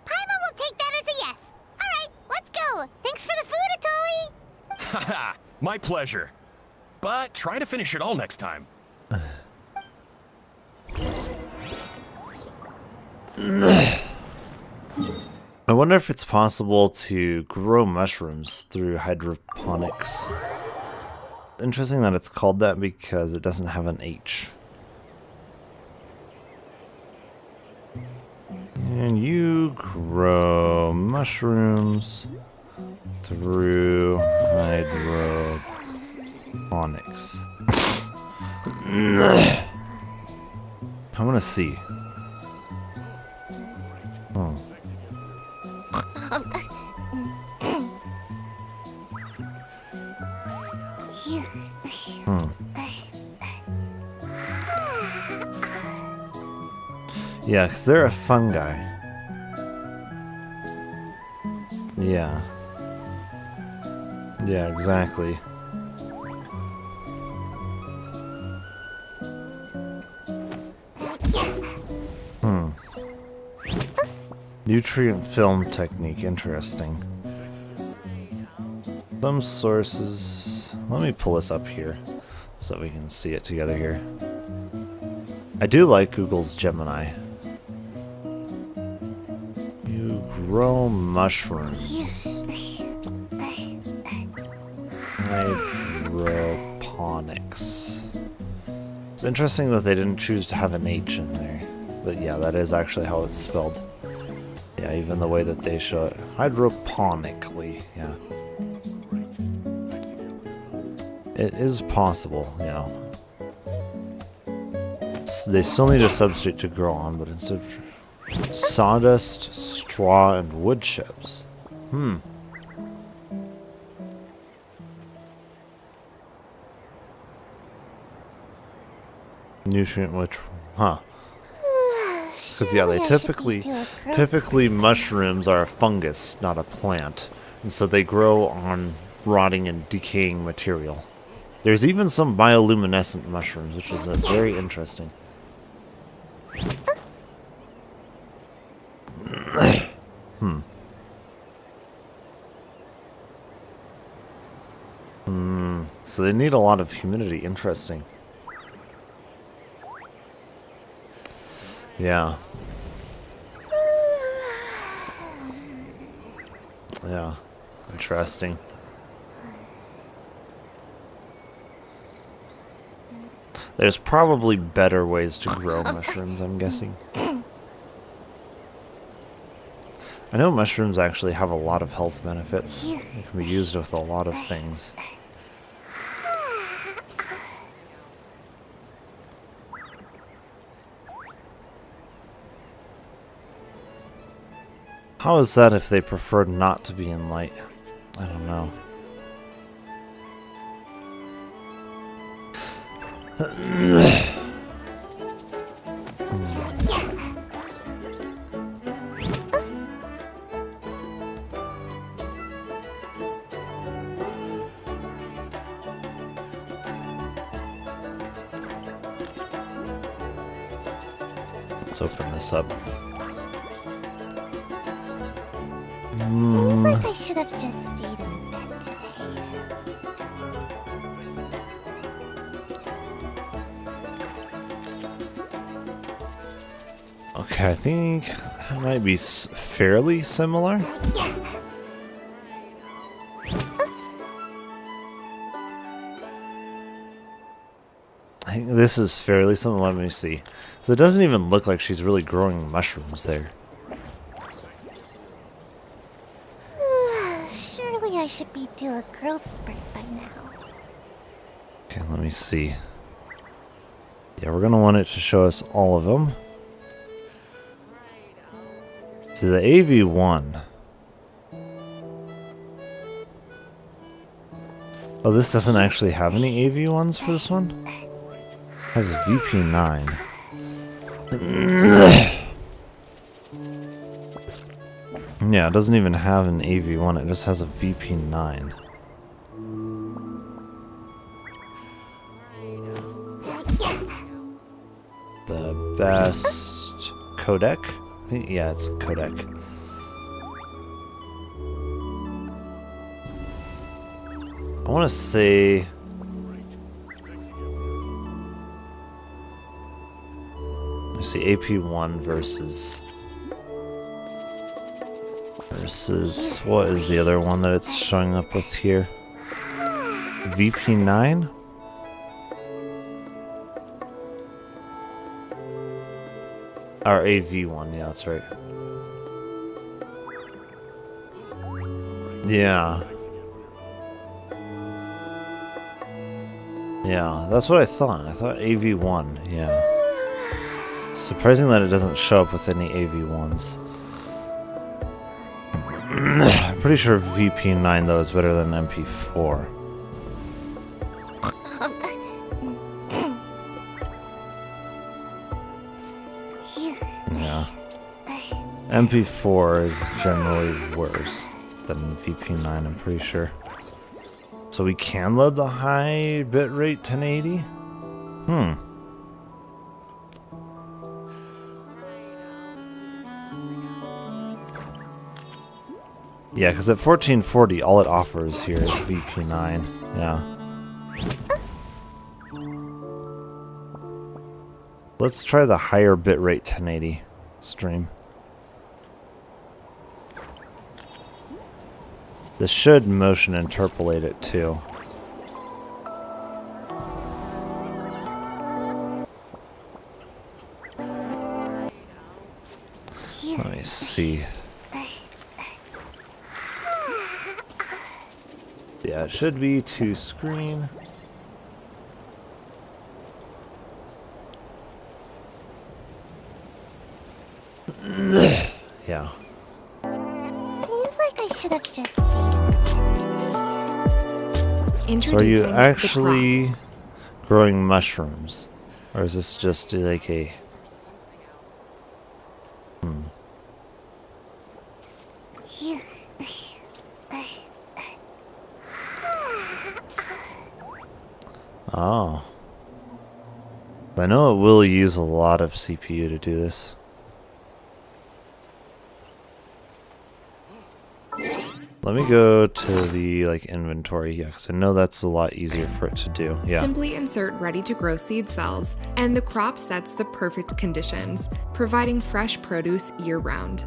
Speaker 8: Paimon will take that as a yes. Alright, let's go. Thanks for the food, Atoli.
Speaker 10: Haha, my pleasure. But try to finish it all next time.
Speaker 2: I wonder if it's possible to grow mushrooms through hydroponics. Interesting that it's called that because it doesn't have an H. And you grow mushrooms through hydroponics. I want to see. Yeah, because they're a fungi. Yeah. Yeah, exactly. Nutrient film technique, interesting. Some sources... Let me pull this up here so we can see it together here. I do like Google's Gemini. You grow mushrooms. Hydroponics. It's interesting that they didn't choose to have an H in there. But yeah, that is actually how it's spelled. Yeah, even the way that they show it. Hydroponically, yeah. It is possible, you know. They still need a substrate to grow on, but instead of sawdust, straw, and wood chips. Nutrient which, because yeah, they typically mushrooms are a fungus, not a plant, and so they grow on rotting and decaying material. There's even some bioluminescent mushrooms, which is very interesting. So they need a lot of humidity. Interesting. Yeah. Yeah. Interesting. There's probably better ways to grow mushrooms, I'm guessing. I know mushrooms actually have a lot of health benefits. They can be used with a lot of things. How is that if they prefer not to be in light? I don't know. Let's open this up.
Speaker 8: Seems like I should have just stayed in bed today.
Speaker 2: Okay, I think that might be fairly similar. I think this is fairly similar. Let me see. So it doesn't even look like she's really growing mushrooms there.
Speaker 8: Surely I should be due a growth spurt by now.
Speaker 2: Okay, let me see. Yeah, we're going to want it to show us all of them. So the AV1. Oh, this doesn't actually have any AV1s for this one? It has VP9. Yeah, it doesn't even have an AV1, it just has a VP9. The best codec? I think, yeah, it's a codec. I want to say... Let's see, AP1 versus... What is the other one that it's showing up with here? VP9? Or AV1, yeah, that's right. Yeah. Yeah, that's what I thought. I thought AV1, yeah. Surprising that it doesn't show up with any AV1s. I'm pretty sure VP9 though is better than MP4. Yeah. MP4 is generally worse than VP9, I'm pretty sure. So we can load the high bitrate 1080? Yeah, because at 1440, all it offers here is VP9. Yeah. Let's try the higher bitrate 1080 stream. This should motion interpolate it too. Let me see. Yeah, it should be to screen. Yeah.
Speaker 8: Seems like I should have just stayed.
Speaker 2: So are you actually growing mushrooms? Or is this just like a... Oh. I know it will use a lot of CPU to do this. Let me go to the inventory, yeah, because I know that's a lot easier for it to do. Yeah.
Speaker 12: Simply insert ready-to-grow seed cells, and the crop sets the perfect conditions, providing fresh produce year-round.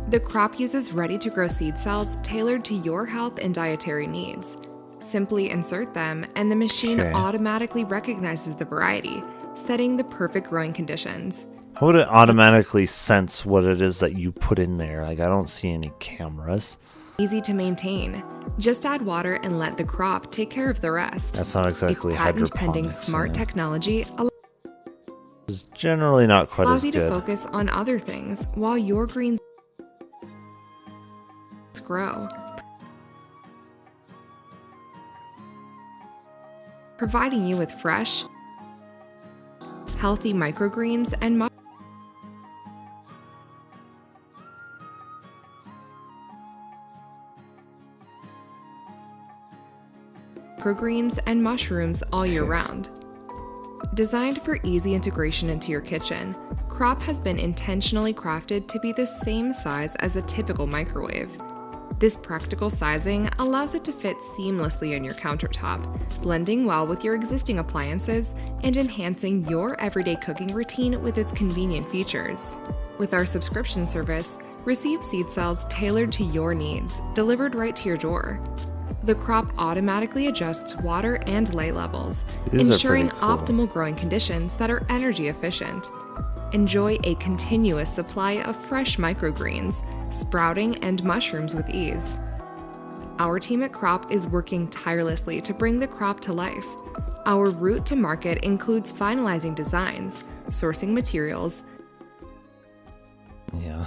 Speaker 12: The crop uses ready-to-grow seed cells tailored to your health and dietary needs. Simply insert them, and the machine automatically recognizes the variety, setting the perfect growing conditions.
Speaker 2: How would it automatically sense what it is that you put in there? I don't see any cameras.
Speaker 12: Easy to maintain. Just add water and let the crop take care of the rest.
Speaker 2: That's not exactly hydroponics.
Speaker 12: Its patent-pending smart technology
Speaker 2: is generally not quite
Speaker 12: allows
Speaker 2: as
Speaker 12: you
Speaker 2: good.
Speaker 12: to focus on other things while your greens grow, providing you with fresh, healthy microgreens and mushrooms all year round. Designed for easy integration into your kitchen, crop has been intentionally crafted to be the same size as a typical microwave. This practical sizing allows it to fit seamlessly on your countertop, blending well with your existing appliances and enhancing your everyday cooking routine with its convenient features. With our subscription service, receive seed cells tailored to your needs, delivered right to your door. The crop automatically adjusts water and light levels,
Speaker 2: These are
Speaker 12: ensuring
Speaker 2: pretty cool.
Speaker 12: optimal growing conditions that are energy efficient. Enjoy a continuous supply of fresh microgreens, sprouting, and mushrooms with ease. Our team at Crop is working tirelessly to bring the crop to life. Our route to market includes finalizing designs, sourcing materials,
Speaker 2: Yeah.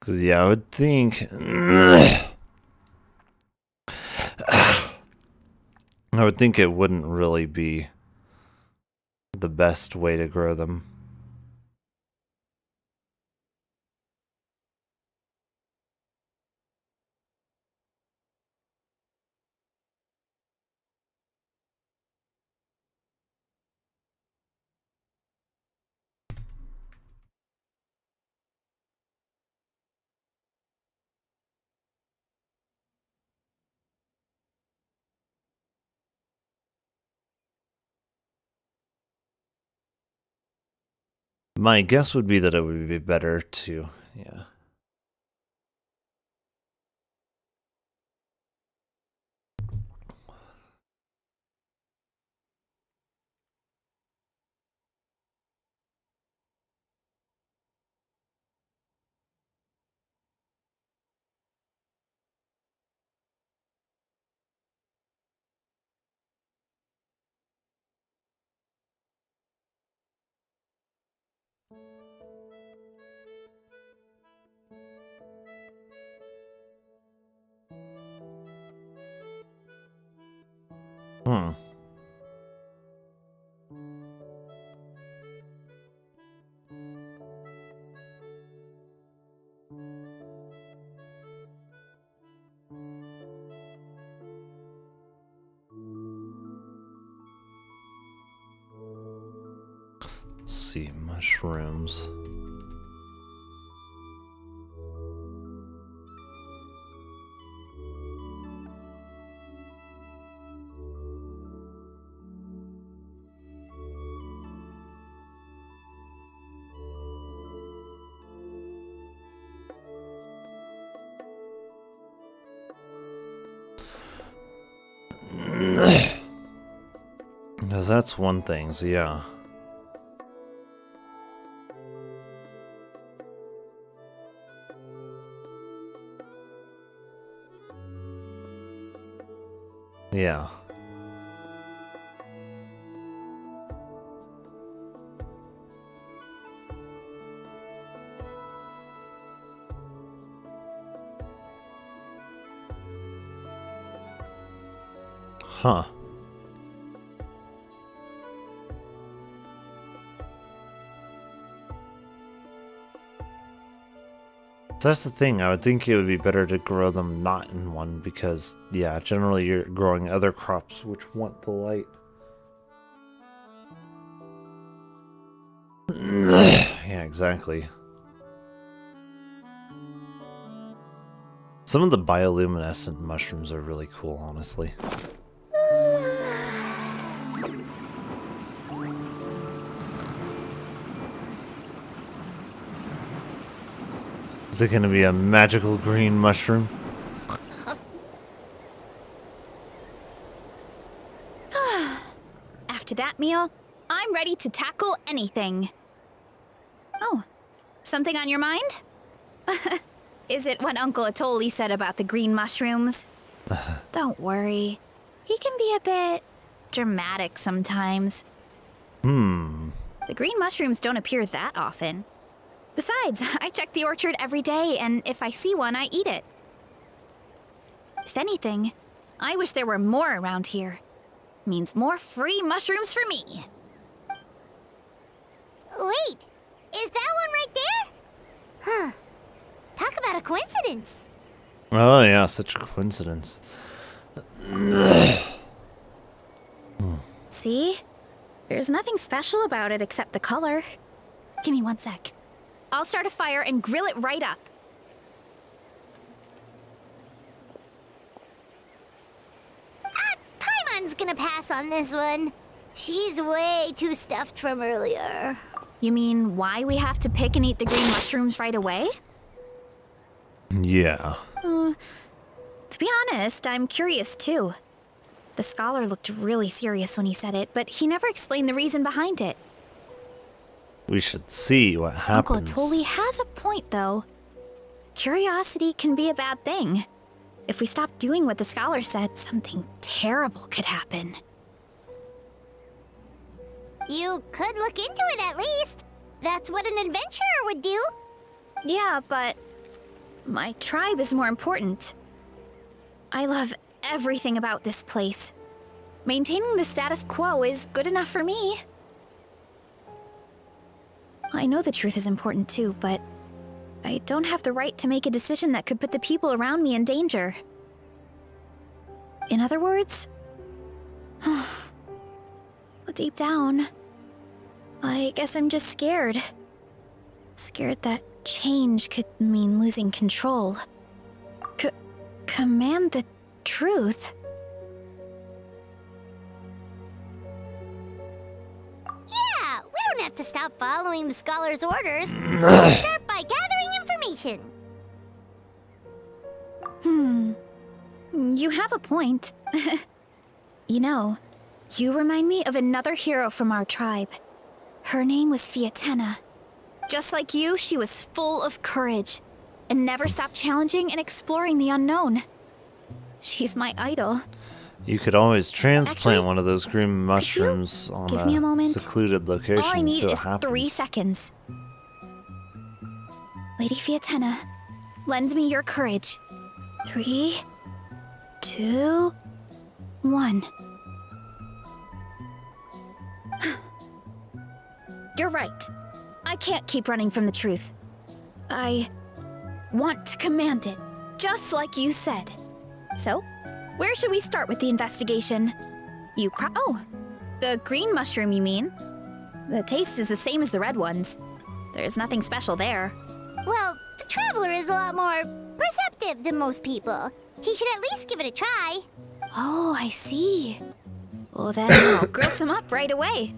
Speaker 2: Because, yeah, I would think... I would think it wouldn't really be the best way to grow them. My guess would be that it would be better to, yeah. Hmm. Let's see, mushrooms. Because that's one thing, so yeah. Yeah. Huh. That's the thing, I would think it would be better to grow them not in one because, yeah, generally you're growing other crops which want the light. Yeah, exactly. Some of the bioluminescent mushrooms are really cool, honestly. Is it going to be a magical green mushroom?
Speaker 4: After that meal, I'm ready to tackle anything. Oh, something on your mind? Is it what Uncle Atoli said about the green mushrooms? Don't worry. He can be a bit dramatic sometimes. The green mushrooms don't appear that often. Besides, I check the orchard every day, and if I see one, I eat it. If anything, I wish there were more around here. Means more free mushrooms for me.
Speaker 8: Wait, is that one right there? Huh. Talk about a coincidence.
Speaker 2: Oh yeah, such a coincidence.
Speaker 4: See? There's nothing special about it except the color. Give me 1 sec. I'll start a fire and grill it right up.
Speaker 8: Paimon's gonna pass on this one. She's way too stuffed from earlier.
Speaker 4: You mean why we have to pick and eat the green mushrooms right away?
Speaker 2: Yeah.
Speaker 4: To be honest, I'm curious too. The scholar looked really serious when he said it, but he never explained the reason behind it.
Speaker 2: We should see what happens.
Speaker 4: Uncle Atoli has a point, though. Curiosity can be a bad thing. If we stop doing what the scholar said, something terrible could happen.
Speaker 8: You could look into it at least. That's what an adventurer would do.
Speaker 4: Yeah, but my tribe is more important. I love everything about this place. Maintaining the status quo is good enough for me. I know the truth is important too, but I don't have the right to make a decision that could put the people around me in danger. In other words, deep down, I guess I'm just scared. Scared that change could mean losing control. Command the truth?
Speaker 8: Yeah, we don't have to stop following the scholar's orders. We'll start by gathering information.
Speaker 4: You have a point. You know, you remind me of another hero from our tribe. Her name was Fiatena. Just like you, she was full of courage and never stopped challenging and exploring the unknown. She's my idol.
Speaker 2: You could always transplant
Speaker 4: Actually,
Speaker 2: one of those green mushrooms on
Speaker 4: give me a moment?
Speaker 2: secluded location.
Speaker 4: All I need
Speaker 2: so it
Speaker 4: is
Speaker 2: happens.
Speaker 4: 3 seconds. Lady Fiatena, lend me your courage. 3, 2, 1. You're right. I can't keep running from the truth. I want to command it, just like you said. So, where should we start with the investigation? Oh, the green mushroom, you mean? The taste is the same as the red ones. There's nothing special there.
Speaker 8: Well, the traveler is a lot more perceptive than most people. He should at least give it a try.
Speaker 4: Oh, I see. Well, then I'll grill some up right away.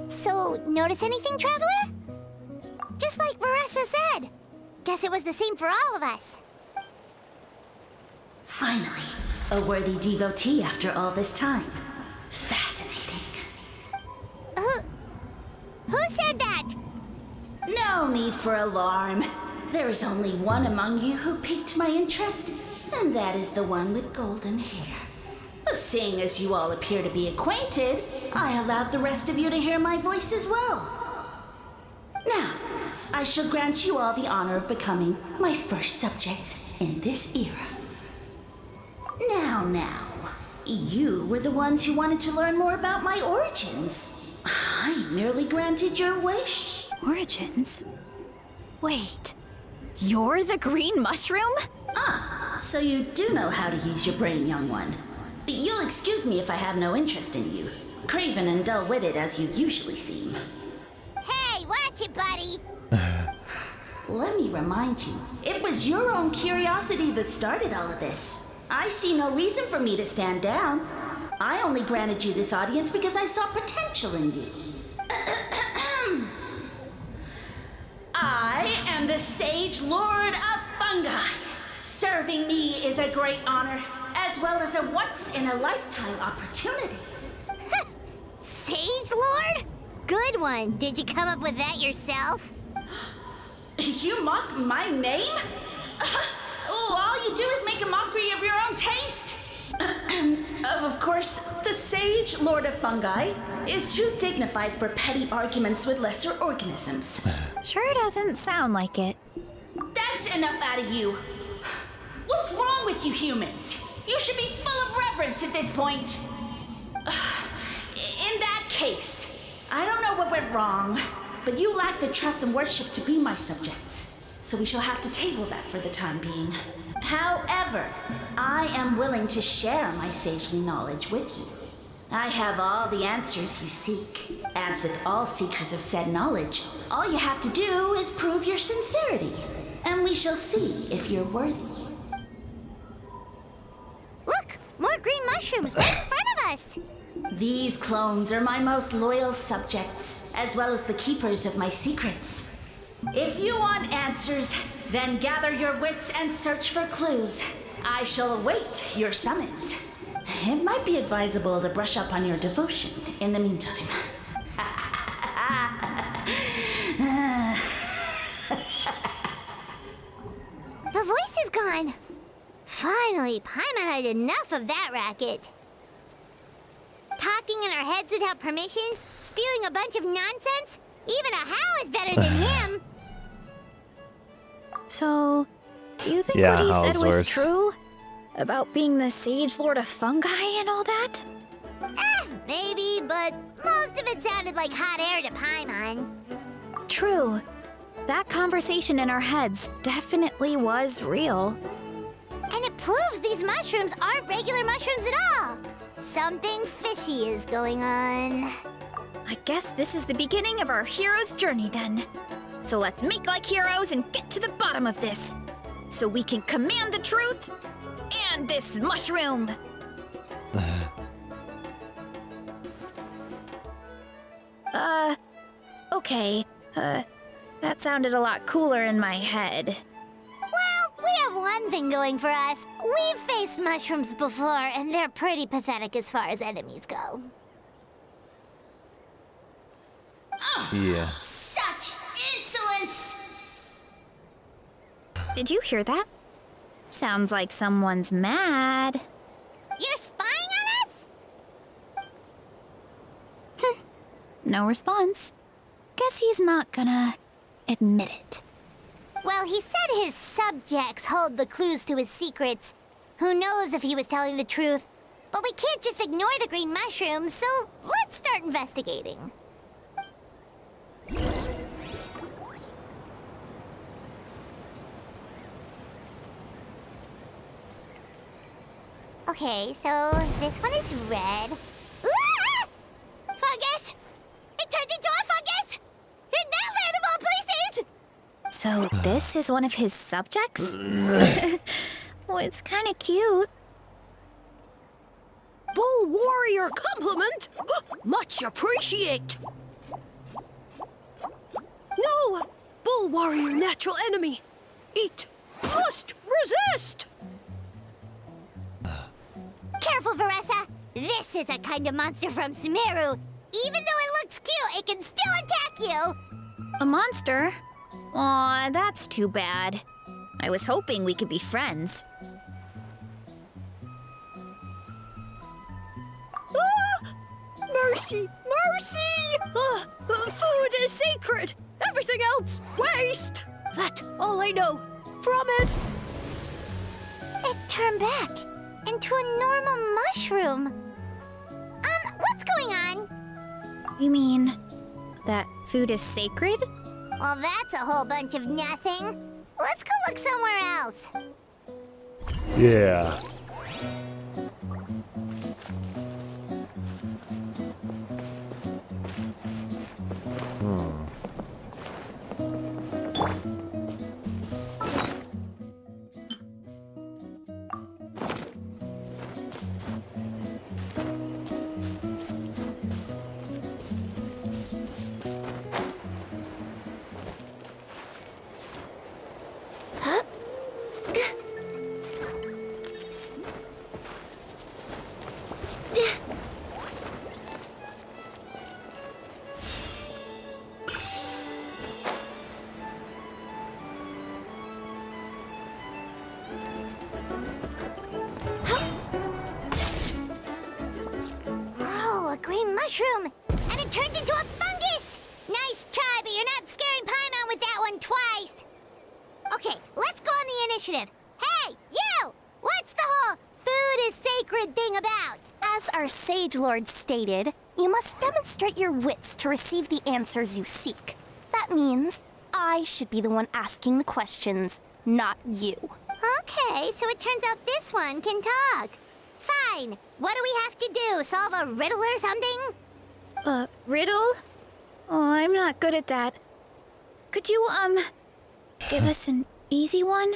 Speaker 8: So, notice anything, traveler? Just like Varessa said. Guess it was the same for all of us.
Speaker 13: Finally, a worthy devotee after all this time. Fascinating.
Speaker 8: Who said that?
Speaker 13: No need for alarm. There is only one among you who piqued my interest, and that is the one with golden hair. Seeing as you all appear to be acquainted, I allowed the rest of you to hear my voice as well. Now, I shall grant you all the honor of becoming my first subjects in this era. Now, you were the ones who wanted to learn more about my origins. I merely granted your wish.
Speaker 4: Origins? Wait, you're the green mushroom?
Speaker 13: So you do know how to use your brain, young one. You'll excuse me if I have no interest in you, craven and dull-witted as you usually seem.
Speaker 8: Hey, watch it, buddy.
Speaker 13: Let me remind you, it was your own curiosity that started all of this. I see no reason for me to stand down. I only granted you this audience because I saw potential in you. I am the Sage Lord of Fungi. Serving me is a great honor, as well as a once-in-a-lifetime opportunity.
Speaker 8: Sage Lord? Good one. Did you come up with that yourself?
Speaker 13: You mock my name? All you do is make a mockery of your own taste. Of course, the Sage Lord of Fungi is too dignified for petty arguments with lesser organisms.
Speaker 4: Sure doesn't sound like it.
Speaker 13: That's enough out of you. What's wrong with you humans? You should be full of reverence at this point. In that case, I don't know what went wrong, but you lack the trust and worship to be my subjects. So we shall have to table that for the time being. However, I am willing to share my sagely knowledge with you. I have all the answers you seek. As with all seekers of said knowledge, all you have to do is prove your sincerity, and we shall see if you're worthy.
Speaker 8: Look! More green mushrooms right in front of us!
Speaker 13: These clones are my most loyal subjects, as well as the keepers of my secrets. If you want answers, then gather your wits and search for clues. I shall await your summons. It might be advisable to brush up on your devotion in the meantime.
Speaker 8: The voice is gone. Finally, Paimon had enough of that racket. Talking in our heads without permission, spewing a bunch of nonsense. Even a Hao is better than him.
Speaker 4: So, do you think
Speaker 2: Yeah,
Speaker 4: what he
Speaker 2: Hao's
Speaker 4: said was
Speaker 2: worse.
Speaker 4: true? About being the Sage Lord of Fungi and all that?
Speaker 8: Maybe, but most of it sounded like hot air to Paimon.
Speaker 4: True. That conversation in our heads definitely was real.
Speaker 8: And it proves these mushrooms aren't regular mushrooms at all. Something fishy is going on.
Speaker 4: I guess this is the beginning of our hero's journey then. So let's make like heroes and get to the bottom of this. So we can command the truth and this mushroom. Okay. That sounded a lot cooler in my head.
Speaker 8: Well, we have one thing going for us. We've faced mushrooms before, and they're pretty pathetic as far as enemies go.
Speaker 2: Yeah.
Speaker 13: Such insolence!
Speaker 4: Did you hear that? Sounds like someone's mad.
Speaker 8: You're spying on us?
Speaker 4: No response. Guess he's not gonna admit it.
Speaker 8: Well, he said his subjects hold the clues to his secrets. Who knows if he was telling the truth? But we can't just ignore the green mushrooms, so let's start investigating. Okay, so this one is red. Ah! Fungus! It turned into a fungus! In that land of all places!
Speaker 4: So this is one of his subjects? Well, it's kind of cute.
Speaker 14: Bull warrior compliment! Much appreciate! No! Bull warrior natural enemy! Eat! Must resist!
Speaker 8: Careful, Veressa! This is a kind of monster from Sumeru. Even though it looks cute, it can still attack you!
Speaker 4: A monster? Aw, that's too bad. I was hoping we could be friends.
Speaker 14: Mercy! Mercy! Food is sacred! Everything else, waste! That's all I know. Promise!
Speaker 8: It turned back into a normal mushroom. What's going on?
Speaker 4: You mean that food is sacred?
Speaker 8: Well, that's a whole bunch of nothing. Let's go look somewhere else.
Speaker 2: Yeah.
Speaker 8: Mushroom, and it turned into a fungus! Nice try, but you're not scaring Paimon with that one twice. Okay, let's go on the initiative. Hey, you! What's the whole food is sacred thing about?
Speaker 7: As our Sage Lord stated, you must demonstrate your wits to receive the answers you seek. That means I should be the one asking the questions, not you.
Speaker 8: Okay, so it turns out this one can talk. Fine. What do we have to do? Solve a riddle or something?
Speaker 4: Riddle? Oh, I'm not good at that. Could you, give us an easy one?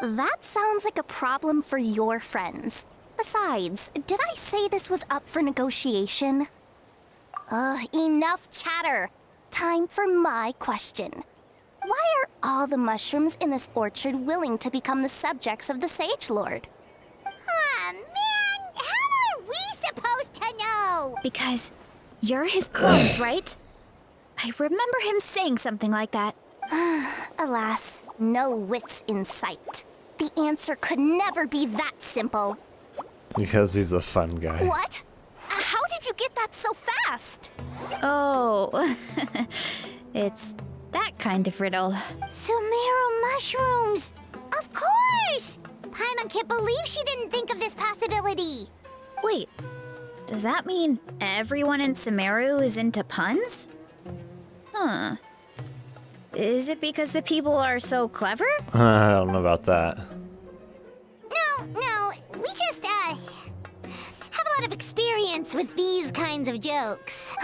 Speaker 7: That sounds like a problem for your friends. Besides, did I say this was up for negotiation? Enough chatter. Time for my question. Why are all the mushrooms in this orchard willing to become the subjects of the Sage Lord?
Speaker 8: Man, how are we supposed to know?
Speaker 4: Because you're his clones, right? I remember him saying something like that.
Speaker 7: Alas, no wits in sight. The answer could never be that simple.
Speaker 2: Because he's a fun guy.
Speaker 7: What? How did you get that so fast?
Speaker 4: Oh, it's that kind of riddle.
Speaker 8: Sumeru mushrooms! Of course! Paimon can't believe she didn't think of this possibility.
Speaker 4: Wait, does that mean everyone in Sumeru is into puns? Huh. Is it because the people are so clever?
Speaker 2: I don't know about that.
Speaker 8: No, we just, have a lot of experience with these kinds of jokes.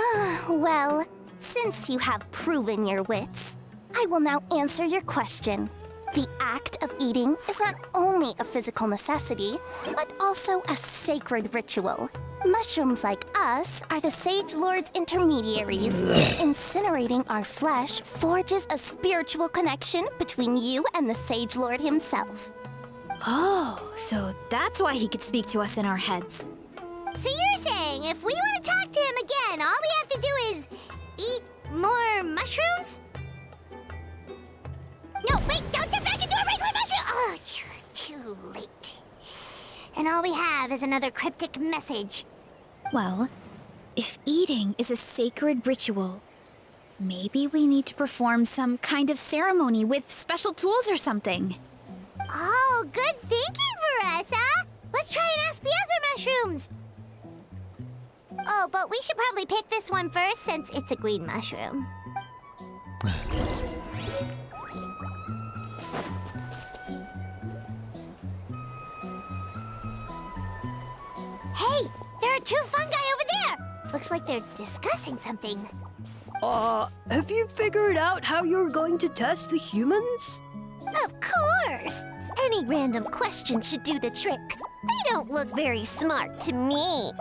Speaker 7: Well, since you have proven your wits, I will now answer your question. The act of eating is not only a physical necessity, but also a sacred ritual. Mushrooms like us are the Sage Lord's intermediaries. Incinerating our flesh forges a spiritual connection between you and the Sage Lord himself.
Speaker 4: Oh, so that's why he could speak to us in our heads.
Speaker 8: So you're saying if we want to talk to him again, all we have to do is eat more mushrooms? No, wait, don't turn back into a regular mushroom! Oh, too late. And all we have is another cryptic message.
Speaker 4: Well, if eating is a sacred ritual, maybe we need to perform some kind of ceremony with special tools or something.
Speaker 8: Oh, good thinking, Veressa! Let's try and ask the other mushrooms! Oh, but we should probably pick this one first since it's a green mushroom. Hey, there are two fungi over there! Looks like they're discussing something.
Speaker 14: Have you figured out how you're going to test the humans?
Speaker 7: Of course! Any random question should do the trick. They don't look very smart to me.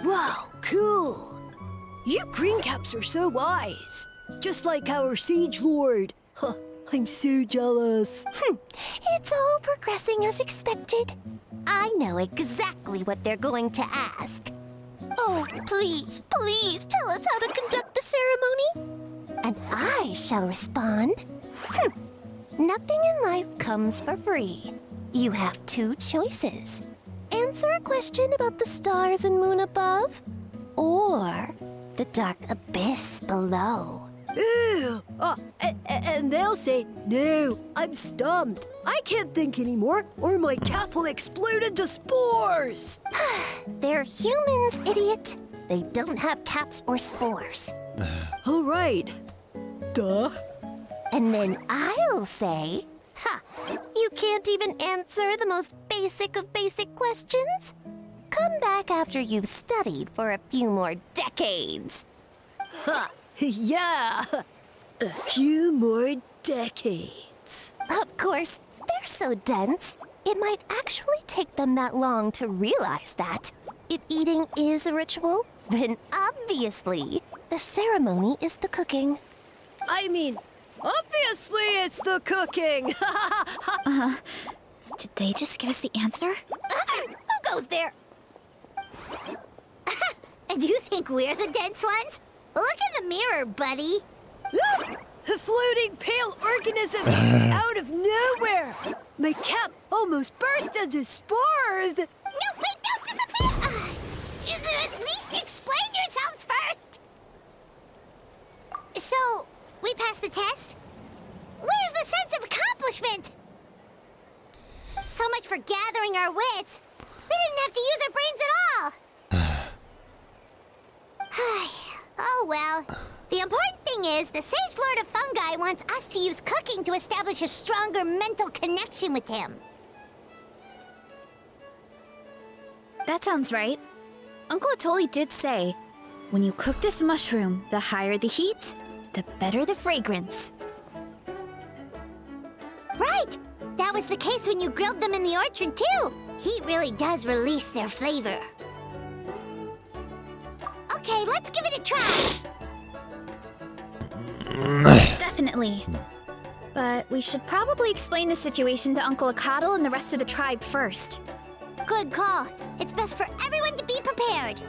Speaker 14: Wow, cool! You greencaps are so wise. Just like our Siege Lord. Huh, I'm so jealous.
Speaker 7: It's all progressing as expected. I know exactly what they're going to ask. Oh, please tell us how to conduct the ceremony. And I shall respond. Nothing in life comes for free. You have two choices. Answer a question about the stars and moon above, or the dark abyss below.
Speaker 14: Ew! And they'll say, no, I'm stumped. I can't think anymore, or my cap will explode into spores.
Speaker 7: They're humans, idiot. They don't have caps or spores.
Speaker 14: All right. Duh.
Speaker 7: And then I'll say, you can't even answer the most basic of basic questions? Come back after you've studied for a few more decades.
Speaker 14: Ha! Yeah! A few more decades.
Speaker 7: Of course, they're so dense, it might actually take them that long to realize that. If eating is a ritual, then obviously, the ceremony is the cooking.
Speaker 14: I mean, obviously it's the cooking!
Speaker 4: Did they just give us the answer?
Speaker 8: Who goes there? Do you think we're the dense ones? Look in the mirror, buddy.
Speaker 14: Look! A floating pale organism out of nowhere! My cap almost burst into spores!
Speaker 8: No, wait, don't disappear! At least explain yourselves first! So, we passed the test? Where's the sense of accomplishment? So much for gathering our wits. We didn't have to use our brains at all. Oh well. The important thing thing is, the Sage Lord of Fungi wants us to use cooking to establish a stronger mental connection with him.
Speaker 4: That sounds right. Uncle Atoli did say, when you cook this mushroom, the higher the heat, the better the fragrance.
Speaker 8: Right! That was the case when you grilled them in the orchard, too. Heat really does release their flavor. Okay, let's give it a try.
Speaker 4: Definitely. But we should probably explain the situation to Uncle Akadal and the rest of the tribe first.
Speaker 8: Good call. It's best for everyone to be prepared.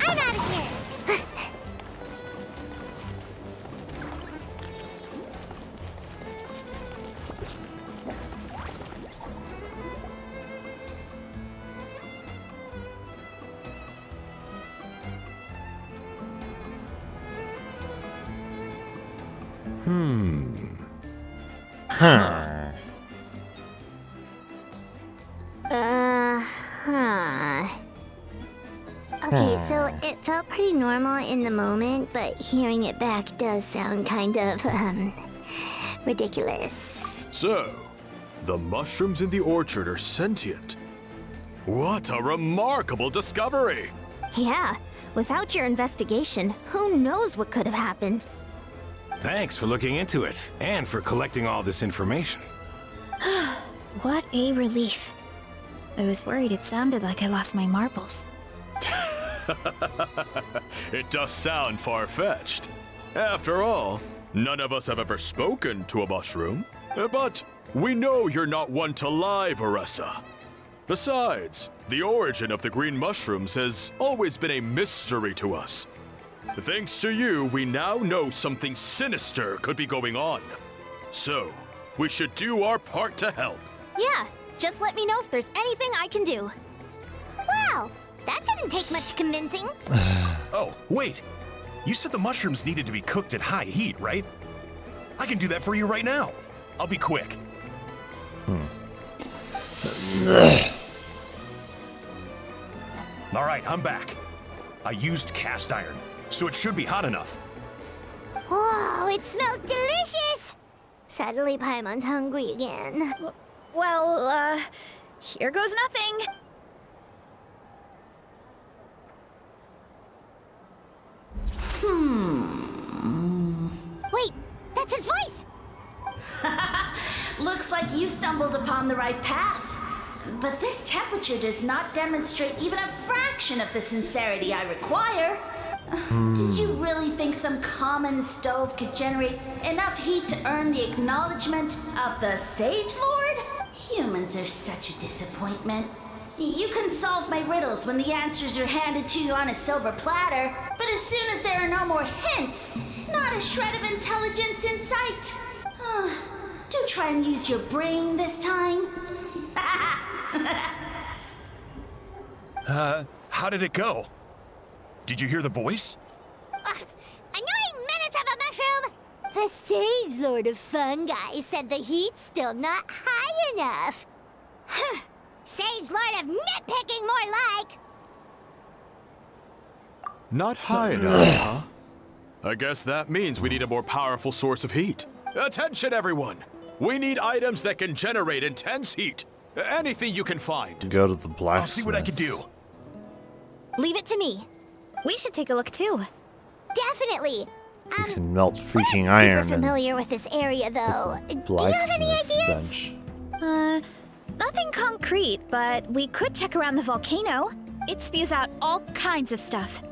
Speaker 8: I'm out of here.
Speaker 2: Huh.
Speaker 8: Huh. Okay, so it felt pretty normal in the moment, but hearing it back does sound kind of, ridiculous.
Speaker 9: So, the mushrooms in the orchard are sentient. What a remarkable discovery!
Speaker 7: Yeah, without your investigation, who knows what could have happened?
Speaker 10: Thanks for looking into it, and for collecting all this information.
Speaker 4: What a relief. I was worried it sounded like I lost my marbles.
Speaker 9: It does sound far-fetched. After all, none of us have ever spoken to a mushroom. But we know you're not one to lie, Veressa. Besides, the origin of the green mushrooms has always been a mystery to us. Thanks to you, we now know something sinister could be going on. So, we should do our part to help.
Speaker 7: Yeah, just let me know if there's anything I can do.
Speaker 8: Wow, that didn't take much convincing.
Speaker 10: Oh, wait! You said the mushrooms needed to be cooked at high heat, right? I can do that for you right now. I'll be quick. All right, I'm back. I used cast iron, so it should be hot enough.
Speaker 8: Whoa, it smells delicious! Suddenly Paimon's hungry again.
Speaker 4: Well, here goes nothing.
Speaker 8: Wait, that's his voice!
Speaker 13: Looks like you stumbled upon the right path. But this temperature does not demonstrate even a fraction of the sincerity I require. Did you really think some common stove could generate enough heat to earn the acknowledgement of the Sage Lord? Humans are such a disappointment. You can solve my riddles when the answers are handed to you on a silver platter, but as soon as there are no more hints, not a shred of intelligence in sight. Do try and use your brain this time.
Speaker 10: How did it go? Did you hear the voice?
Speaker 8: Annoying menace of a mushroom! The Sage Lord of Fungi said the heat's still not high enough. Huh. Sage Lord of nitpicking, more like!
Speaker 9: Not high enough, huh? I guess that means we need a more powerful source of heat. Attention, everyone! We need items that can generate intense heat. Anything you can find.
Speaker 2: Go to the blacksmith.
Speaker 10: I'll see what I can do.
Speaker 7: Leave it to me.
Speaker 4: We should take a look too.
Speaker 8: Definitely!
Speaker 2: You can melt freaking
Speaker 8: Super
Speaker 2: iron and
Speaker 8: familiar with this area, though. Do you have any
Speaker 2: blacksmith's
Speaker 8: ideas?
Speaker 2: bench.
Speaker 4: Nothing concrete, but we could check around the volcano. It spews out all kinds of stuff.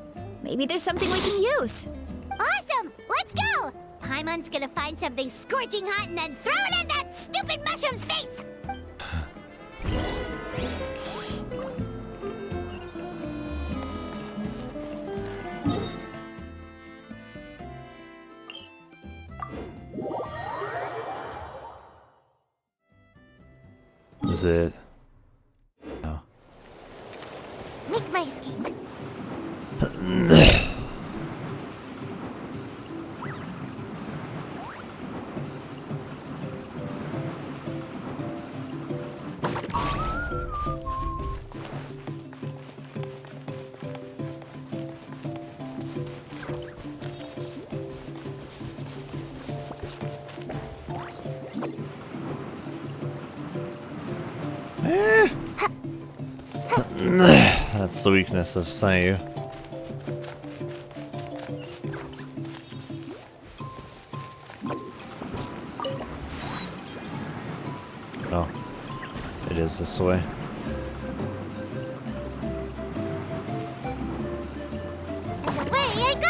Speaker 4: Maybe there's something we can use.
Speaker 8: Awesome! Let's go! Paimon's gonna find something scorching hot and then throw it in that stupid mushroom's face!
Speaker 2: is it? No.
Speaker 8: Make my escape.
Speaker 2: That's the weakness of Sayu. Oh, it is this way.
Speaker 8: Away I go!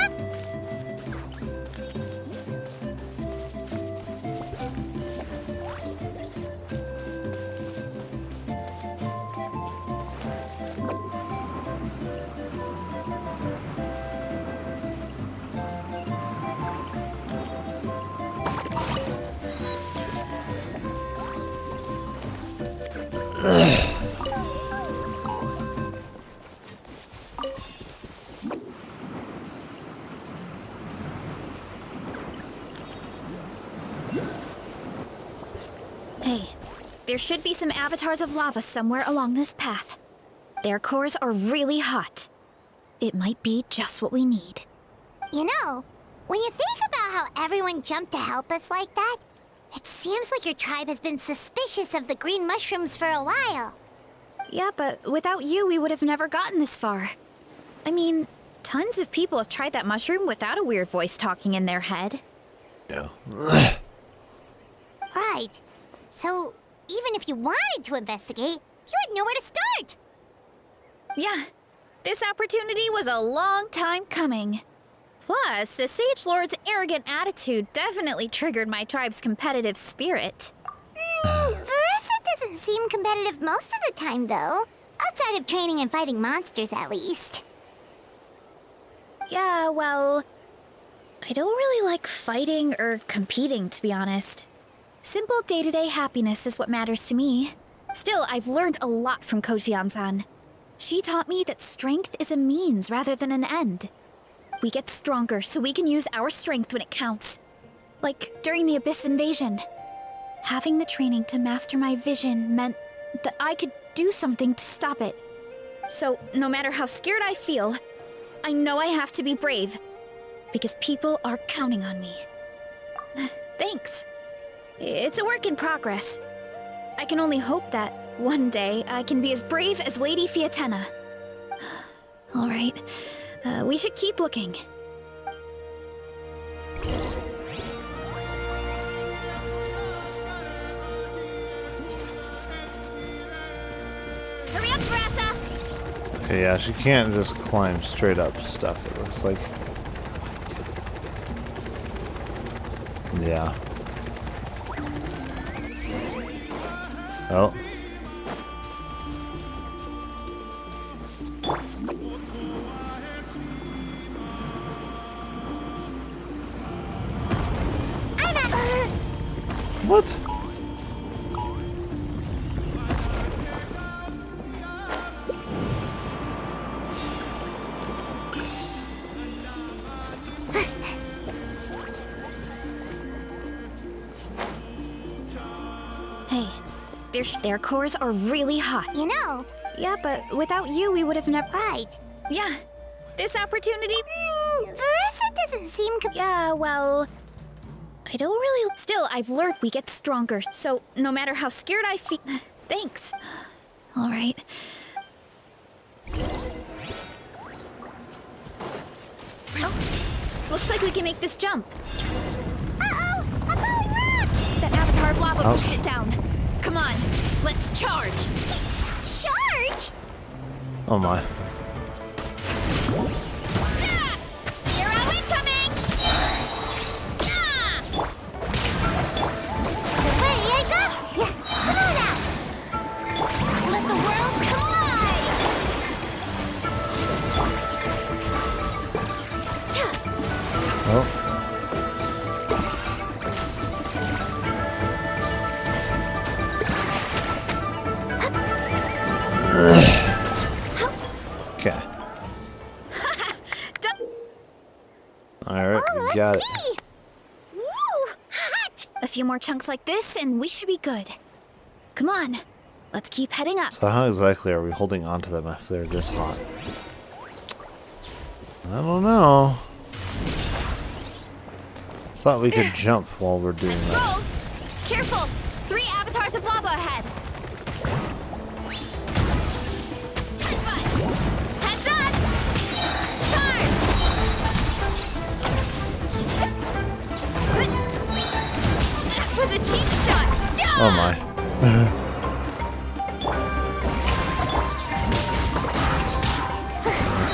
Speaker 4: Hey, there should be some avatars of lava somewhere along this path. Their cores are really hot. It might be just what we need.
Speaker 8: You know, when you think about how everyone jumped to help us like that, it seems like your tribe has been suspicious of the green mushrooms for a while.
Speaker 4: Yeah, but without you, we would have never gotten this far. I mean, tons of people have tried that mushroom without a weird voice talking in their head.
Speaker 2: Yeah.
Speaker 8: Right. So, even if you wanted to investigate, you had nowhere to start.
Speaker 4: Yeah, this opportunity was a long time coming. Plus, the Sage Lord's arrogant attitude definitely triggered my tribe's competitive spirit.
Speaker 8: Verissa doesn't seem competitive most of the time, though. Outside of training and fighting monsters, at least.
Speaker 4: Yeah, well, I don't really like fighting or competing, to be honest. Simple day-to-day happiness is what matters to me. Still, I've learned a lot from Kojian-san. She taught me that strength is a means rather than an end. We get stronger so we can use our strength when it counts. Like during the Abyss invasion. Having the training to master my vision meant that I could do something to stop it. So, no matter how scared I feel, I know I have to be brave. Because people are counting on me. Thanks. It's a work in progress. I can only hope that one day I can be as brave as Lady Fiatena. All right, we should keep looking.
Speaker 8: Hurry up, Verissa!
Speaker 2: Okay, yeah, she can't just climb straight up stuff, it looks like. Yeah. Oh. What?
Speaker 4: Hey, their cores are really hot.
Speaker 8: You know.
Speaker 4: Yeah, but without you, we would have never.
Speaker 8: Right.
Speaker 4: Yeah, this opportunity.
Speaker 8: Verissa doesn't seem.
Speaker 4: Yeah, well, I don't really. Still, I've learned we get stronger. So no matter how scared I feel. Thanks. All right. Oh, looks like we can make this jump.
Speaker 8: Uh-oh! A falling rock!
Speaker 4: That avatar of lava
Speaker 2: Ouch.
Speaker 4: pushed it down. Come on, let's charge.
Speaker 8: Charge?
Speaker 2: Oh my.
Speaker 8: Hero incoming! Away I go! Yeah, come on out! Let the world collide!
Speaker 2: Oh. got it.
Speaker 8: See? Woo! Hot!
Speaker 4: A few more chunks like this, and we should be good. Come on, let's keep heading up.
Speaker 2: So how exactly are we holding on to them if they're this hot? I don't know. Thought we could jump while we're doing that.
Speaker 4: Roll! Careful! 3 avatars of lava ahead. Heads up! Charge! That was a cheap shot. Yeah!
Speaker 2: Oh my.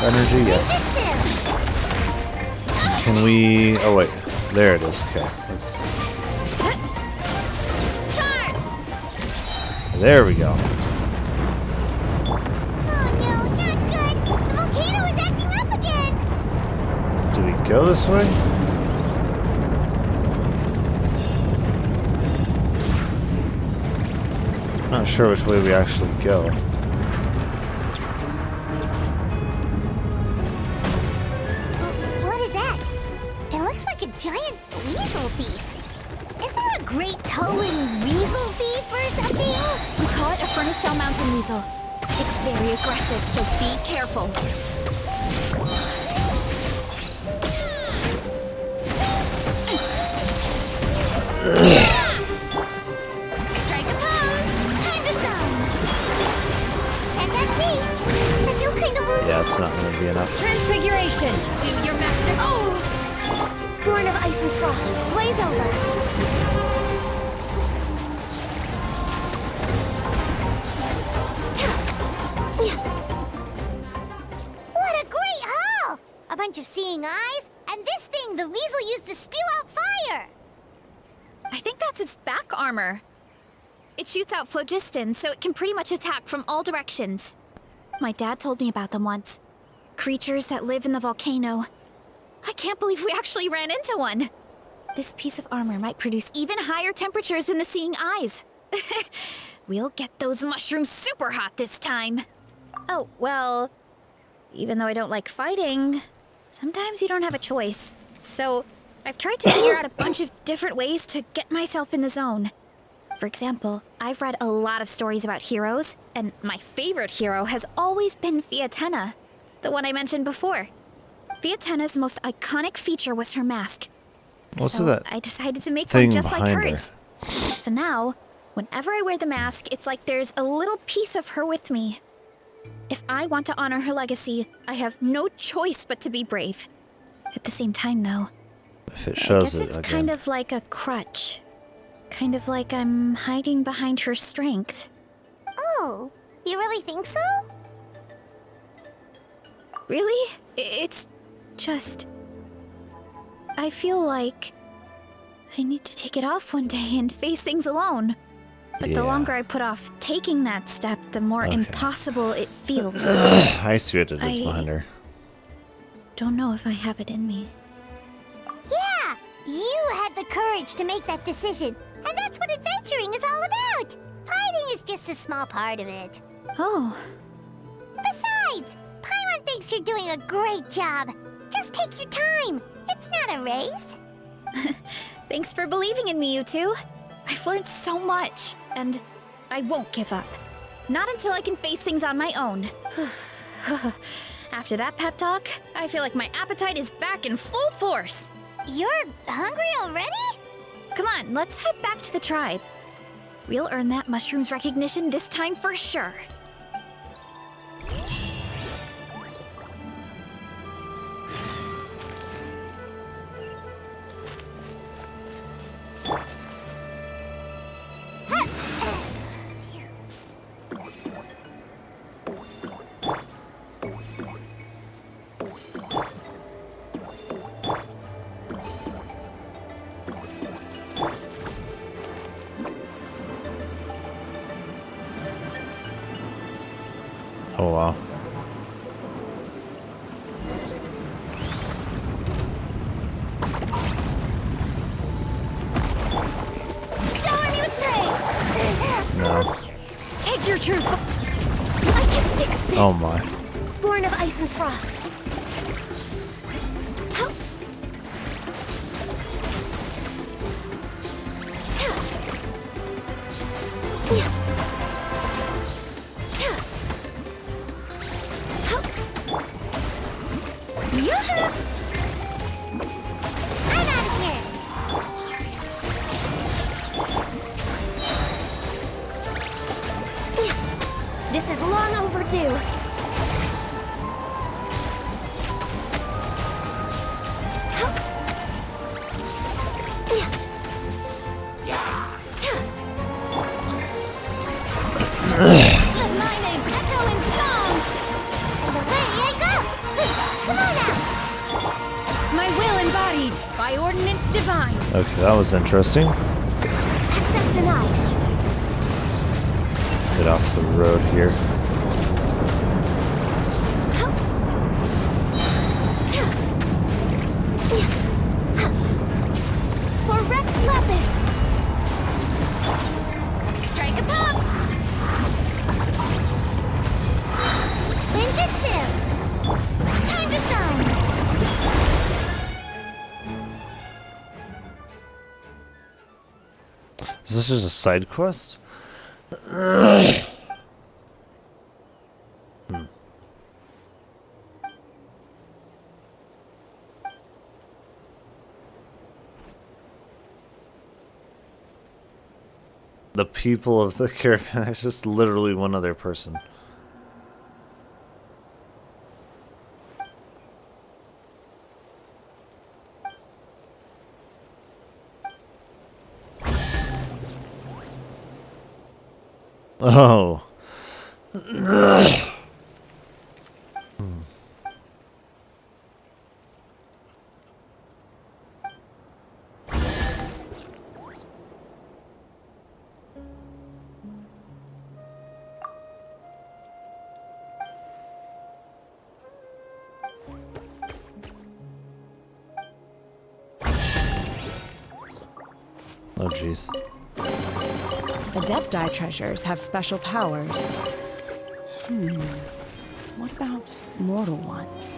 Speaker 2: Energy, yes. Can we... Oh wait, there it is. Okay, let's... There we go.
Speaker 8: Oh no, not good! The volcano is acting up again!
Speaker 2: Do we go this way? Not sure which way we actually go.
Speaker 8: What is that? It looks like a giant weasel thief. Is there a great towing weasel thief or something?
Speaker 4: We call it a furnace shell mountain weasel. It's very aggressive, so be careful. Strike a pose! Time to shine!
Speaker 8: And that's me! I feel kind of loose.
Speaker 2: Yeah, it's not going to be enough.
Speaker 4: Transfiguration! Do your master... Oh!
Speaker 7: Born of ice and frost, blaze over.
Speaker 8: What a great haul! A bunch of seeing eyes, and this thing the weasel used to spew out fire!
Speaker 4: I think that's its back armor. It shoots out phlogiston, so it can pretty much attack from all directions. My dad told me about them once. Creatures that live in the volcano. I can't believe we actually ran into one. This piece of armor might produce even higher temperatures than the seeing eyes. We'll get those mushrooms super hot this time. Oh, well, even though I don't like fighting, sometimes you don't have a choice. So I've tried to figure out a bunch of different ways to get myself in the zone. For example, I've read a lot of stories about heroes, and my favorite hero has always been Fiatenna, the one I mentioned before. Fiatenna's most iconic feature was her mask.
Speaker 2: What's
Speaker 4: So
Speaker 2: that
Speaker 4: I decided to make
Speaker 2: thing
Speaker 4: one just like
Speaker 2: behind her?
Speaker 4: hers. So now, whenever I wear the mask, it's like there's a little piece of her with me. If I want to honor her legacy, I have no choice but to be brave. At the same time, though,
Speaker 2: If it
Speaker 4: I
Speaker 2: shows
Speaker 4: guess
Speaker 2: it
Speaker 4: it's
Speaker 2: again.
Speaker 4: kind of like a crutch. Kind of like I'm hiding behind her strength.
Speaker 8: Oh, you really think so?
Speaker 4: Really? It's just... I feel like I need to take it off one day and face things alone. But the
Speaker 2: Yeah.
Speaker 4: longer I put off taking that step, the more
Speaker 2: Okay.
Speaker 4: impossible it feels.
Speaker 2: I see what it is
Speaker 4: I-
Speaker 2: behind her.
Speaker 4: Don't know if I have it in me.
Speaker 8: Yeah! You had the courage to make that decision. And that's what adventuring is all about! Fighting is just a small part of it.
Speaker 4: Oh,
Speaker 8: Besides, Paimon thinks you're doing a great job. Just take your time. It's not a race.
Speaker 4: thanks for believing in me, you two. I've learned so much, and I won't give up. Not until I can face things on my own. After that pep talk, I feel like my appetite is back in full force.
Speaker 8: You're hungry already?
Speaker 4: Come on, let's head back to the tribe. We'll earn that mushroom's recognition this time for sure.
Speaker 2: Oh wow.
Speaker 8: Shower me with praise!
Speaker 2: No.
Speaker 7: Take your truth. I can fix this.
Speaker 2: Oh my.
Speaker 7: Born of ice and frost. overdue.
Speaker 4: Let my name echo in song!
Speaker 8: Away I go! Come on now!
Speaker 4: My will embodied by ordinance divine.
Speaker 2: Okay, that was interesting.
Speaker 7: Access denied.
Speaker 2: Get off the road here.
Speaker 7: For Rex Lapis.
Speaker 4: Strike a pop!
Speaker 8: Ninjutsu!
Speaker 4: Time to shine!
Speaker 2: Is this just a side quest? The people of the caravan is just literally one other person. Oh. Oh, jeez.
Speaker 15: Adepti treasures have special powers. What about mortal ones?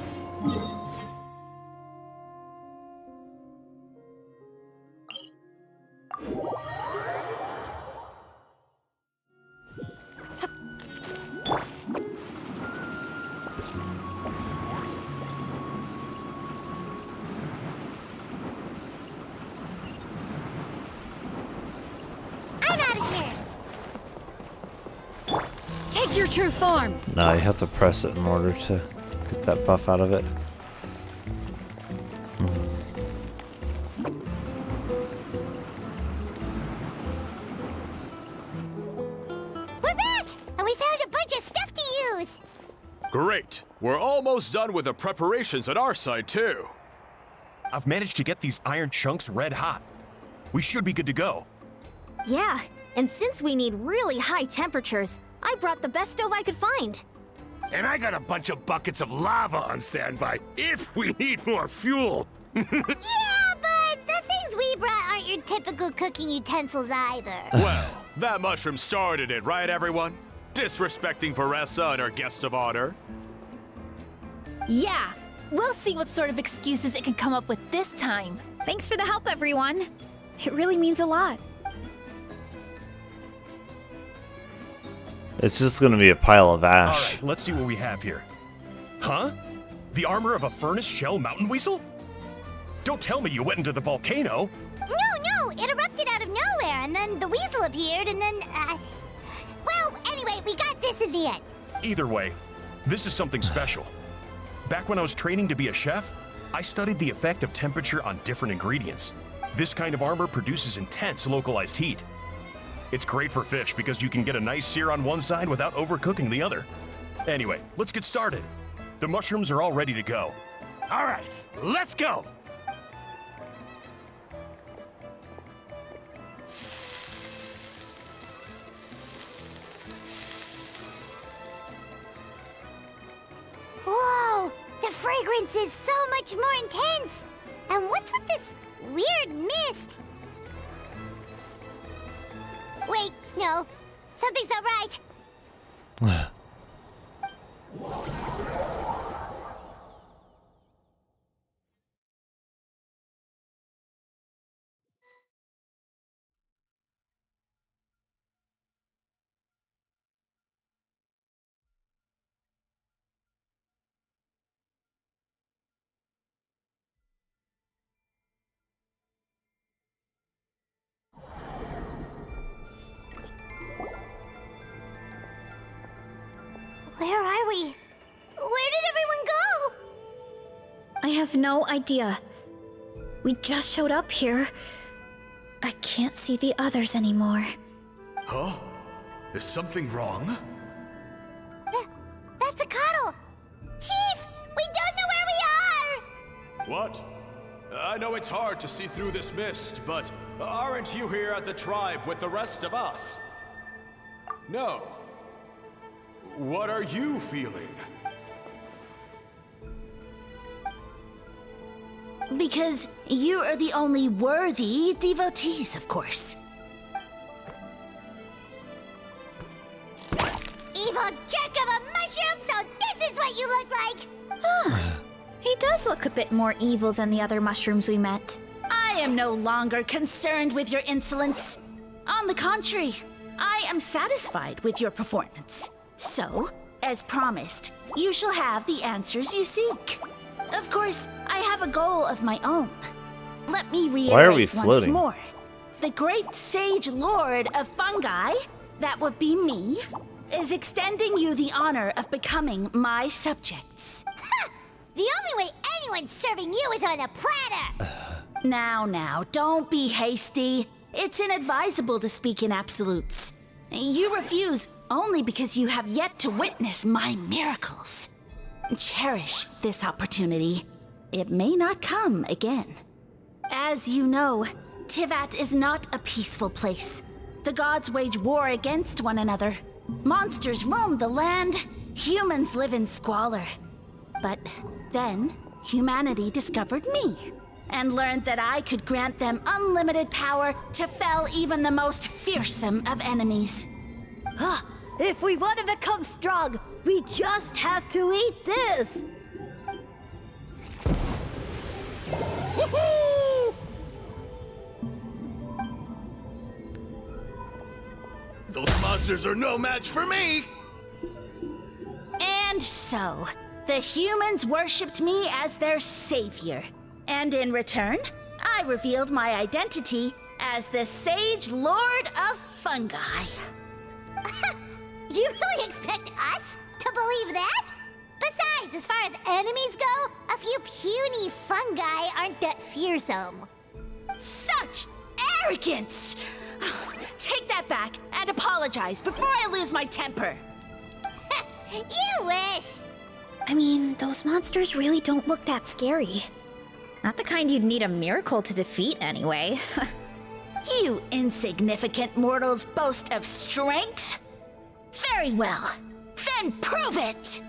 Speaker 8: I'm out of here!
Speaker 4: Take your true form!
Speaker 2: No, you have to press it in order to get that buff out of it.
Speaker 8: We're back! And we found a bunch of stuff to use!
Speaker 9: Great. We're almost done with the preparations on our side, too.
Speaker 10: I've managed to get these iron chunks red hot. We should be good to go.
Speaker 7: Yeah, and since we need really high temperatures, I brought the best stove I could find.
Speaker 11: And I got a bunch of buckets of lava on standby if we need more fuel.
Speaker 8: Yeah, but the things we brought aren't your typical cooking utensils either.
Speaker 9: Well, that mushroom started it, right, everyone? Disrespecting Veressa and her guest of honor.
Speaker 4: Yeah, we'll see what sort of excuses it can come up with this time. Thanks for the help, everyone. It really means a lot.
Speaker 2: It's just gonna be a pile of ash.
Speaker 10: All right, let's see what we have here. Huh? The armor of a furnace shell mountain weasel? Don't tell me you went into the volcano.
Speaker 8: No, it erupted out of nowhere, and then the weasel appeared, and then, well, anyway, we got this in the end.
Speaker 10: Either way, this is something special. Back when I was training to be a chef, I studied the effect of temperature on different ingredients. This kind of armor produces intense localized heat. It's great for fish because you can get a nice sear on one side without overcooking the other. Anyway, let's get started. The mushrooms are all ready to go.
Speaker 11: All right, let's go.
Speaker 8: Whoa, the fragrance is so much more intense. And what's with this weird mist? Wait, no, something's not right. Where are we? Where did everyone go?
Speaker 4: I have no idea. We just showed up here. I can't see the others anymore.
Speaker 9: Huh? Is something wrong?
Speaker 8: That's a cuddle! Chief! We don't know where we are!
Speaker 9: What? I know it's hard to see through this mist, but aren't you here at the tribe with the rest of us? No. What are you feeling?
Speaker 13: Because you are the only worthy devotees, of course.
Speaker 8: Evil jerk of a mushroom, so this is what you look like!
Speaker 4: He does look a bit more evil than the other mushrooms we met.
Speaker 13: I am no longer concerned with your insolence. On the contrary, I am satisfied with your performance. So, as promised, you shall have the answers you seek. Of course, I have a goal of my own. Let me
Speaker 2: Why are we
Speaker 13: reiterate once
Speaker 2: floating?
Speaker 13: more. The great sage lord of fungi, that would be me, is extending you the honor of becoming my subjects.
Speaker 8: The only way anyone's serving you is on a platter!
Speaker 13: Now, don't be hasty. It's inadvisable to speak in absolutes. You refuse only because you have yet to witness my miracles. Cherish this opportunity. It may not come again. As you know, Tivat is not a peaceful place. The gods wage war against one another. Monsters roam the land. Humans live in squalor. But then, humanity discovered me and learned that I could grant them unlimited power to fell even the most fearsome of enemies.
Speaker 14: If we want to become strong, we just have to eat this!
Speaker 11: Woohoo! Those monsters are no match for me!
Speaker 13: And so, the humans worshipped me as their savior. And in return, I revealed my identity as the Sage Lord of Fungi.
Speaker 8: You really expect us to believe that? Besides, as far as enemies go, a few puny fungi aren't that fearsome.
Speaker 13: Such arrogance! Take that back and apologize before I lose my temper.
Speaker 8: You wish!
Speaker 4: I mean, those monsters really don't look that scary. Not the kind you'd need a miracle to defeat anyway.
Speaker 13: You insignificant mortals boast of strength? Very well. Then prove it!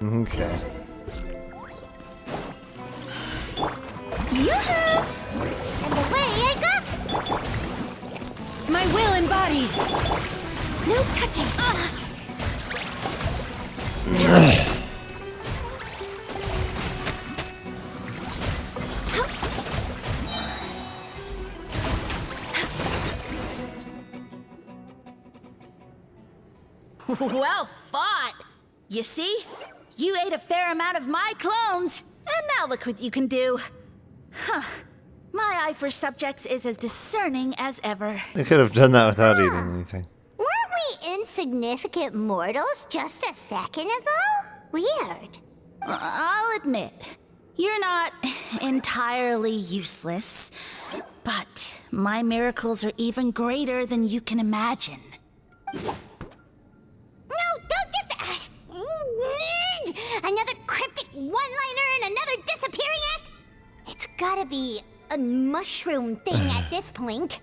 Speaker 2: Okay.
Speaker 8: Yoo-hoo! And away I go!
Speaker 15: My will embodied!
Speaker 8: No touching!
Speaker 13: Well fought! You see? You ate a fair amount of my clones, and now look what you can do. Huh. My eye for subjects is as discerning as ever.
Speaker 2: They could have done that without eating anything.
Speaker 8: Weren't we insignificant mortals just a second ago? Weird.
Speaker 13: I'll admit, you're not entirely useless, but my miracles are even greater than you can imagine.
Speaker 8: No, don't just... another cryptic one-liner and another disappearing act? It's gotta be a mushroom thing at this point.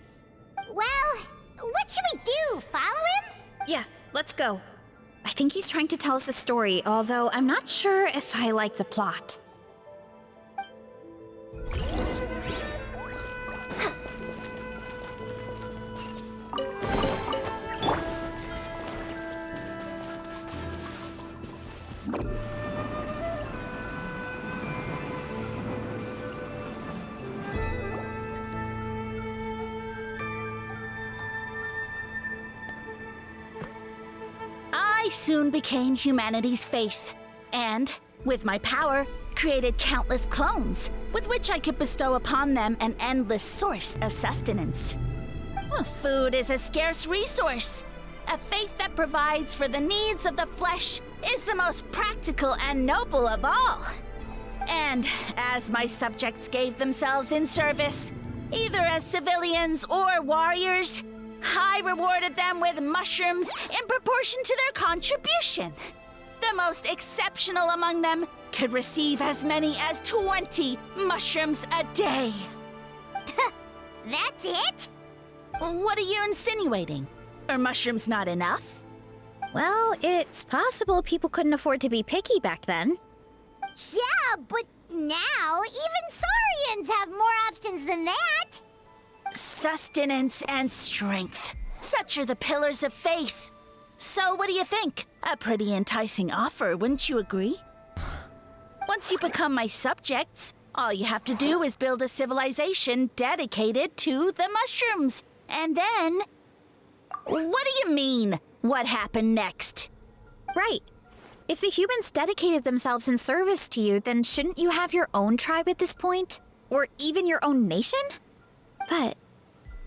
Speaker 8: Well, what should we do? Follow him?
Speaker 4: Yeah, let's go. I think he's trying to tell us a story, although I'm not sure if I like the plot.
Speaker 13: I soon became humanity's faith, and, with my power, created countless clones, with which I could bestow upon them an endless source of sustenance. Well, food is a scarce resource, A faith that provides for the needs of the flesh is the most practical and noble of all. And as my subjects gave themselves in service, either as civilians or warriors, I rewarded them with mushrooms in proportion to their contribution. The most exceptional among them could receive as many as 20 mushrooms a day.
Speaker 8: That's it?
Speaker 13: What are you insinuating? Are mushrooms not enough?
Speaker 4: Well, it's possible people couldn't afford to be picky back then.
Speaker 8: Yeah, but now even Saurians have more options than that.
Speaker 13: Sustenance and strength. Such are the pillars of faith. So what do you think? A pretty enticing offer, wouldn't you agree? Once you become my subjects, all you have to do is build a civilization dedicated to the mushrooms. And then... What do you mean, what happened next?
Speaker 4: Right. If the humans dedicated themselves in service to you, then shouldn't you have your own tribe at this point? Or even your own nation? But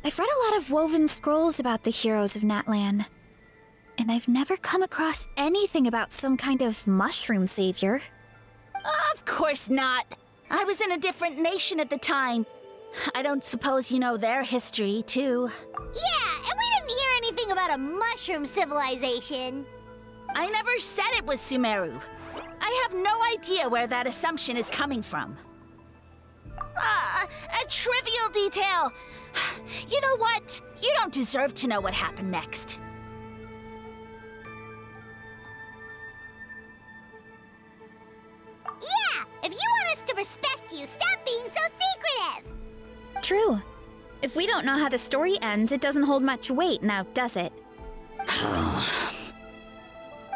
Speaker 4: I've read a lot of woven scrolls about the heroes of Natlan. And I've never come across anything about some kind of mushroom savior.
Speaker 13: Of course not. I was in a different nation at the time. I don't suppose you know their history, too.
Speaker 8: Yeah, and we didn't hear anything about a mushroom civilization.
Speaker 13: I never said it was Sumeru. I have no idea where that assumption is coming from. A trivial detail. You know what? You don't deserve to know what happened next.
Speaker 8: Yeah, if you want us to respect you, stop being so secretive.
Speaker 4: True. If we don't know how the story ends, it doesn't hold much weight now, does it?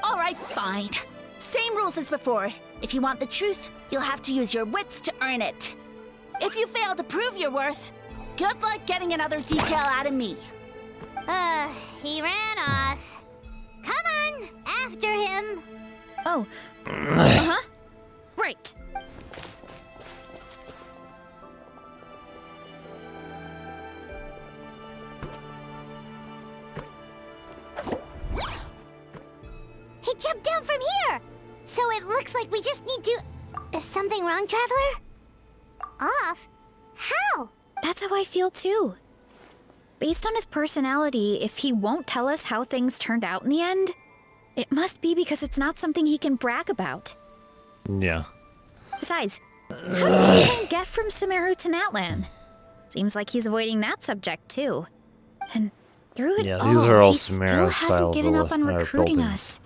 Speaker 13: All right, fine. Same rules as before. If you want the truth, you'll have to use your wits to earn it. If you fail to prove your worth, good luck getting another detail out of me.
Speaker 8: He ran off. Come on, after him.
Speaker 4: Oh. Uh-huh. Right.
Speaker 8: He jumped down from here! So it looks like we just need to... Is something wrong, Traveler? Off? How?
Speaker 4: That's how I feel too. Based on his personality, if he won't tell us how things turned out in the end, it must be because it's not something he can brag about.
Speaker 2: Yeah.
Speaker 4: Besides, how did he even get from Sumeru to Natlan? Seems like he's avoiding that subject too. And through it all,
Speaker 2: these are all
Speaker 4: he still
Speaker 2: Sumeru-style
Speaker 4: hasn't given up on recruiting
Speaker 2: buildings.
Speaker 4: us.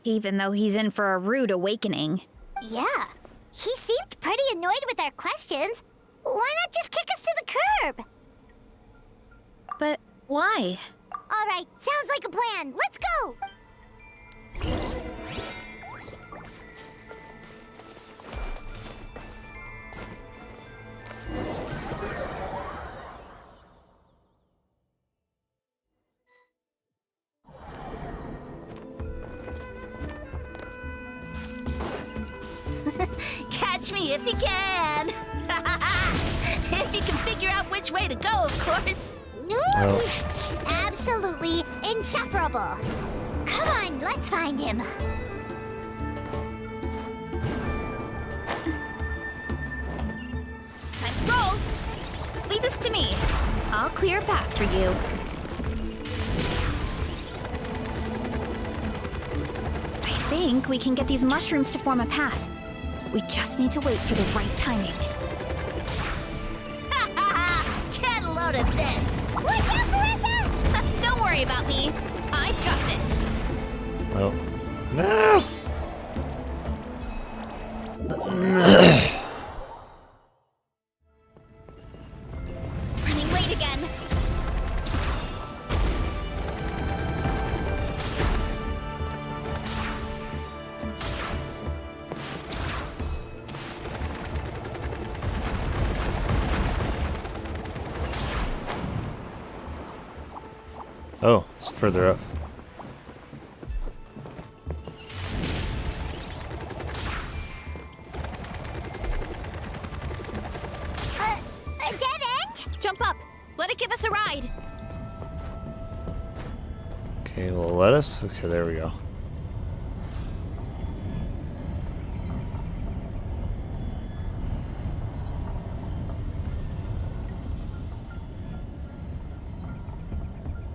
Speaker 4: Even though he's in for a rude awakening.
Speaker 8: Yeah. He seemed pretty annoyed with our questions. Why not just kick us to the curb?
Speaker 4: But why?
Speaker 8: All right, sounds like a plan. Let's go!
Speaker 13: Catch me if you can! If you can figure out which way to go, of course.
Speaker 8: Absolutely insufferable. Come on, let's find him.
Speaker 4: Time to roll! Leave this to me. I'll clear a path for you. I think we can get these mushrooms to form a path. We just need to wait for the right timing.
Speaker 13: Get a load of this!
Speaker 8: Watch out, Marissa!
Speaker 4: Don't worry about me. I've got this.
Speaker 2: Oh. No!
Speaker 4: Running late again.
Speaker 2: Oh, it's further up.
Speaker 8: A dead end?
Speaker 4: Jump up. Let it give us a ride.
Speaker 2: Okay, will it let us? Okay, there we go.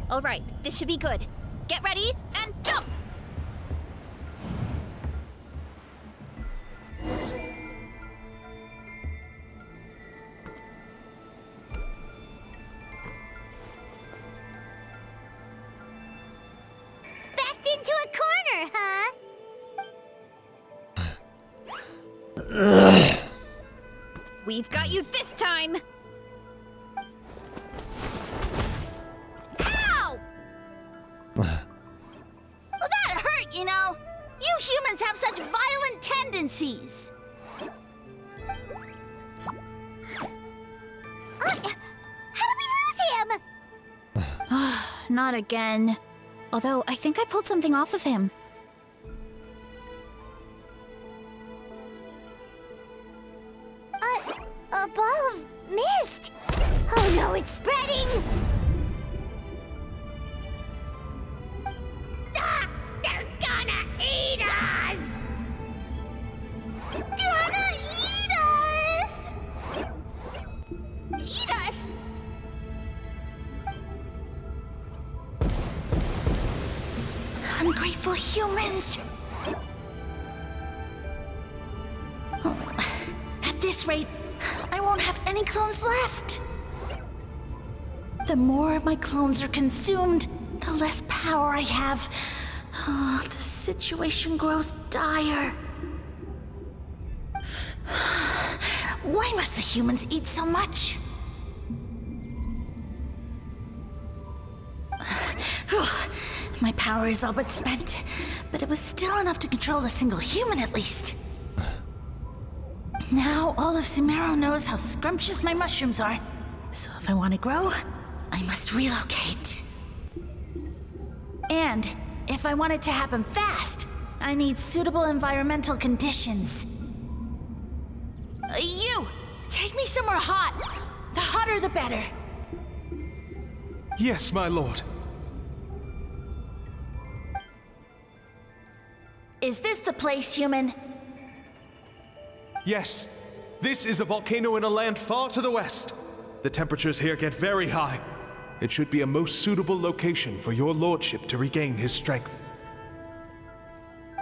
Speaker 4: All right, this should be good. Get ready and jump!
Speaker 8: Backed into a corner, huh?
Speaker 4: We've got you this time!
Speaker 13: Ow! Well, that hurt, you know. You humans have such violent tendencies.
Speaker 8: How did we lose him?
Speaker 4: Not again. Although, I think I pulled something off of him.
Speaker 8: A ball of mist. Oh no, it's spreading. Ah, they're gonna eat us.
Speaker 13: Gonna eat us!
Speaker 8: Eat us.
Speaker 13: Ungrateful humans! At this rate, I won't have any clones left. The more my clones are consumed, the less power I have. Oh, the situation grows dire. Why must the humans eat so much? My power is all but spent, but it was still enough to control a single human at least. Now all of Sumeru knows how scrumptious my mushrooms are, so if I want to grow, I must relocate. And if I want it to happen fast, I need suitable environmental conditions. You! Take me somewhere hot! The hotter the better!
Speaker 16: Yes, my lord.
Speaker 13: Is this the place, human?
Speaker 16: Yes. This is a volcano in a land far to the west. The temperatures here get very high. It should be a most suitable location for your lordship to regain his strength.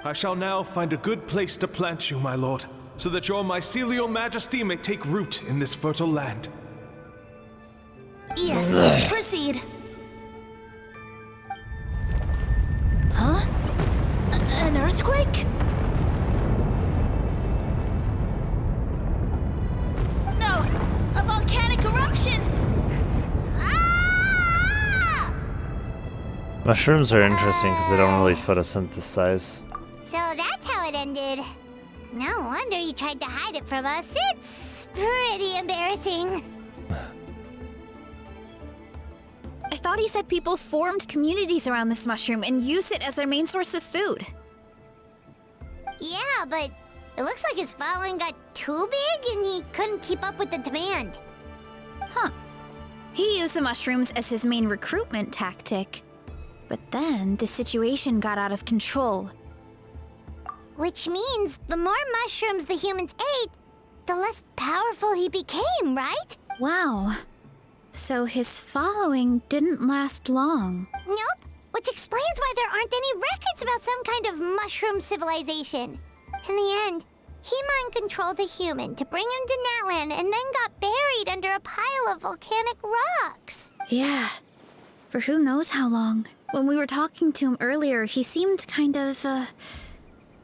Speaker 16: I shall now find a good place to plant you, my lord, so that your mycelial majesty may take root in this fertile land.
Speaker 13: Yes, proceed. Huh? An earthquake? No! A volcanic eruption! Ah!
Speaker 2: Mushrooms are interesting because they don't really photosynthesize.
Speaker 8: So that's how it ended. No wonder you tried to hide it from us. It's pretty embarrassing.
Speaker 4: I thought he said people formed communities around this mushroom and used it as their main source of food.
Speaker 8: Yeah, but it looks like his following got too big and he couldn't keep up with the demand.
Speaker 4: Huh. He used the mushrooms as his main recruitment tactic. But then the situation got out of control.
Speaker 8: Which means the more mushrooms the humans ate, the less powerful he became, right?
Speaker 4: Wow. So his following didn't last long.
Speaker 8: Nope. Which explains why there aren't any records about some kind of mushroom civilization. In the end, he mind-controlled a human to bring him to Natlan and then got buried under a pile of volcanic rocks.
Speaker 4: Yeah. For who knows how long. When we were talking to him earlier, he seemed kind of,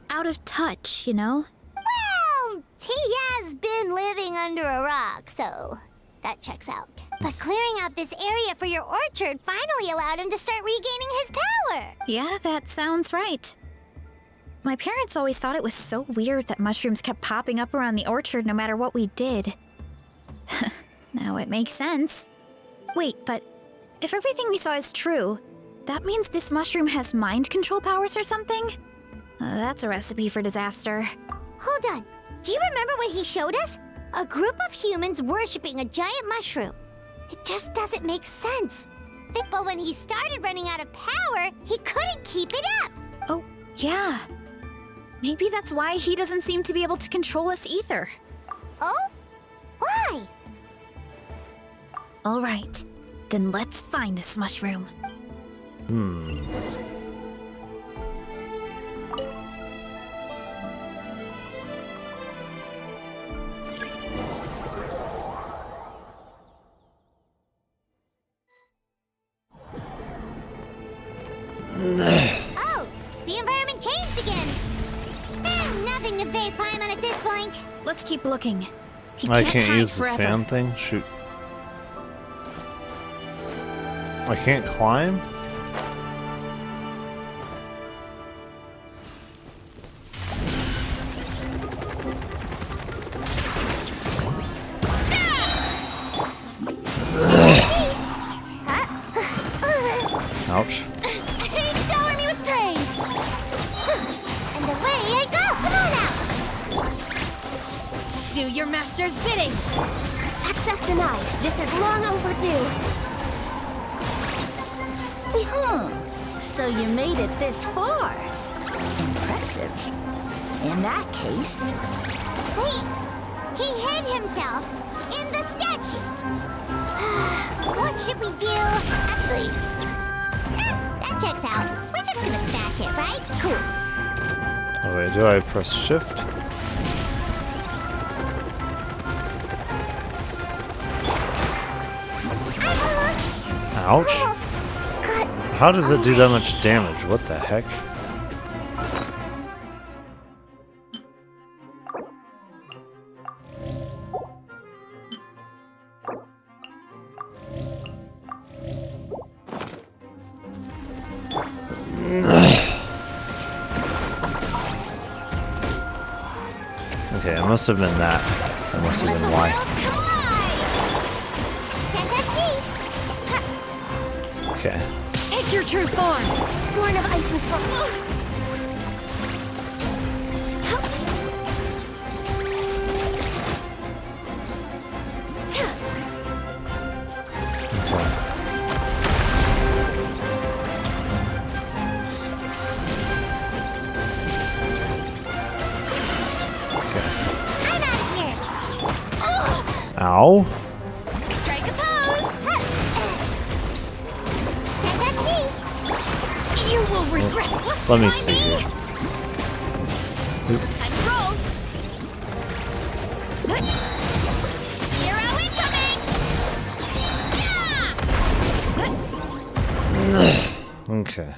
Speaker 4: out of touch, you know?
Speaker 8: Well, he has been living under a rock, so that checks out. But clearing out this area for your orchard finally allowed him to start regaining his power.
Speaker 4: Yeah, that sounds right. My parents always thought it was so weird that mushrooms kept popping up around the orchard no matter what we did. Now it makes sense. Wait, but if everything we saw is true, that means this mushroom has mind control powers or something? That's a recipe for disaster.
Speaker 8: Hold on. Do you remember what he showed us? A group of humans worshipping a giant mushroom. It just doesn't make sense. But when he started running out of power, he couldn't keep it up.
Speaker 4: Oh, yeah. Maybe that's why he doesn't seem to be able to control us either.
Speaker 8: Oh? Why?
Speaker 4: All right, then let's find this mushroom.
Speaker 8: Oh, the environment changed again. Nothing to phase Paimon at this point.
Speaker 4: Let's keep looking. He
Speaker 2: I
Speaker 4: can't
Speaker 2: can't
Speaker 4: hide
Speaker 2: use the
Speaker 4: forever.
Speaker 2: fan thing? Shoot. I can't climb? Ouch.
Speaker 8: Shower me with praise. And away I go. Come on out.
Speaker 15: Do your master's bidding.
Speaker 7: Access denied. This is long overdue.
Speaker 13: So you made it this far. Impressive. In that case...
Speaker 8: Wait, he hid himself in the statue. What should we do? Actually, that checks out. We're just gonna smash it, right? Cool.
Speaker 2: Okay, do I press shift? Ouch. How does it do that much damage? What the heck? Okay, it must have been that. That must have been why. Okay.
Speaker 15: Take your true form.
Speaker 7: Born of ice and frost.
Speaker 2: Ow.
Speaker 8: Strike a pose. That's me.
Speaker 15: You will regret what
Speaker 2: Let me see here.
Speaker 15: Time to roll.
Speaker 8: Hero incoming.
Speaker 2: Okay.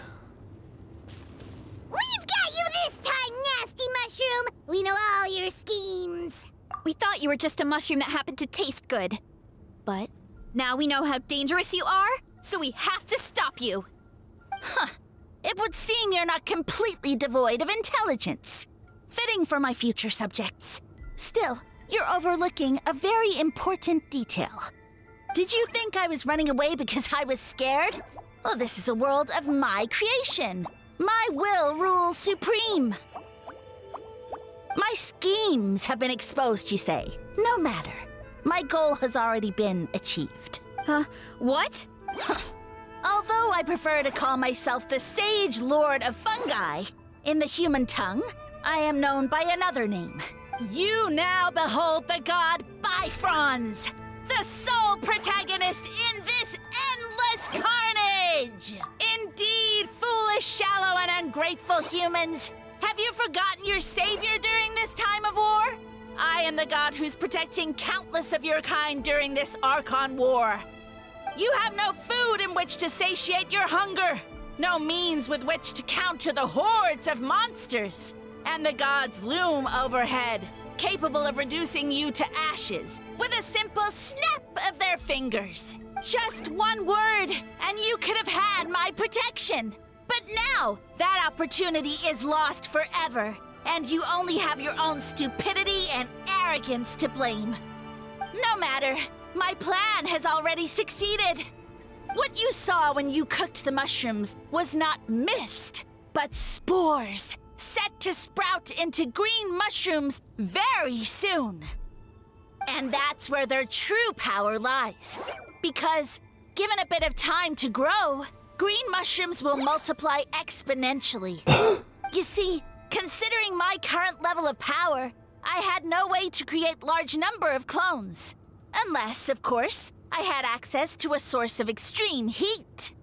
Speaker 8: We've got you this time, nasty mushroom. We know all your schemes.
Speaker 4: We thought you were just a mushroom that happened to taste good. But now we know how dangerous you are, so we have to stop you.
Speaker 13: It would seem you're not completely devoid of intelligence. Fitting for my future subjects. Still, you're overlooking a very important detail. Did you think I was running away because I was scared? Well, this is a world of my creation. My will rules supreme. My schemes have been exposed, you say. No matter. My goal has already been achieved.
Speaker 4: What?
Speaker 13: Although I prefer to call myself the Sage Lord of Fungi, in the human tongue, I am known by another name. You now behold the god Bifrons, the sole protagonist in this endless carnage! Indeed, foolish, shallow, and ungrateful humans! Have you forgotten your savior during this time of war? I am the god who's protecting countless of your kind during this Archon war. You have no food in which to satiate your hunger, no means with which to counter the hordes of monsters, and the gods loom overhead, capable of reducing you to ashes with a simple snap of their fingers. Just one word, and you could have had my protection. But now, that opportunity is lost forever, and you only have your own stupidity and arrogance to blame. No matter, my plan has already succeeded. What you saw when you cooked the mushrooms was not mist, but spores, set to sprout into green mushrooms very soon. And that's where their true power lies. Because Given a bit of time to grow, green mushrooms will multiply exponentially. You see, considering my current level of power, I had no way to create large number of clones. Unless, of course, I had access to a source of extreme heat.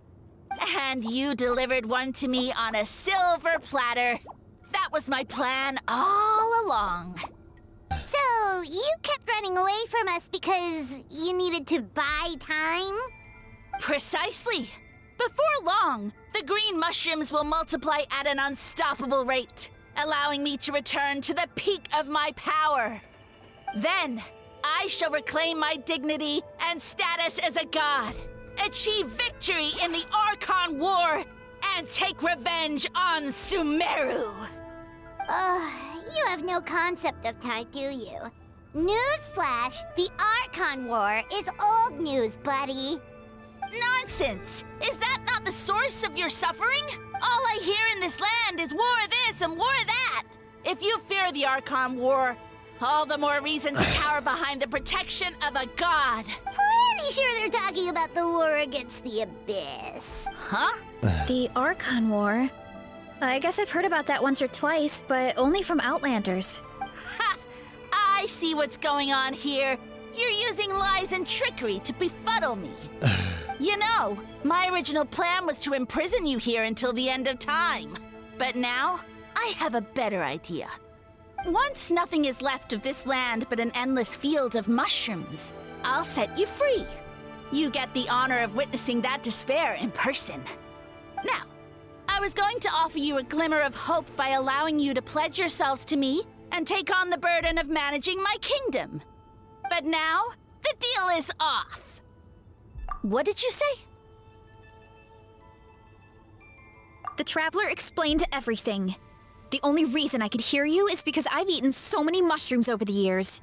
Speaker 13: And you delivered one to me on a silver platter. That was my plan all along.
Speaker 8: So, you kept running away from us because you needed to buy time?
Speaker 13: Precisely. Before long, the green mushrooms will multiply at an unstoppable rate, allowing me to return to the peak of my power. Then, I shall reclaim my dignity and status as a god, achieve victory in the Archon War, and take revenge on Sumeru.
Speaker 8: You have no concept of time, do you? Newsflash, the Archon War is old news, buddy.
Speaker 13: Nonsense! Is that not the source of your suffering? All I hear in this land is war this and war that. If you fear the Archon War, all the more reason to cower behind the protection of a god.
Speaker 8: Pretty sure they're talking about the war against the Abyss.
Speaker 13: Huh?
Speaker 4: The Archon War? I guess I've heard about that once or twice, but only from Outlanders.
Speaker 13: Ha! I see what's going on here. You're using lies and trickery to befuddle me. You know, my original plan was to imprison you here until the end of time. But now, I have a better idea. Once nothing is left of this land but an endless field of mushrooms, I'll set you free. You get the honor of witnessing that despair in person. Now, I was going to offer you a glimmer of hope by allowing you to pledge yourselves to me and take on the burden of managing my kingdom. But now, the deal is off. What did you say?
Speaker 4: The Traveler explained everything. The only reason I could hear you is because I've eaten so many mushrooms over the years.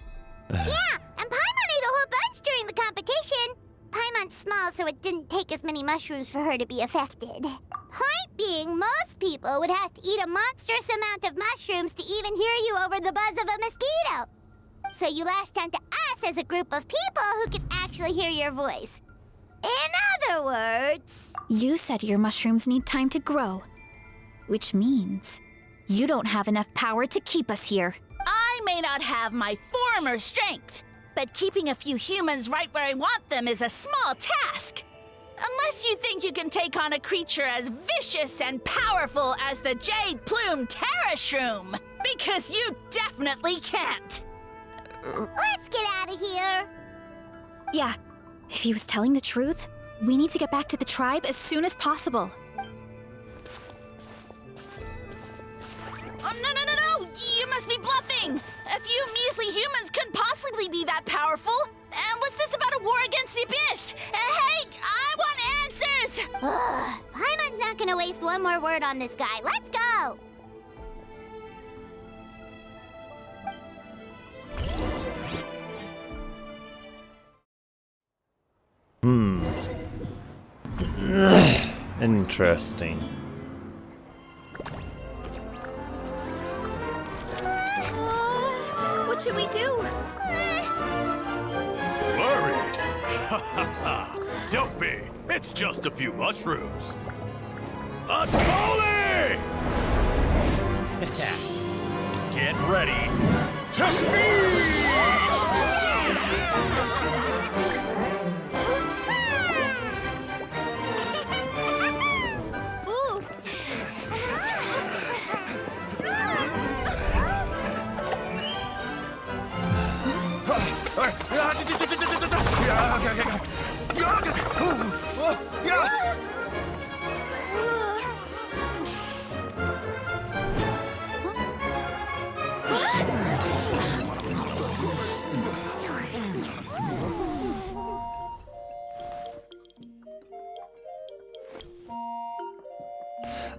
Speaker 8: Yeah, and Paimon ate a whole bunch during the competition. Paimon's small, so it didn't take as many mushrooms for her to be affected. Point being, most people would have to eat a monstrous amount of mushrooms to even hear you over the buzz of a mosquito. So you latched onto us as a group of people who can actually hear your voice. In other words...
Speaker 4: You said your mushrooms need time to grow. Which means you don't have enough power to keep us here.
Speaker 13: I may not have my former strength, but keeping a few humans right where I want them is a small task. Unless you think you can take on a creature as vicious and powerful as the Jade-Plume Terrashroom, because you definitely can't.
Speaker 8: Let's get out of here.
Speaker 4: Yeah, if he was telling the truth, we need to get back to the tribe as soon as possible.
Speaker 13: Oh, no! You must be bluffing! A few measly humans couldn't possibly be that powerful! And what's this about a war against the Abyss? Hey, I want answers!
Speaker 8: Paimon's not gonna waste one more word on this guy. Let's go!
Speaker 2: Interesting.
Speaker 4: What should we do?
Speaker 9: Worried? Ha ha ha! Don't be! It's just a few mushrooms. Unholy!
Speaker 10: Get ready to feast!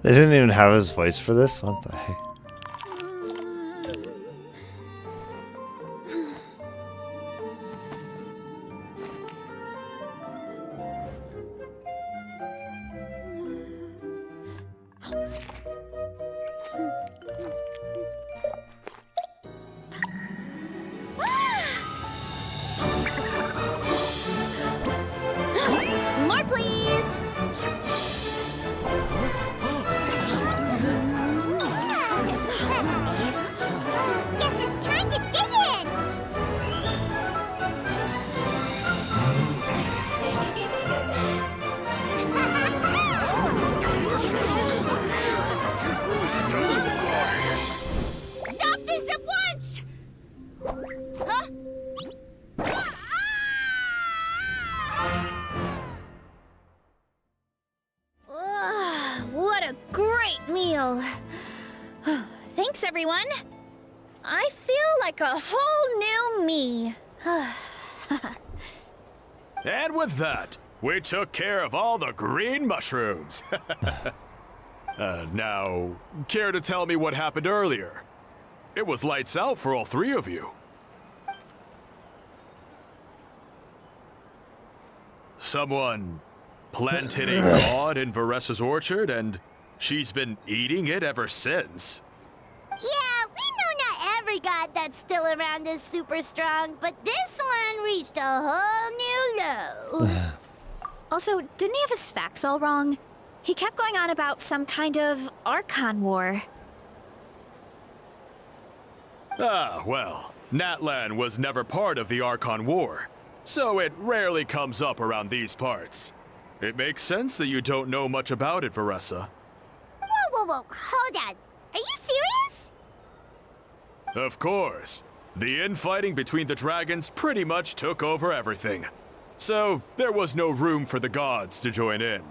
Speaker 2: They didn't even have his voice for this? What the heck?
Speaker 4: More everyone! I feel like a whole new me.
Speaker 9: And with that, we took care of all the green mushrooms. Now, care to tell me what happened earlier? It was lights out for all three of you. Someone planted a god in Varessa's orchard, and she's been eating it ever since.
Speaker 8: Yeah, we know not every god that's still around is super strong, but this one reached a whole new low.
Speaker 4: Also, didn't he have his facts all wrong? He kept going on about some kind of Archon war.
Speaker 9: Ah, well, Natlan was never part of the Archon War, so it rarely comes up around these parts. It makes sense that you don't know much about it, Varessa.
Speaker 8: Whoa, hold on. Are you serious?
Speaker 9: Of course. The infighting between the dragons pretty much took over everything. So, there was no room for the gods to join in.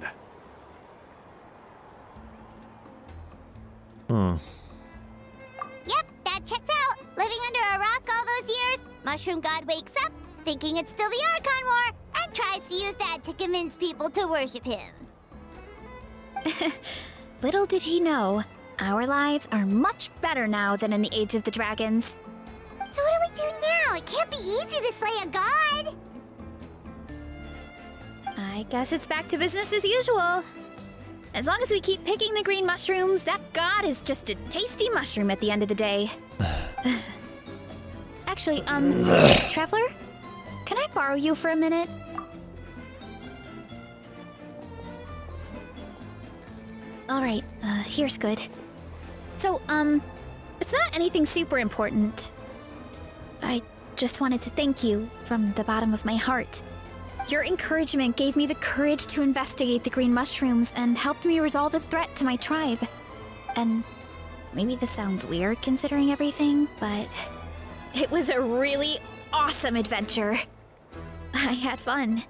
Speaker 8: Yep, that checks out. Living under a rock all those years, Mushroom God wakes up, thinking it's still the Archon War, and tries to use that to convince people to worship him.
Speaker 4: Little did he know, our lives are much better now than in the Age of the Dragons.
Speaker 8: So what do we do now? It can't be easy to slay a god.
Speaker 4: I guess it's back to business as usual. As long as we keep picking the green mushrooms, that god is just a tasty mushroom at the end of the day. Actually, Traveler? Can I borrow you for a minute? Alright, here's good. So, it's not anything super important. I just wanted to thank you from the bottom of my heart. Your encouragement gave me the courage to investigate the green mushrooms and helped me resolve a threat to my tribe. And maybe this sounds weird considering everything, but it was a really awesome adventure. I had fun.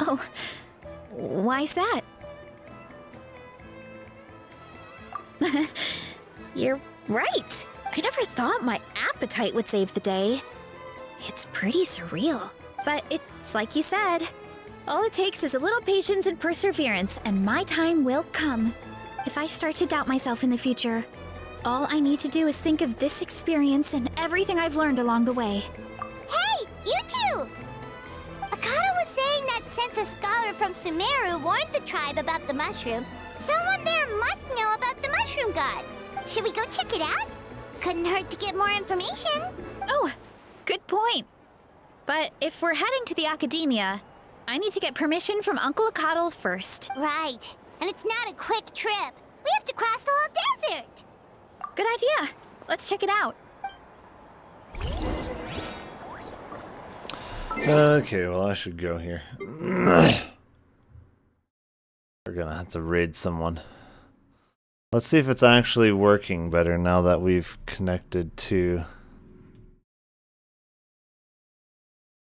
Speaker 4: Oh, why's that? You're right. I never thought my appetite would save the day. It's pretty surreal. But it's like you said. All it takes is a little patience and perseverance, and my time will come. If I start to doubt myself in the future, all I need to do is think of this experience and everything I've learned along the way.
Speaker 8: Hey, you two! Akata was saying that since a scholar from Sumeru warned the tribe about the mushrooms, someone there must know about the mushroom god. Should we go check it out? Couldn't hurt to get more information.
Speaker 4: Oh, good point. But if we're heading to the academia, I need to get permission from Uncle Akatl first.
Speaker 8: Right. And it's not a quick trip. We have to cross the whole desert.
Speaker 4: Good idea. Let's check it out.
Speaker 2: Okay, well, I should go here. We're gonna have to raid someone. Let's see if it's actually working better now that we've connected to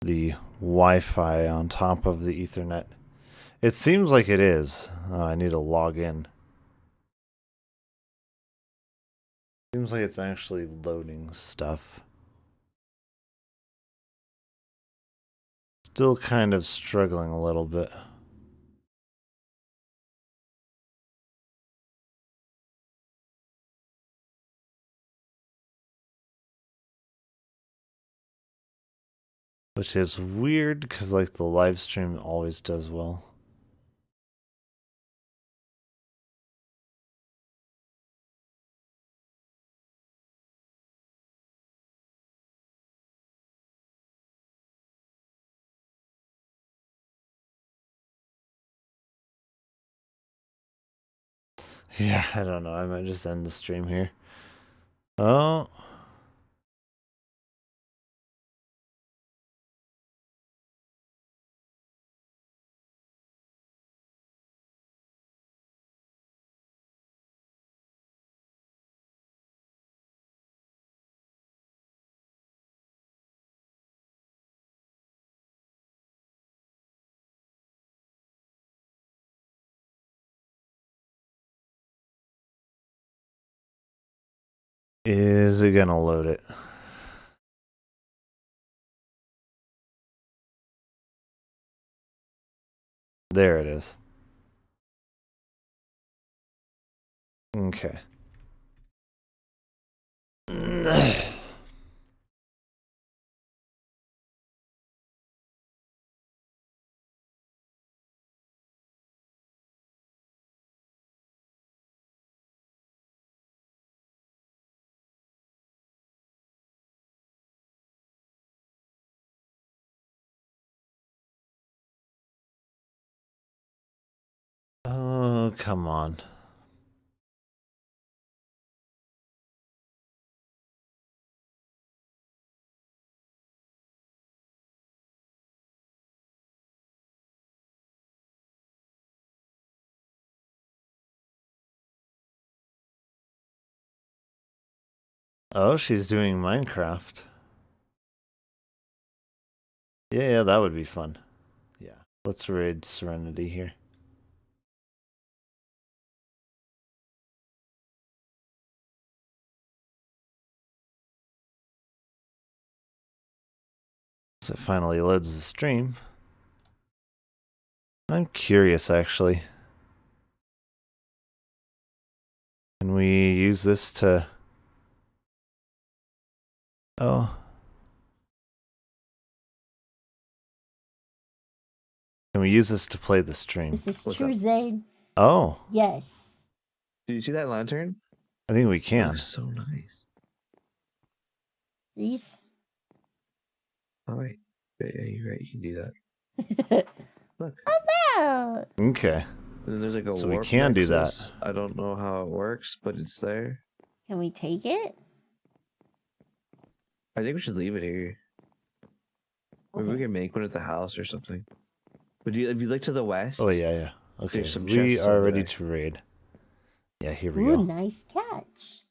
Speaker 2: the Wi-Fi on top of the Ethernet. It seems like it is. Oh, I need to log in. Seems like it's actually loading stuff. Still kind of struggling a little bit. Which is weird because like the live stream always does well. Yeah, I don't know. I might just end the stream here. Oh. Is it gonna load it? There it is. Okay. Oh, come on. Oh, she's doing Minecraft. Yeah, that would be fun. Yeah. Let's raid Serenity here. So it finally loads the stream. I'm curious, actually. Can we use this to... Oh. Can we use this to play the stream?
Speaker 17: This is true, Zane.
Speaker 2: Oh.
Speaker 17: Yes.
Speaker 18: Did you see that lantern?
Speaker 2: I think we can.
Speaker 18: Looks so nice.
Speaker 17: These?
Speaker 18: Oh, wait. Yeah, you're right. You can do that. Look.
Speaker 17: Oh,
Speaker 2: Okay.
Speaker 18: And then there's like a
Speaker 2: So we
Speaker 18: warp
Speaker 2: can do
Speaker 18: nexus.
Speaker 2: that.
Speaker 18: I don't know how it works, but it's there.
Speaker 17: can we take it?
Speaker 18: I think we should leave it here. Maybe we can make one at the house or something. Would you, if you look to the west?
Speaker 2: Oh, yeah. Okay,
Speaker 18: there's some
Speaker 2: we
Speaker 18: chests
Speaker 2: are
Speaker 18: over
Speaker 2: ready
Speaker 18: there.
Speaker 2: to raid. Yeah, here we
Speaker 17: Ooh,
Speaker 2: go.
Speaker 17: nice catch.